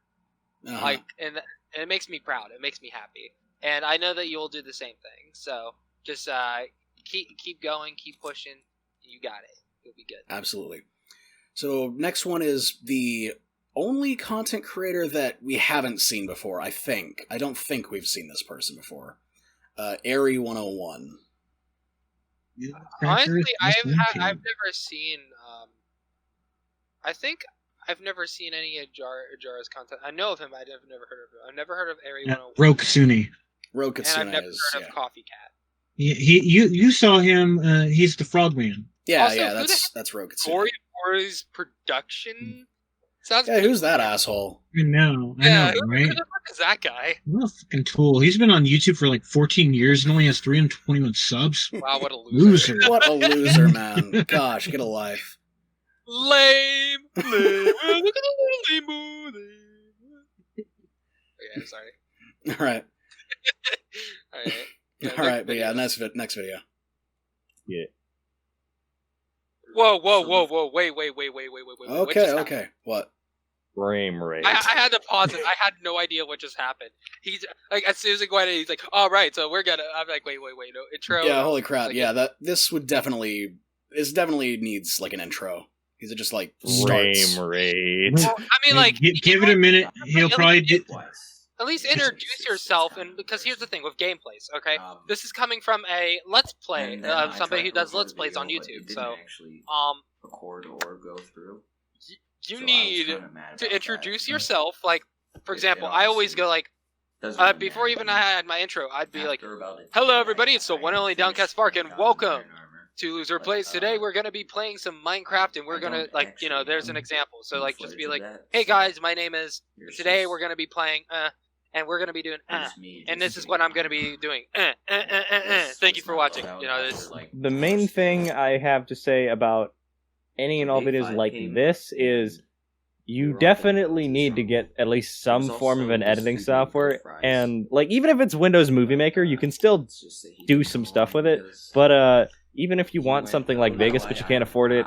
Speaker 2: And it makes me proud. It makes me happy. And I know that you'll do the same thing. So just keep going, keep pushing. You got it. You'll be good.
Speaker 1: Absolutely. So next one is the only content creator that we haven't seen before, I think. I don't think we've seen this person before. Airy101.
Speaker 2: Honestly, I've never seen. I think I've never seen any of Jara's content. I know of him. I've never heard of him. I've never heard of Airy101.
Speaker 3: Kitsune.
Speaker 1: Kitsune.
Speaker 2: And I've never heard of Coffee Cat.
Speaker 3: You saw him. He's the Frogman.
Speaker 1: Yeah,
Speaker 2: also,
Speaker 1: that's Kitsune.
Speaker 2: Corey's production.
Speaker 1: Who's that asshole?
Speaker 3: I know, right?
Speaker 2: Who the fuck is that guy?
Speaker 3: What a fucking tool. He's been on YouTube for 14 years and only has 321 subs.
Speaker 2: Wow, what a loser.
Speaker 1: What a loser, man. Gosh, get a life.
Speaker 2: Lame. Look at the lame. I'm sorry.
Speaker 1: All right.
Speaker 2: All right. Yeah,
Speaker 1: All right, but yeah, next video.
Speaker 5: Yeah.
Speaker 2: Whoa! Wait!
Speaker 1: Okay. What?
Speaker 5: Frame rate.
Speaker 2: I had to pause it. I had no idea what just happened. He's like, as soon as it went in, he's like, "All right, so we're gonna." I'm like, "Wait, no intro."
Speaker 1: Yeah, holy crap!
Speaker 2: Like,
Speaker 1: yeah, this definitely needs like an intro. Because it just like
Speaker 5: frame
Speaker 1: starts.
Speaker 5: rate.
Speaker 2: Well, I mean, like,
Speaker 3: give it a minute. He'll probably do.
Speaker 2: At least introduce yourself, and because here's the thing with gameplays, okay? This is coming from a Let's Play, somebody who does Let's Plays on YouTube. So,
Speaker 7: record or go through.
Speaker 2: You need to introduce yourself. Like, for example, I always go like, before even I had my intro, I'd be like, "Hello, everybody! It's the one and only DowncastSpark, and welcome to Loser Plays. Today we're gonna be playing some Minecraft, and we're gonna there's an example. So like, just be like, hey guys, my name is. Today we're gonna be playing and we're gonna be doing and this is what I'm gonna be doing. Thank you for watching. This.
Speaker 5: The main thing I have to say about any and all videos like this is you definitely need to get at least some form of an editing software, and like even if it's Windows Movie Maker, you can still do some stuff with it. But even if you want something like Vegas but you can't afford it,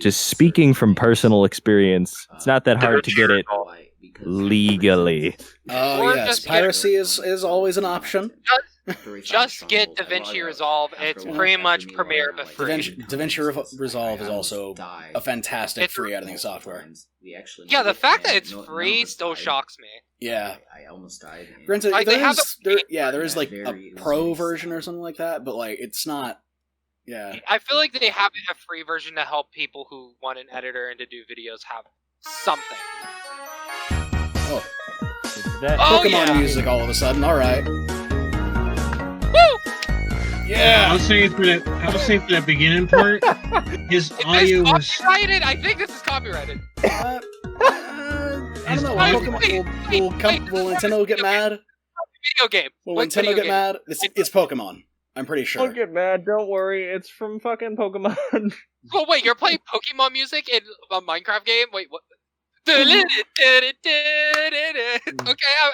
Speaker 5: just speaking from personal experience, it's not that hard to get it legally.
Speaker 1: Oh yes, piracy is always an option.
Speaker 2: Just get DaVinci Resolve. It's pretty much Premiere but free.
Speaker 1: DaVinci Resolve is also a fantastic free editing software.
Speaker 2: Yeah, the fact that it's free still shocks me.
Speaker 1: Yeah.
Speaker 7: I almost died.
Speaker 1: Granted, there is like a pro version or something like that, but like it's not. Yeah.
Speaker 2: I feel like they have a free version to help people who want an editor and to do videos have something.
Speaker 1: Oh.
Speaker 5: That
Speaker 1: Pokemon music all of a sudden. All right. Yeah,
Speaker 3: I was saying for that beginning part, his audio was
Speaker 2: copyrighted. I think this is copyrighted.
Speaker 1: I don't know. Will Nintendo get mad?
Speaker 2: Video game.
Speaker 1: Will Nintendo get mad? It's Pokemon. I'm pretty sure.
Speaker 5: Don't get mad. Don't worry. It's from fucking Pokemon.
Speaker 2: Oh wait, you're playing Pokemon music in a Minecraft game? Wait, what? Okay,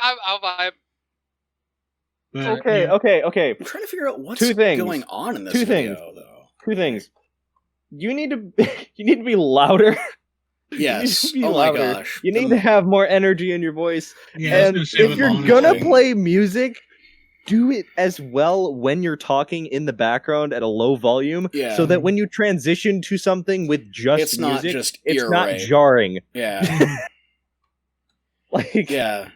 Speaker 2: I'll vibe.
Speaker 5: Okay.
Speaker 1: I'm trying to figure out what's going on in this video, though.
Speaker 5: Two things. You need to be louder.
Speaker 1: Yes.
Speaker 5: You
Speaker 1: my gosh.
Speaker 5: You need to have more energy in your voice.
Speaker 3: Yeah,
Speaker 5: and if you're gonna play music, do it as well when you're talking in the background at a low volume, so that when you transition to something with just music, it's not jarring.
Speaker 1: Yeah.
Speaker 5: Yeah.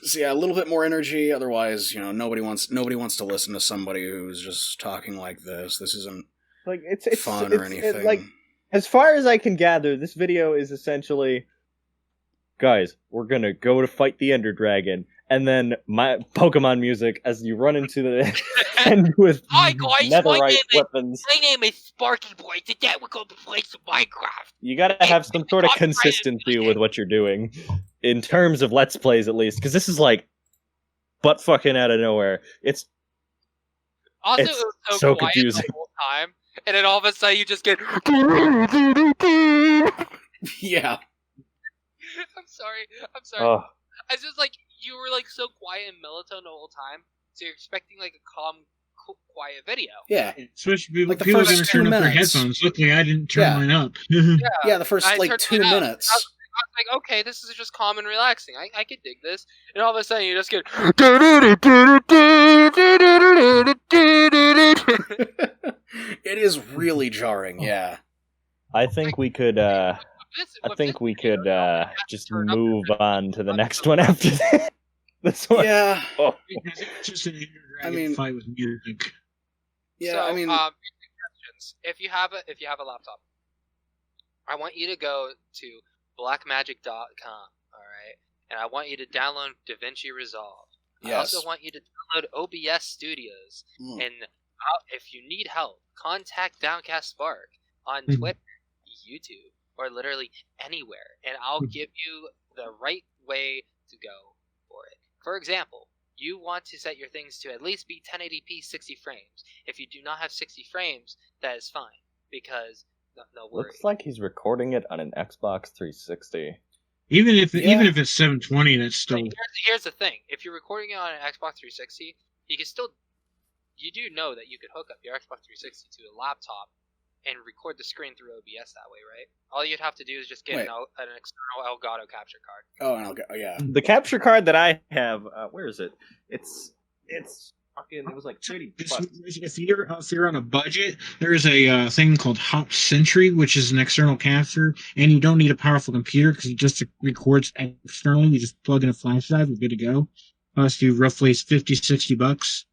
Speaker 1: So yeah, a little bit more energy. Otherwise, nobody wants to listen to somebody who's just talking like this. This isn't
Speaker 5: like it's
Speaker 1: fun or anything.
Speaker 5: Like, as far as I can gather, this video is essentially, guys, we're gonna go to fight the Ender Dragon, and then my Pokemon music as you run into the end with netherite weapons.
Speaker 2: My name is Sparky Boy. Today we're going to play some Minecraft.
Speaker 5: You gotta have some sort of consistency with what you're doing. In terms of Let's Plays, at least, because this is like butt fucking out of nowhere. It's
Speaker 2: also
Speaker 5: it
Speaker 2: was
Speaker 5: so
Speaker 2: quiet
Speaker 5: confusing
Speaker 2: the whole time, and then all of a sudden you just get.
Speaker 1: Yeah.
Speaker 2: I'm sorry.
Speaker 5: Oh.
Speaker 2: It's just like you were like so quiet and melatonin the whole time, so you're expecting like a calm, quiet video.
Speaker 1: Yeah.
Speaker 3: Especially like people are going to turn up their headphones. Luckily, I didn't turn mine up.
Speaker 1: Yeah, the first like 2 minutes.
Speaker 2: I was like, okay, this is just calm and relaxing. I could dig this. And all of a sudden, you just get.
Speaker 1: It is really jarring. Yeah.
Speaker 5: I think we could. Just move on to the next one after this. This one.
Speaker 1: Yeah.
Speaker 5: Oh.
Speaker 3: It's just an Ender Dragon fight with music.
Speaker 1: Yeah,
Speaker 2: so,
Speaker 1: I mean,
Speaker 2: suggestions. If you have a laptop, I want you to go to blackmagic.com, alright? And I want you to download DaVinci Resolve.
Speaker 1: Yes.
Speaker 2: I also want you to download OBS Studios. And if you need help, contact DowncastSpark on Twitter, YouTube, or literally anywhere. And I'll give you the right way to go for it. For example, you want to set your things to at least be 1080p 60 frames. If you do not have 60 frames, that is fine. Because... No worry.
Speaker 5: Looks like he's recording it on an Xbox 360.
Speaker 3: Even if it's 720, that's still.
Speaker 2: Here's the thing: if you're recording it on an Xbox 360, you can still. You do know that you could hook up your Xbox 360 to a laptop and record the screen through OBS that way, right? All you'd have to do is just get an external Elgato capture card.
Speaker 1: Yeah.
Speaker 5: The capture card that I have, where is it? It's fucking. It was like $30.
Speaker 3: If you're on a budget, there is a thing called Hop Sentry, which is an external capture, and you don't need a powerful computer because it just records externally. You just plug in a flash drive, you're good to go. Costs you roughly $50-$60,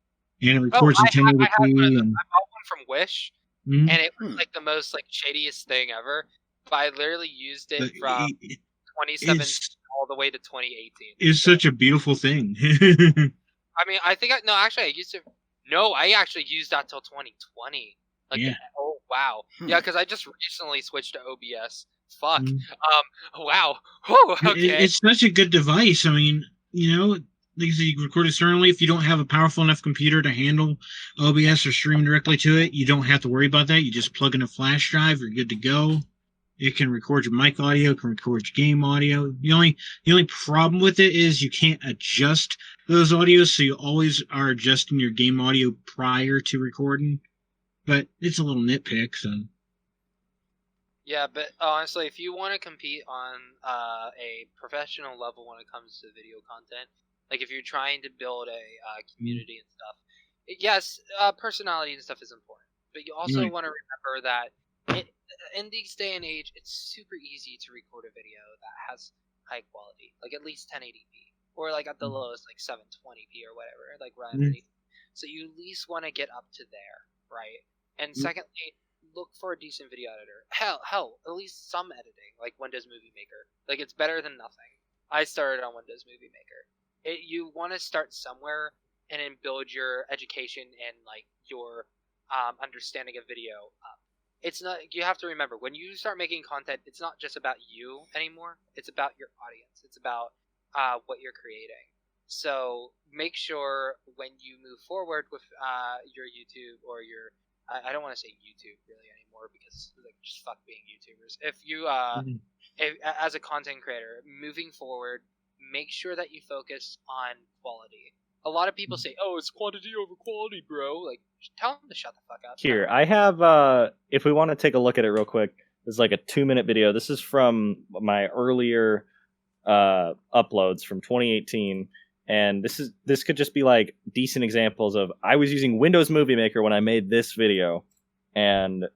Speaker 3: and it records in 1080p. I bought
Speaker 2: one from Wish, and it was like the most shadiest thing ever. But I literally used it from 2017 all the way to 2018.
Speaker 3: It's such a beautiful thing.
Speaker 2: I mean, I actually used that till 2020. Oh wow, yeah, because I just recently switched to OBS. Fuck. Wow. Whew, okay.
Speaker 3: It's such a good device. I mean, like I said, you can record externally. If you don't have a powerful enough computer to handle OBS or stream directly to it, you don't have to worry about that. You just plug in a flash drive, you're good to go. It can record your mic audio, can record your game audio. The only problem with it is you can't adjust those audios, so you always are adjusting your game audio prior to recording. But it's a little nitpick, so.
Speaker 2: Yeah, but honestly, if you want to compete on a professional level when it comes to video content, like if you're trying to build a community and stuff, yes, personality and stuff is important. But you also want to remember that in this day and age, it's super easy to record a video that has high quality, like at least 1080p, or like at the lowest, like 720p or whatever, like right underneath. So you at least want to get up to there, right? And secondly, look for a decent video editor. Hell, at least some editing, like Windows Movie Maker. Like it's better than nothing. I started on Windows Movie Maker. You want to start somewhere and then build your education and like your understanding of video up. It's not. You have to remember when you start making content, it's not just about you anymore. It's about your audience. It's about what you're creating. So make sure when you move forward with your YouTube or your I don't want to say YouTube really anymore because like just fuck being YouTubers. If you if, as a content creator moving forward, make sure that you focus on quality. A lot of people say, "Oh, it's quantity over quality, bro." Like, tell them to shut the fuck up.
Speaker 5: Here, I have. If we want to take a look at it real quick, this is like a 2-minute video. This is from my earlier uploads from 2018, and this could just be like decent examples of I was using Windows Movie Maker when I made this video, and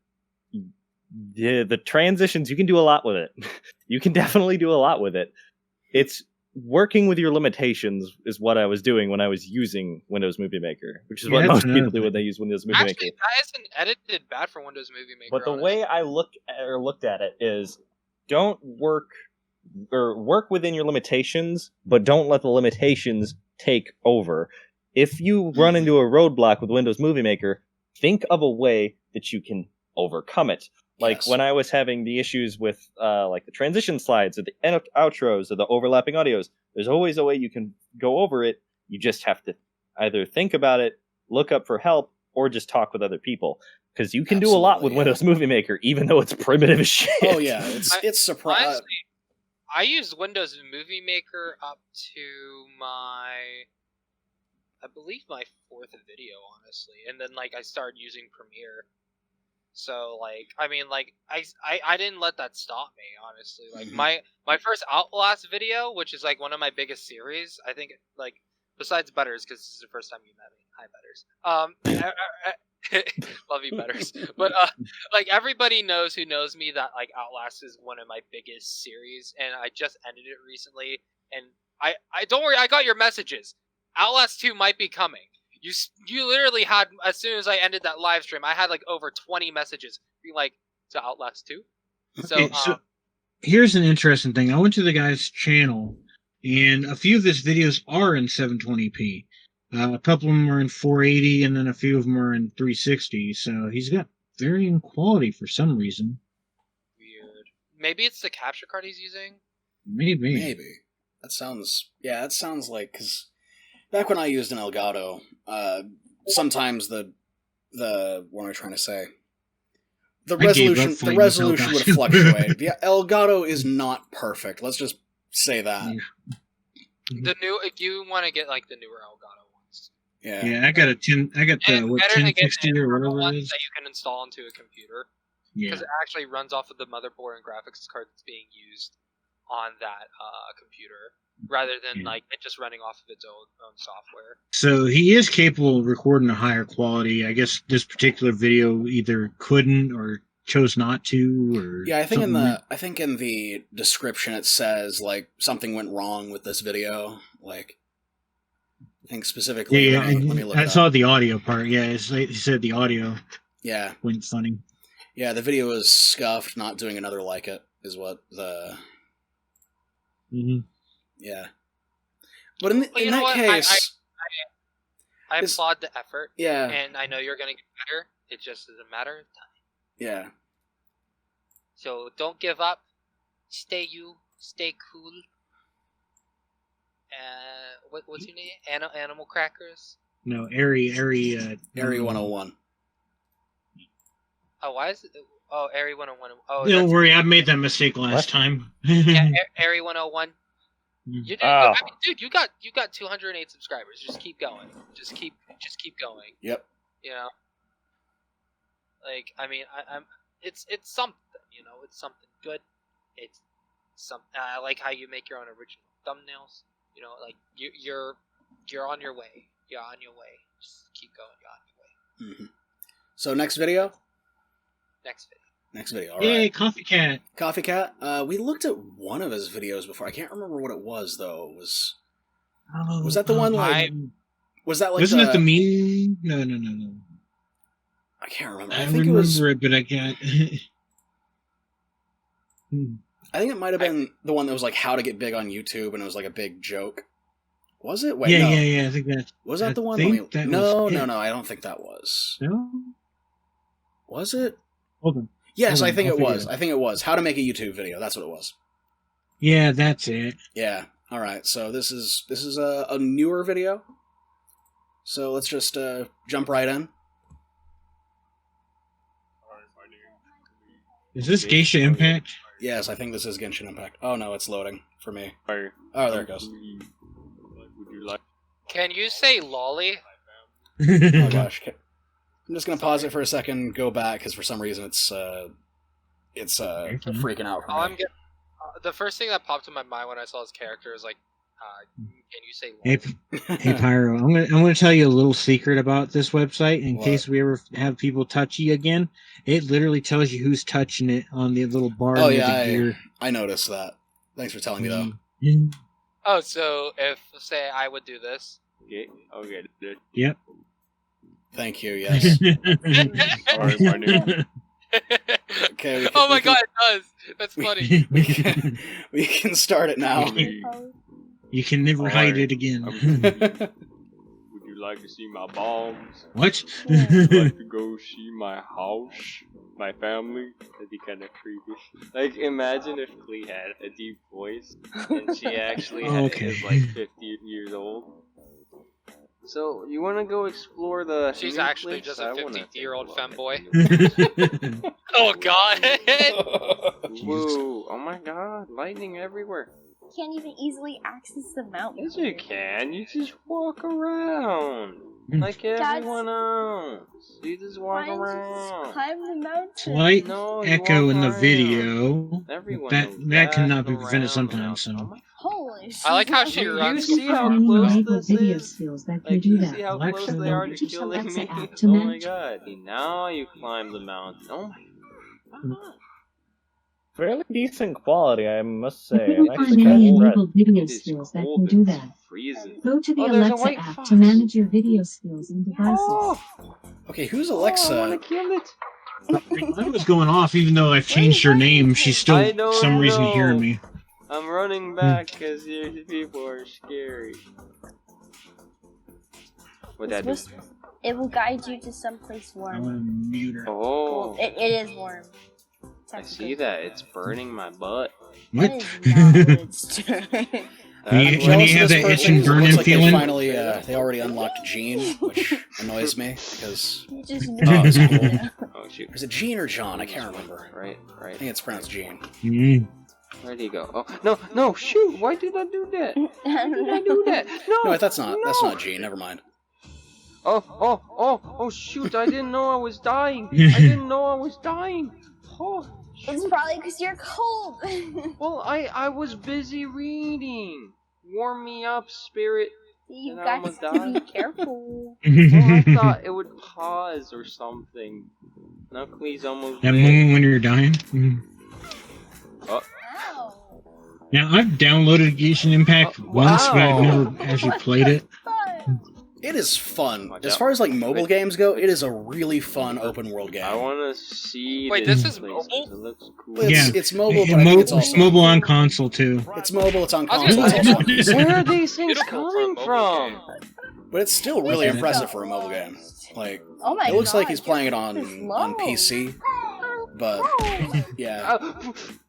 Speaker 5: the transitions you can do a lot with it. You can definitely do a lot with it. It's working with your limitations is what I was doing when I was using Windows Movie Maker, which is what most people do when they use Windows Movie Maker.
Speaker 2: Actually, that isn't edited bad for Windows Movie Maker.
Speaker 5: But the way I looked at it is, don't work within your limitations, but don't let the limitations take over. If you run into a roadblock with Windows Movie Maker, think of a way that you can overcome it. Like when I was having the issues with like the transition slides or the outros or the overlapping audios, there's always a way you can go over it. You just have to either think about it, look up for help, or just talk with other people. Because you can do a lot with Windows Movie Maker, even though it's primitive as shit.
Speaker 1: Oh yeah, it's surprising.
Speaker 2: Honestly, I used Windows Movie Maker up to I believe my 4th video, honestly, and then like I started using Premiere. So like I mean like I didn't let that stop me, honestly. Like my first Outlast video, which is like one of my biggest series, I think like besides Butters, because this is the first time you met me. Hi Butters. Love you, Butters. But like everybody knows who knows me that like Outlast is one of my biggest series, and I just ended it recently. And I don't worry, I got your messages. Outlast 2 might be coming. You literally had, as soon as I ended that live stream, I had like over 20 messages being like, to Outlast 2? So
Speaker 3: here's an interesting thing. I went to the guy's channel, and a few of his videos are in 720p. A couple of them are in 480, and then a few of them are in 360. So he's got varying quality for some reason.
Speaker 2: Weird. Maybe it's the capture card he's using?
Speaker 3: Maybe.
Speaker 1: That sounds like, because back when I used an Elgato, sometimes the what am I trying to say? The resolution would fluctuate. The Elgato is not perfect. Let's just say that.
Speaker 2: The new, if you want to get like the newer Elgato ones.
Speaker 1: Yeah.
Speaker 3: Yeah, I got the 1060 or whatever it is
Speaker 2: that you can install onto a computer.
Speaker 3: Yeah.
Speaker 2: Because it actually runs off of the motherboard and graphics card that's being used on that computer, rather than like it just running off of its own software.
Speaker 3: So he is capable of recording a higher quality. I guess this particular video either couldn't or chose not to, or
Speaker 1: yeah. I think in the description it says like something went wrong with this video. Like, I think specifically.
Speaker 3: Yeah,
Speaker 1: let me look.
Speaker 3: I saw the audio part. Yeah, he said the audio.
Speaker 1: Yeah,
Speaker 3: went funny.
Speaker 1: Yeah, the video is scuffed. Not doing another like it is what the. Yeah, but in that case,
Speaker 2: I applaud the effort.
Speaker 1: Yeah,
Speaker 2: and I know you're gonna get better. It just is a matter of time.
Speaker 1: Yeah.
Speaker 2: So don't give up. Stay cool. What's your name? Animal Crackers?
Speaker 3: No, Airy
Speaker 1: 101.
Speaker 2: Oh, why is it? Oh, Airy 101. Oh,
Speaker 3: don't worry, I made that mistake last time.
Speaker 2: Yeah, Airy 101. You did, I mean, dude, you got 208 subscribers. Just keep going. Just keep going.
Speaker 1: Yep.
Speaker 2: You know. Like, I mean, it's something, you know, it's something good. It's I like how you make your own original thumbnails. You know, like you're on your way. You're on your way. Just keep going. You're on your way.
Speaker 1: So next video.
Speaker 2: Next
Speaker 1: video. All
Speaker 3: Yay,
Speaker 1: right.
Speaker 3: Coffee Cat.
Speaker 1: Coffee Cat. We looked at one of his videos before. I can't remember what it was though. Was that the one like? Was that like?
Speaker 3: Wasn't it the meme? No.
Speaker 1: I can't remember.
Speaker 3: I think remember it, but I can't.
Speaker 1: I think it might have been the one that was like how to get big on YouTube, and it was like a big joke. Was it? Wait,
Speaker 3: yeah. I think that
Speaker 1: was that the one. No. I don't think that was.
Speaker 3: No.
Speaker 1: Was it?
Speaker 3: Hold on.
Speaker 1: Yes, I think it was. I think it was how to make a YouTube video. That's what it was.
Speaker 3: Yeah, that's it.
Speaker 1: Yeah. All right. So this is a newer video. So let's just jump right in.
Speaker 3: Is this Geisha Impact?
Speaker 1: Yes, I think this is Genshin Impact. Oh no, it's loading for me. Oh, there it goes.
Speaker 2: Can you say lolly?
Speaker 1: Oh gosh. I'm just gonna pause it for a second, go back, because for some reason it's freaking out for me.
Speaker 2: The first thing that popped in my mind when I saw his character is like, can you say lolly?
Speaker 3: Hey Pyro, I'm gonna tell you a little secret about this website in case we ever have people touch you again. It literally tells you who's touching it on the little bar.
Speaker 1: Oh yeah, I noticed that. Thanks for telling me though.
Speaker 2: Oh, so if say I would do this.
Speaker 5: Okay.
Speaker 3: Yep.
Speaker 1: Thank you. Yes.
Speaker 5: Alright, my name.
Speaker 1: Okay.
Speaker 2: Oh my god, it does. That's funny.
Speaker 1: We can start it now.
Speaker 3: You can never hide it again.
Speaker 5: Would you like to see my bombs?
Speaker 3: What?
Speaker 5: Would you like to go see my house? My family? That'd be kind of creepy. Like, imagine if Klee had a deep voice and she actually is like 50 years old. So, you want to go explore the...
Speaker 2: She's actually just a 50-year-old femboy. Oh god!
Speaker 5: Whoa, oh my god, lightning everywhere.
Speaker 9: Can't even easily access the mountain.
Speaker 5: Yes, you can. You just walk around like everyone else. You just walk around.
Speaker 9: Just climb the mountain.
Speaker 3: Slight echo in the video.
Speaker 5: Everyone
Speaker 3: that cannot be prevented sometimes. So.
Speaker 9: Holy shit!
Speaker 2: I like how she runs.
Speaker 5: You see how close this is? Like, you see how close they are to killing me? Oh my god! Now you climb the mountain. Oh my god. Fairly decent quality, I must say.
Speaker 10: You can find any enabled video skills that can do that. Go to the Alexa app to manage your video skills and devices.
Speaker 1: Okay, who's Alexa?
Speaker 5: I want to kill it.
Speaker 3: That was going off, even though I've changed her name. She's still, for some reason, hearing me.
Speaker 5: I'm running back because these people are scary. What'd that do?
Speaker 9: It will guide you to someplace warm.
Speaker 3: I'm gonna mute her.
Speaker 5: Oh.
Speaker 9: Well, it is warm.
Speaker 5: I see that. It's burning my butt.
Speaker 3: What?
Speaker 1: When
Speaker 3: you have that itch and burning feeling?
Speaker 1: Finally, they already unlocked Gene, which annoys me because.
Speaker 9: Just
Speaker 1: it's cool.
Speaker 5: Oh shoot!
Speaker 1: Is it Gene or John? I can't remember.
Speaker 5: Right.
Speaker 1: I think it's pronounced Gene.
Speaker 11: Where'd he go? Oh, no, shoot! Why did I do that? Why did I do that?
Speaker 1: No, that's not G. Never mind.
Speaker 11: Oh, shoot! I didn't know I was dying. I didn't know I was dying. Oh, shoot.
Speaker 9: It's probably because you're cold.
Speaker 11: Well, I was busy reading. Warm me up, spirit.
Speaker 9: You got to be careful.
Speaker 11: Well, I thought it would pause or something. Knuckly's almost
Speaker 3: that
Speaker 11: dead.
Speaker 3: moment when you're dying.
Speaker 11: Oh.
Speaker 3: Now, I've downloaded Genshin Impact once, but I've never actually played it.
Speaker 1: It is fun. As far as like mobile games go, it is a really fun open world game.
Speaker 11: I want to see.
Speaker 2: Wait, this is mobile?
Speaker 11: It looks cool.
Speaker 1: It's mobile, but I think it's also
Speaker 3: mobile on console too.
Speaker 1: It's mobile. It's on console. It's also on PC.
Speaker 11: Where are these things coming from?
Speaker 1: But it's still really impressive for a mobile game. Like, it looks like he's playing it on PC, but yeah,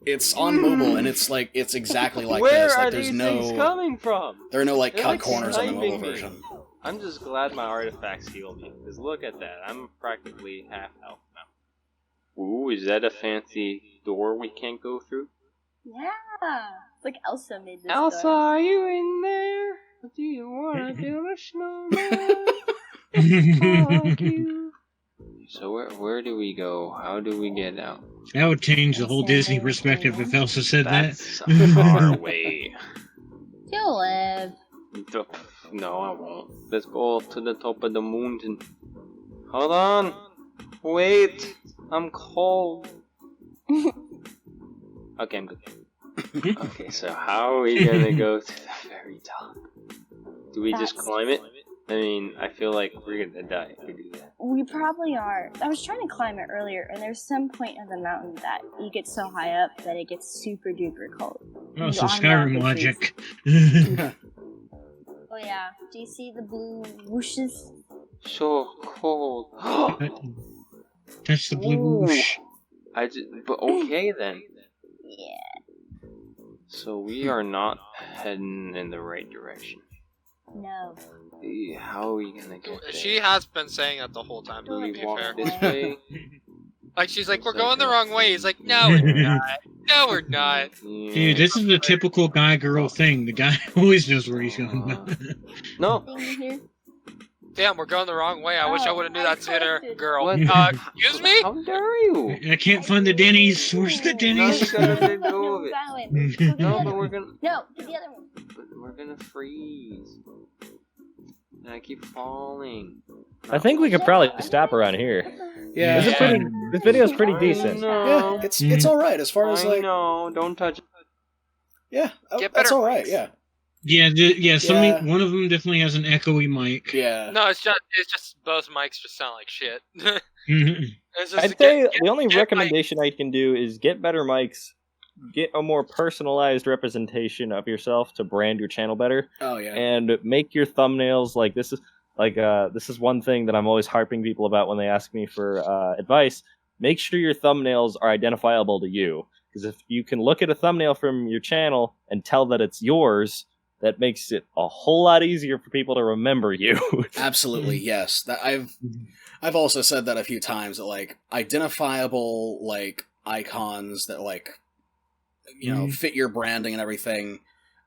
Speaker 1: it's on mobile and it's like it's exactly like
Speaker 11: Where
Speaker 1: this. Like,
Speaker 11: are
Speaker 1: there's
Speaker 11: these
Speaker 1: no
Speaker 11: things coming from?
Speaker 1: There are no like
Speaker 11: They're
Speaker 1: cut
Speaker 11: like
Speaker 1: corners on the mobile
Speaker 11: sniping me.
Speaker 1: version.
Speaker 11: I'm just glad my artifacts healed me, because look at that, I'm practically half health now. Ooh, is that a fancy door we can't go through?
Speaker 9: Yeah. It's like Elsa made this
Speaker 11: Elsa,
Speaker 9: door.
Speaker 11: are you in there? Do you want to build a snowman? Fuck you. So where do we go? How do we get out?
Speaker 3: That would change the whole Disney perspective if Elsa said
Speaker 11: That's
Speaker 3: that.
Speaker 11: far away.
Speaker 9: You'll live.
Speaker 11: No, I won't. Let's go to the top of the mountain. Hold on. Wait. I'm cold. Okay, I'm good. Okay, so how are we gonna go to the very top? Do we just climb it? I mean, I feel like we're gonna die if we do that.
Speaker 9: We probably are. I was trying to climb it earlier, and there's some point of the mountain that you get so high up that it gets super duper cold.
Speaker 3: Oh, so Skyrim logic.
Speaker 9: Oh yeah. Do you see the blue whooshes?
Speaker 11: So cold.
Speaker 3: Touch the blue whoosh.
Speaker 11: But okay then.
Speaker 9: Yeah.
Speaker 11: So we are not heading in the right direction.
Speaker 9: No.
Speaker 11: How are we gonna get there?
Speaker 2: She has been saying that the whole time,
Speaker 11: Do
Speaker 2: to
Speaker 11: we
Speaker 2: be
Speaker 11: walk
Speaker 2: fair.
Speaker 11: this way?
Speaker 2: Like, she's like, we're going the wrong way. He's like, no, we're not. No, we're not.
Speaker 3: Dude, this is a typical guy-girl thing. The guy always knows where he's going.
Speaker 11: No.
Speaker 2: Damn, we're going the wrong way. I wish I would have knew that sooner, girl.
Speaker 11: What?
Speaker 2: Excuse me?
Speaker 11: How dare you?
Speaker 3: I can't find the Denny's. Where's the Denny's?
Speaker 11: No, but we're gonna.
Speaker 9: No, the other one.
Speaker 11: But we're gonna freeze. And I keep falling.
Speaker 5: I think we could probably stop around here.
Speaker 1: Yeah.
Speaker 5: This video is pretty decent.
Speaker 1: Yeah, it's all right as far as like.
Speaker 11: No, don't touch.
Speaker 1: Yeah, that's all right. Yeah.
Speaker 3: Yeah. One of them definitely has an echoey mic.
Speaker 1: Yeah.
Speaker 2: No, it's just both mics just sound like shit.
Speaker 5: I'd say the only recommendation I can do is get better mics, get a more personalized representation of yourself to brand your channel better.
Speaker 1: Oh yeah.
Speaker 5: And make your thumbnails like this is one thing that I'm always harping people about when they ask me for advice. Make sure your thumbnails are identifiable to you, because if you can look at a thumbnail from your channel and tell that it's yours, that makes it a whole lot easier for people to remember you.
Speaker 1: Absolutely, yes. That I've also said that a few times, that like identifiable like icons that like fit your branding and everything,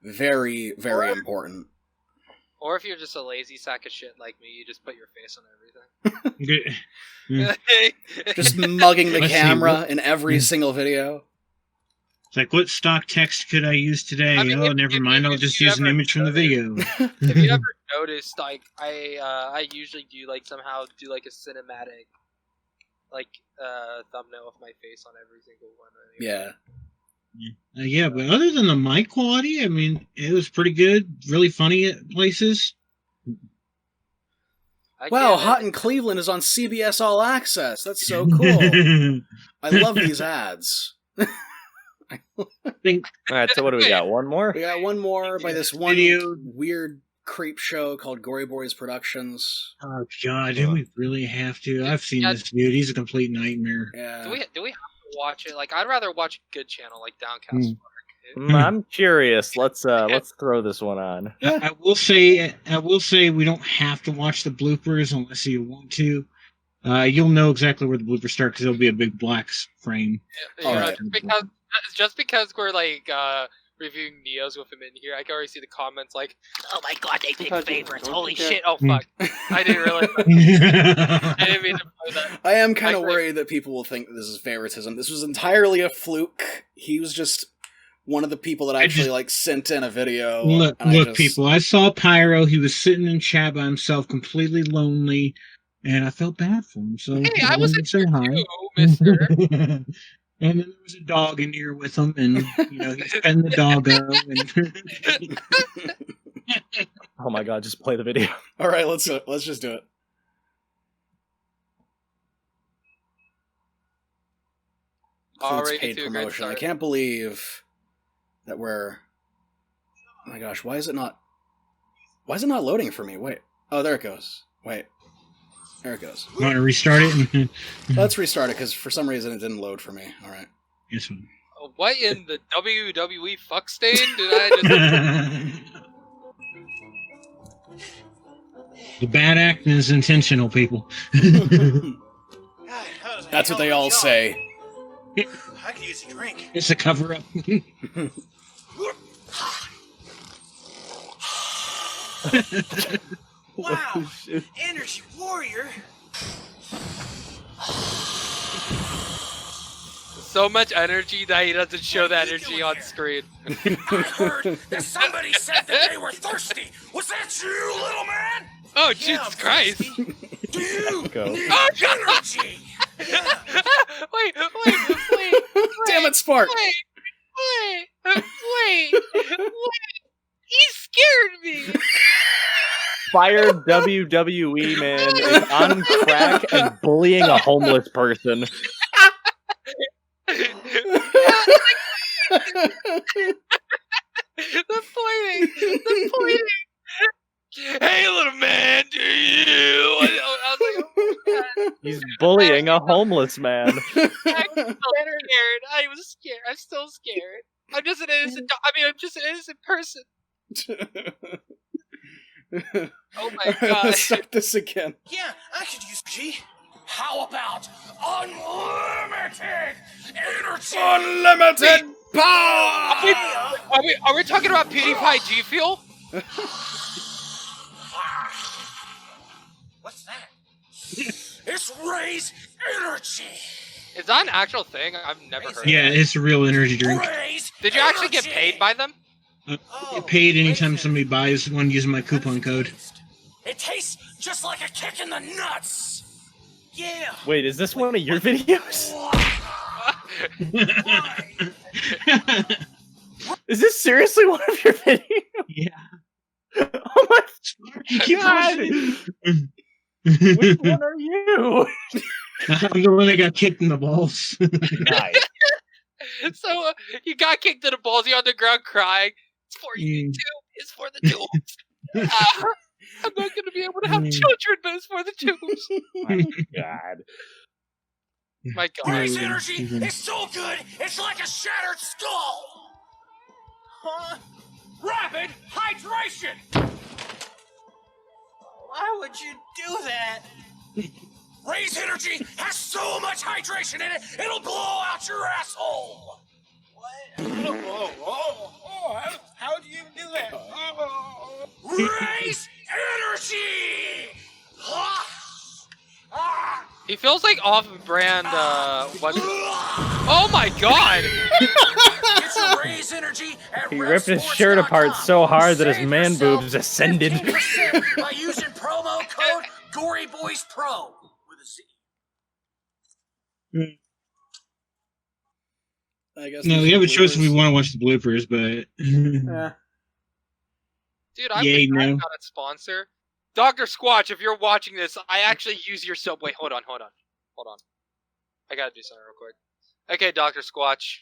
Speaker 1: very, very important.
Speaker 2: Or if you're just a lazy sack of shit like me, you just put your face on everything.
Speaker 1: Just mugging the camera in every single video.
Speaker 3: It's like, what stock text could I use today? Never mind. I'll just use an image from the video.
Speaker 2: Have you ever noticed, like, I usually do, like, somehow do, like, a cinematic, like, thumbnail with my face on every single one.
Speaker 1: Yeah.
Speaker 3: Yeah, but other than the mic quality, I mean, it was pretty good. Really funny at places.
Speaker 1: Wow, Hot in Cleveland is on CBS All Access. That's so cool. I love these ads.
Speaker 5: Alright, so what do we got? One more?
Speaker 1: We got one more by this one weird creep show called Gory Boys Productions.
Speaker 3: Oh god, do we really have to? I've seen this dude. He's a complete nightmare.
Speaker 1: Yeah.
Speaker 2: Do we have to watch it? Like, I'd rather watch a good channel like DowncastSpark.
Speaker 5: I'm curious. Let's throw this one on.
Speaker 3: I will say we don't have to watch the bloopers unless you want to. You'll know exactly where the bloopers start because there'll be a big black frame.
Speaker 2: Yeah, because Just because we're like reviewing Neos with him in here, I can already see the comments like, "Oh my god, they picked favorites! Holy shit! Oh fuck! I didn't realize. I didn't mean to play that."
Speaker 1: I am kind of worried that people will think this is favoritism. This was entirely a fluke. He was just one of the people that actually like sent in a video.
Speaker 3: Look, people. I saw Pyro. He was sitting in chat by himself, completely lonely, and I felt bad for him. So
Speaker 2: hey, I was
Speaker 3: say hi,
Speaker 2: too, Mister.
Speaker 3: And then there was a dog in here with him, and he's petting the doggo. And
Speaker 5: oh my god, just play the video.
Speaker 1: All right, let's just do it.
Speaker 2: Already
Speaker 1: paid promotion. I can't believe that we're. Oh my gosh, why is it not loading for me? Wait. Oh, there it goes. Wait. There it goes.
Speaker 3: You want to restart it?
Speaker 1: Let's restart it, because for some reason it didn't load for me. Alright.
Speaker 3: Yes, one.
Speaker 2: What in the WWE fuck stain did I just...
Speaker 3: The bad acting is intentional, people.
Speaker 1: That's what they all say.
Speaker 12: I could use a drink.
Speaker 3: It's a cover-up.
Speaker 12: Wow, energy warrior.
Speaker 2: So much energy that he doesn't show that energy on screen.
Speaker 12: I heard that somebody said that they were thirsty. Was that you, little man?
Speaker 2: Oh, Jesus Christ.
Speaker 12: Do you need
Speaker 2: energy? Wait.
Speaker 1: Damn it, Spark.
Speaker 2: Wait. He scared me.
Speaker 5: Fired WWE man is on crack and bullying a homeless person.
Speaker 2: The pointing. Hey, little man, do you? I was like, oh my god.
Speaker 5: He's bullying a homeless man.
Speaker 2: I'm still scared. I was scared. I'm still scared. I'm just an innocent. I'm just an innocent person. Oh my god.
Speaker 1: Let's start this again.
Speaker 12: Yeah, I could use G. How about unlimited energy?
Speaker 1: Unlimited power!
Speaker 2: Are we talking about PewDiePie G Fuel?
Speaker 12: What's that? It's Ray's energy.
Speaker 2: Is that an actual thing? I've never heard of it.
Speaker 3: Yeah, it's a real energy drink.
Speaker 2: Did you actually get paid by them?
Speaker 3: Get paid anytime somebody buys one using my coupon code.
Speaker 12: It tastes just like a kick in the nuts. Yeah.
Speaker 5: Wait, is this one of your videos? Is this seriously one of your videos?
Speaker 3: Yeah.
Speaker 5: Oh my god! Which one are you?
Speaker 3: I'm the one that got kicked in the balls.
Speaker 5: Nice.
Speaker 2: So you got kicked in the balls. You're on the ground crying. It's for you too. It's for the tubes. I'm not going to be able to have children, but it's for the tubes.
Speaker 5: My god.
Speaker 2: My god.
Speaker 12: Ray's energy is so good, it's like a shattered skull. Huh? Rapid hydration. Why would you do that? Ray's energy has so much hydration in it, it'll blow out your asshole. What? How do you do that? Ray's energy!
Speaker 2: He feels like off-brand, Oh my god!
Speaker 12: It's Ray's energy at
Speaker 5: He ripped his shirt apart so hard that his man boobs ascended.
Speaker 12: by using promo code GoryBoysPro with a Z.
Speaker 1: I guess
Speaker 3: No, we have a choice if we want to watch the bloopers, but
Speaker 2: Dude, I'm not a sponsor. Dr. Squatch, if you're watching this, I actually use your soap. Wait, hold on. I gotta do something real quick. Okay, Dr. Squatch.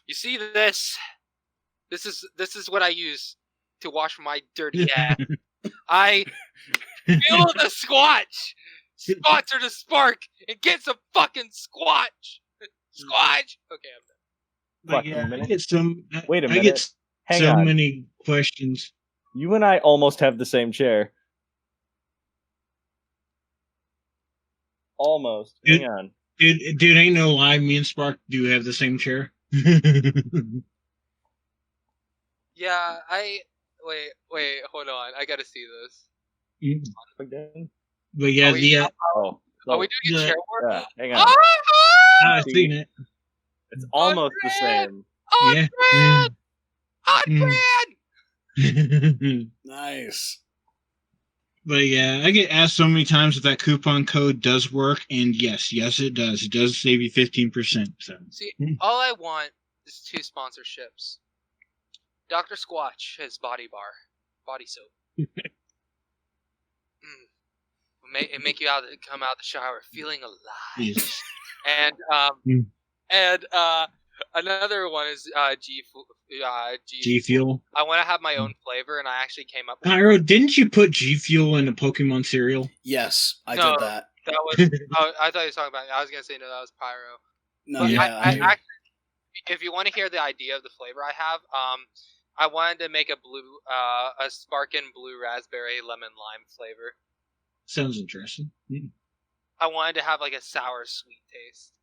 Speaker 2: You see this? This is what I use to wash my dirty ass. I feel the Squatch! Sponsor the Spark and get some fucking Squatch! Squatch! Okay, I'm done.
Speaker 3: yeah, I get some.
Speaker 5: Wait a minute.
Speaker 3: I get
Speaker 5: Hang
Speaker 3: so
Speaker 5: on.
Speaker 3: many questions.
Speaker 5: You and I almost have the same chair. Almost. Hang on.
Speaker 3: Dude, ain't no lie. Me and Spark do have the same chair.
Speaker 2: Yeah, wait, hold on. I gotta see this.
Speaker 3: But yeah,
Speaker 2: are we doing a chair war?
Speaker 5: Yeah, hang on.
Speaker 3: I've seen it.
Speaker 5: It's almost the same.
Speaker 3: Yeah.
Speaker 1: Nice.
Speaker 3: But yeah, I get asked so many times if that coupon code does work, and yes, it does. It does save you 15%. So.
Speaker 2: See, all I want is 2 sponsorships. Dr. Squatch has body soap. It make you come out of the shower feeling alive.
Speaker 3: Yes.
Speaker 2: And another one is
Speaker 3: G Fuel.
Speaker 2: I want to have my own flavor, and I actually came up with
Speaker 3: Pyro, didn't you put G Fuel in a Pokemon cereal?
Speaker 1: Yes, I did that.
Speaker 2: That was. I thought you were talking about. I was gonna say no. That was Pyro.
Speaker 1: No,
Speaker 2: but
Speaker 1: yeah.
Speaker 2: I actually, if you want to hear the idea of the flavor I have, I wanted to make a sparkin' blue raspberry lemon lime flavor.
Speaker 3: Sounds interesting.
Speaker 2: I wanted to have like a sour sweet taste.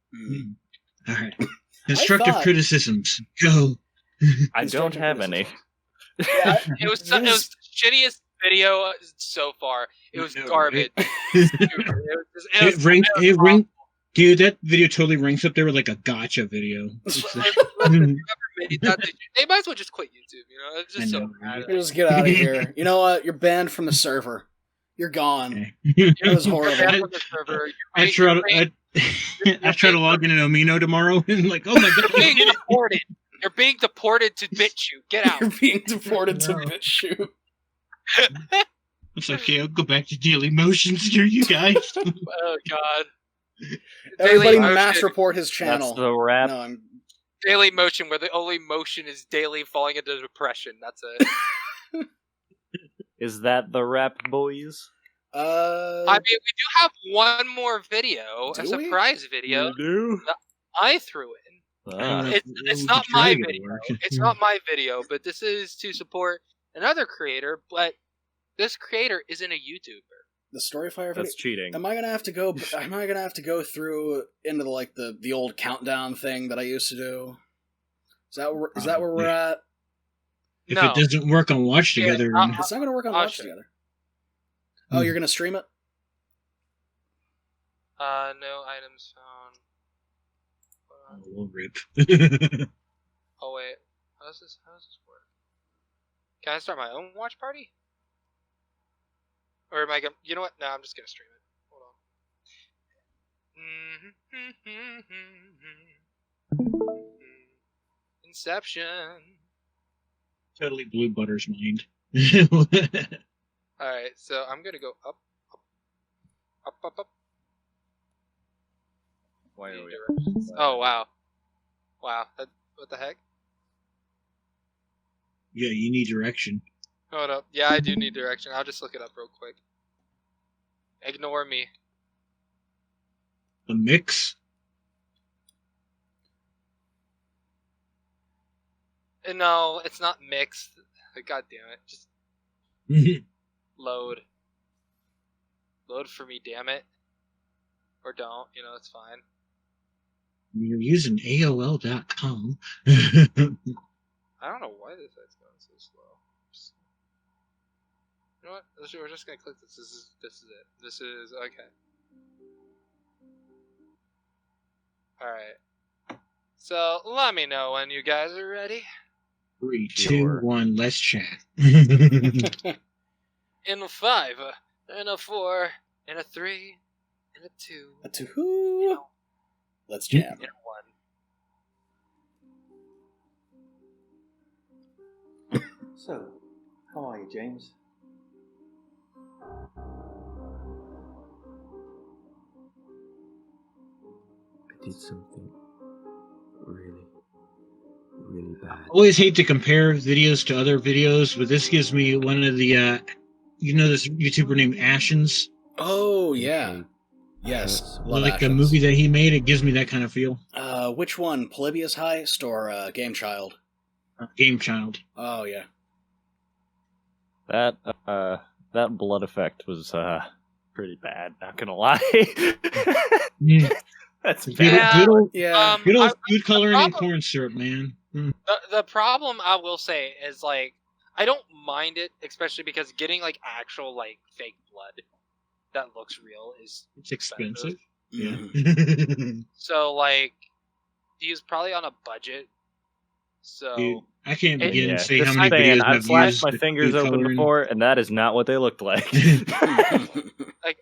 Speaker 3: All right. Constructive criticisms. Go.
Speaker 5: I don't have any.
Speaker 2: Yeah, it was the shittiest video so far. It was garbage.
Speaker 3: It ranked. Dude, that video totally ranks up there with like a gotcha video.
Speaker 2: They might as well just quit YouTube. You know, it's just so bad.
Speaker 1: Just get out of here. You know what? You're banned from the server. You're gone. It was horrible.
Speaker 3: I try to log in an Amino tomorrow and like, oh my god,
Speaker 2: you're being deported. You're being deported to BitChute. Get out.
Speaker 1: You're being deported to BitChute.
Speaker 3: It's okay. I'll go back to Daily Motion. Screw you guys.
Speaker 2: Oh god.
Speaker 1: Everybody mass report his channel.
Speaker 5: That's the wrap.
Speaker 1: No,
Speaker 2: Daily Motion, where the only motion is daily falling into depression. That's it.
Speaker 5: Is that the wrap, boys?
Speaker 2: I mean, we do have one more video, a surprise video.
Speaker 5: We do?
Speaker 2: That I threw in. It's not my video. It's not my video, but this is to support another creator. But this creator isn't a YouTuber.
Speaker 1: The StoryFire video.
Speaker 5: That's cheating.
Speaker 1: Am I gonna have to go through into the old countdown thing that I used to do? Is that where we're at?
Speaker 3: If it doesn't work on Watch Together,
Speaker 1: it's not gonna work on Watch Together. Oh, you're gonna stream it?
Speaker 2: No items found.
Speaker 3: We'll rip.
Speaker 2: Oh wait, how does this work? Can I start my own watch party? Or am I gonna? You know what? No, I'm just gonna stream it. Hold on. Inception.
Speaker 3: Totally blew Butter's mind.
Speaker 2: Alright, so I'm gonna go up.
Speaker 5: Why are we?
Speaker 2: Oh wow. Wow. What the heck?
Speaker 3: Yeah, you need direction.
Speaker 2: Hold up. Yeah, I do need direction. I'll just look it up real quick. Ignore me.
Speaker 3: The mix?
Speaker 2: No, it's not mixed. God damn it. Just load. Load for me, damn it. Or don't, you know, it's fine.
Speaker 3: You're using AOL.com.
Speaker 2: I don't know why this site's going so slow. You know what? We're just gonna click this. This is it. This is okay. Alright. So let me know when you guys are ready.
Speaker 3: 3, 2, 1, let's chat.
Speaker 2: In a 5, and a 4, and a 3, and a 2.
Speaker 1: A 2. Let's jam.
Speaker 2: And a 1.
Speaker 13: So, how are you, James?
Speaker 14: I did something really bad.
Speaker 3: I always hate to compare videos to other videos, but this gives me one of the, this YouTuber named Ashens?
Speaker 1: Oh, yeah. Yes.
Speaker 3: Like a movie that he made, it gives me that kind of feel.
Speaker 1: Which one? Polybius Heist or Game Child?
Speaker 3: Game Child.
Speaker 1: Oh, yeah.
Speaker 5: That blood effect was pretty bad, not gonna lie. That's
Speaker 3: good old
Speaker 1: yeah.
Speaker 3: Good old food coloring and corn syrup, man.
Speaker 2: The problem I will say is like I don't mind it, especially because getting like actual like fake blood that looks real is
Speaker 3: expensive.
Speaker 1: Yeah.
Speaker 2: So like he's probably on a budget. So
Speaker 3: Dude, I can't begin to say
Speaker 5: Just
Speaker 3: how many
Speaker 5: saying,
Speaker 3: videos
Speaker 5: I've
Speaker 3: I've
Speaker 5: slashed
Speaker 3: used
Speaker 5: my
Speaker 3: with
Speaker 5: fingers
Speaker 3: food
Speaker 5: open
Speaker 3: coloring.
Speaker 5: before, and that is not what they looked like.
Speaker 2: Like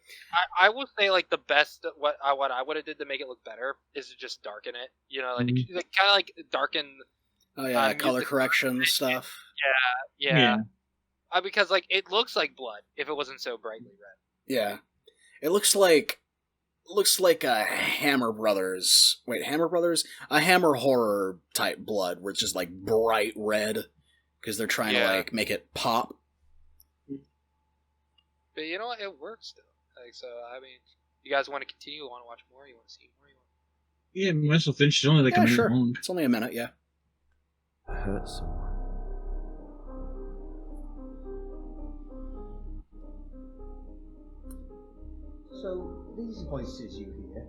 Speaker 2: I will say like the best what I would have did to make it look better is to just darken it. You know, like kind of like darken.
Speaker 1: Oh yeah, color correction stuff.
Speaker 2: Yeah. Because like it looks like blood if it wasn't so brightly red.
Speaker 1: Yeah, it looks like a Hammer Brothers. Wait, Hammer Brothers? A Hammer horror type blood where it's just like bright red because they're trying to like make it pop.
Speaker 2: But you know what? It works though. Like so, I mean, you guys want to continue? You want to watch more? You want to see more?
Speaker 3: Yeah, might as well finish. It's only like a minute
Speaker 1: sure.
Speaker 3: long.
Speaker 1: It's only a minute. Yeah.
Speaker 14: I hurt someone.
Speaker 13: So, these voices you hear,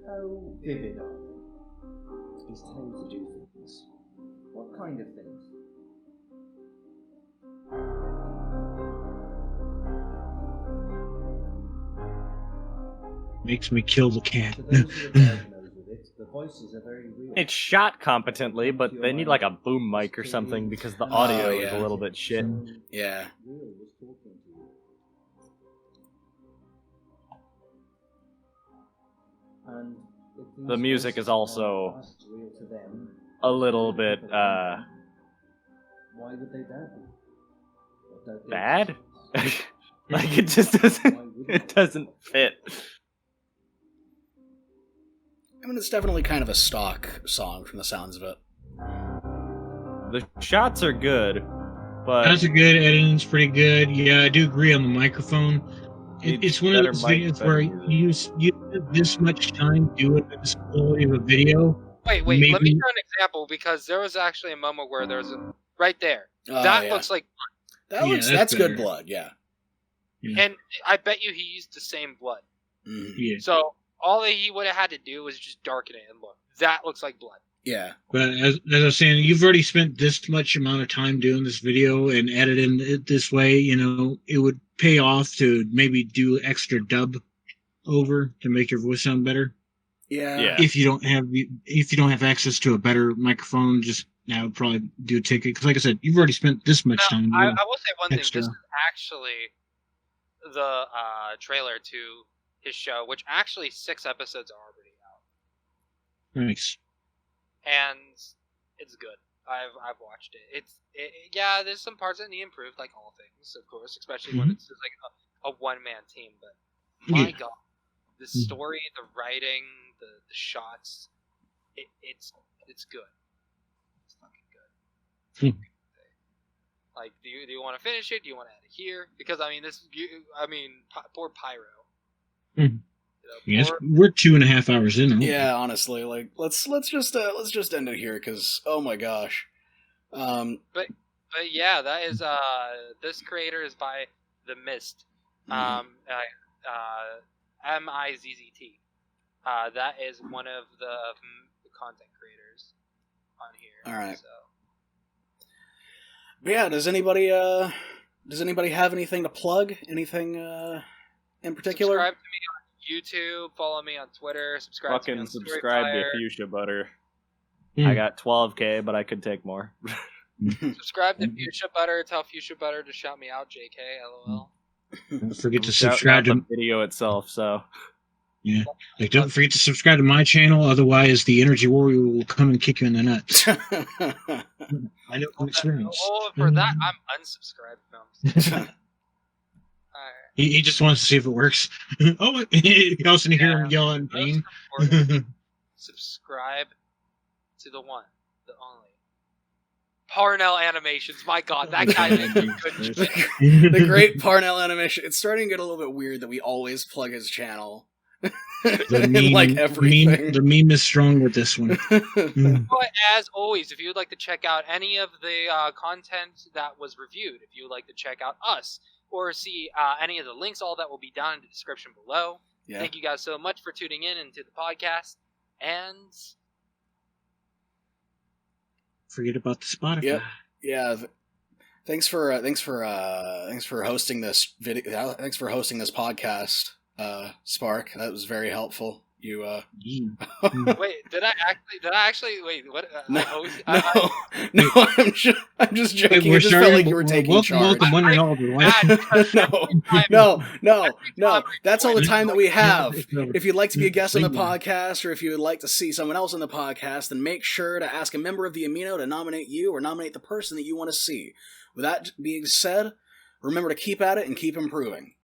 Speaker 13: how vivid are they? He's telling you to do things. What kind of things?
Speaker 3: Makes me kill the cat.
Speaker 13: For those who are diagnosed with it, the voices are very real.
Speaker 5: It's shot competently, but they need like a boom mic or something because the audio is a little bit shit.
Speaker 1: Yeah.
Speaker 13: Real was talking to you. And if these
Speaker 5: The music
Speaker 13: voices
Speaker 5: is also
Speaker 13: are as real to them,
Speaker 5: a little bit
Speaker 13: why would they doubt you? Or doubt their
Speaker 5: bad.
Speaker 13: existence?
Speaker 5: Like it just doesn't fit.
Speaker 1: I mean, it's definitely kind of a stock song from the sounds of it.
Speaker 5: The shots are good, but
Speaker 3: That's a good editing's pretty good. Yeah, I do agree on the microphone. It's one of those videos where you have this much time doing this quality of a video.
Speaker 2: Wait, let me show an example because there was actually a moment where there's a right there. That looks like blood.
Speaker 1: That's good blood, yeah.
Speaker 2: And I bet you he used the same blood.
Speaker 3: Yeah.
Speaker 2: So all that he would have had to do was just darken it and look. That looks like blood.
Speaker 1: Yeah.
Speaker 3: But as I was saying, you've already spent this much amount of time doing this video and editing it this way, you know, it would pay off to maybe do extra dub over to make your voice sound better.
Speaker 1: Yeah.
Speaker 3: If you don't have access to a better microphone, just now probably do a ticket. Because like I said, you've already spent this much time.
Speaker 2: I will say one
Speaker 3: extra.
Speaker 2: thing. This is actually the trailer to his show, which actually 6 episodes are already out.
Speaker 3: Nice.
Speaker 2: And it's good. I've watched it. Yeah, there's some parts that need improved, like all things, of course, especially when it's just like a one-man team. But my God, the story, the writing, the shots, it's good. It's fucking good. Like, do you want to finish it? Do you want to end it here? Because I mean, poor Pyro.
Speaker 3: Yes, we're 2.5 hours in.
Speaker 1: Yeah, honestly, like let's just end it here because oh my gosh.
Speaker 2: But yeah, that is this creator is by The Mist, MIZZT. That is one of the content creators on here.
Speaker 1: All right.
Speaker 2: So.
Speaker 1: But yeah, does anybody have anything to plug? Anything in particular?
Speaker 2: Subscribe to me on YouTube. Follow me on Twitter. Subscribe to me on
Speaker 5: subscribe to FuchsiaButter. I got 12K, but I could take more.
Speaker 2: Subscribe to FuchsiaButter. Tell FuchsiaButter to shout me out, JK. LOL.
Speaker 3: Don't forget to subscribe to
Speaker 5: the video itself. So
Speaker 3: yeah, like don't forget to subscribe to my channel. Otherwise, the Energy Warrior will come and kick you in the nuts. I know from experience.
Speaker 2: Oh, for that, I'm unsubscribed.
Speaker 3: He just wants to see if it works. Oh, you also hear him yell in pain.
Speaker 2: Subscribe to the one, the only. Parnell Animations. My God, that guy makes a good shit.
Speaker 1: The great Parnell Animation. It's starting to get a little bit weird that we always plug his channel.
Speaker 3: The meme,
Speaker 1: like everything.
Speaker 3: The meme is strong with this one.
Speaker 2: But as always, if you would like to check out any of the content that was reviewed, if you would like to check out us, or see any of the links, all that will be down in the description below.
Speaker 1: Yeah.
Speaker 2: Thank you guys so much for tuning in into the podcast. And
Speaker 3: forget about the Spotify.
Speaker 1: Yep. Yeah. Thanks for hosting this video. Thanks for hosting this podcast, Spark. That was very helpful. You
Speaker 2: wait, did I actually wait, what
Speaker 1: no,
Speaker 2: I'm
Speaker 1: just joking. It just felt like you were taking charge. No. That's all the time that we have. If you'd like to be a guest on the podcast, or if you would like to see someone else on the podcast, then make sure to ask a member of the Amino to nominate you or nominate the person that you want to see. With that being said, remember to keep at it and keep improving.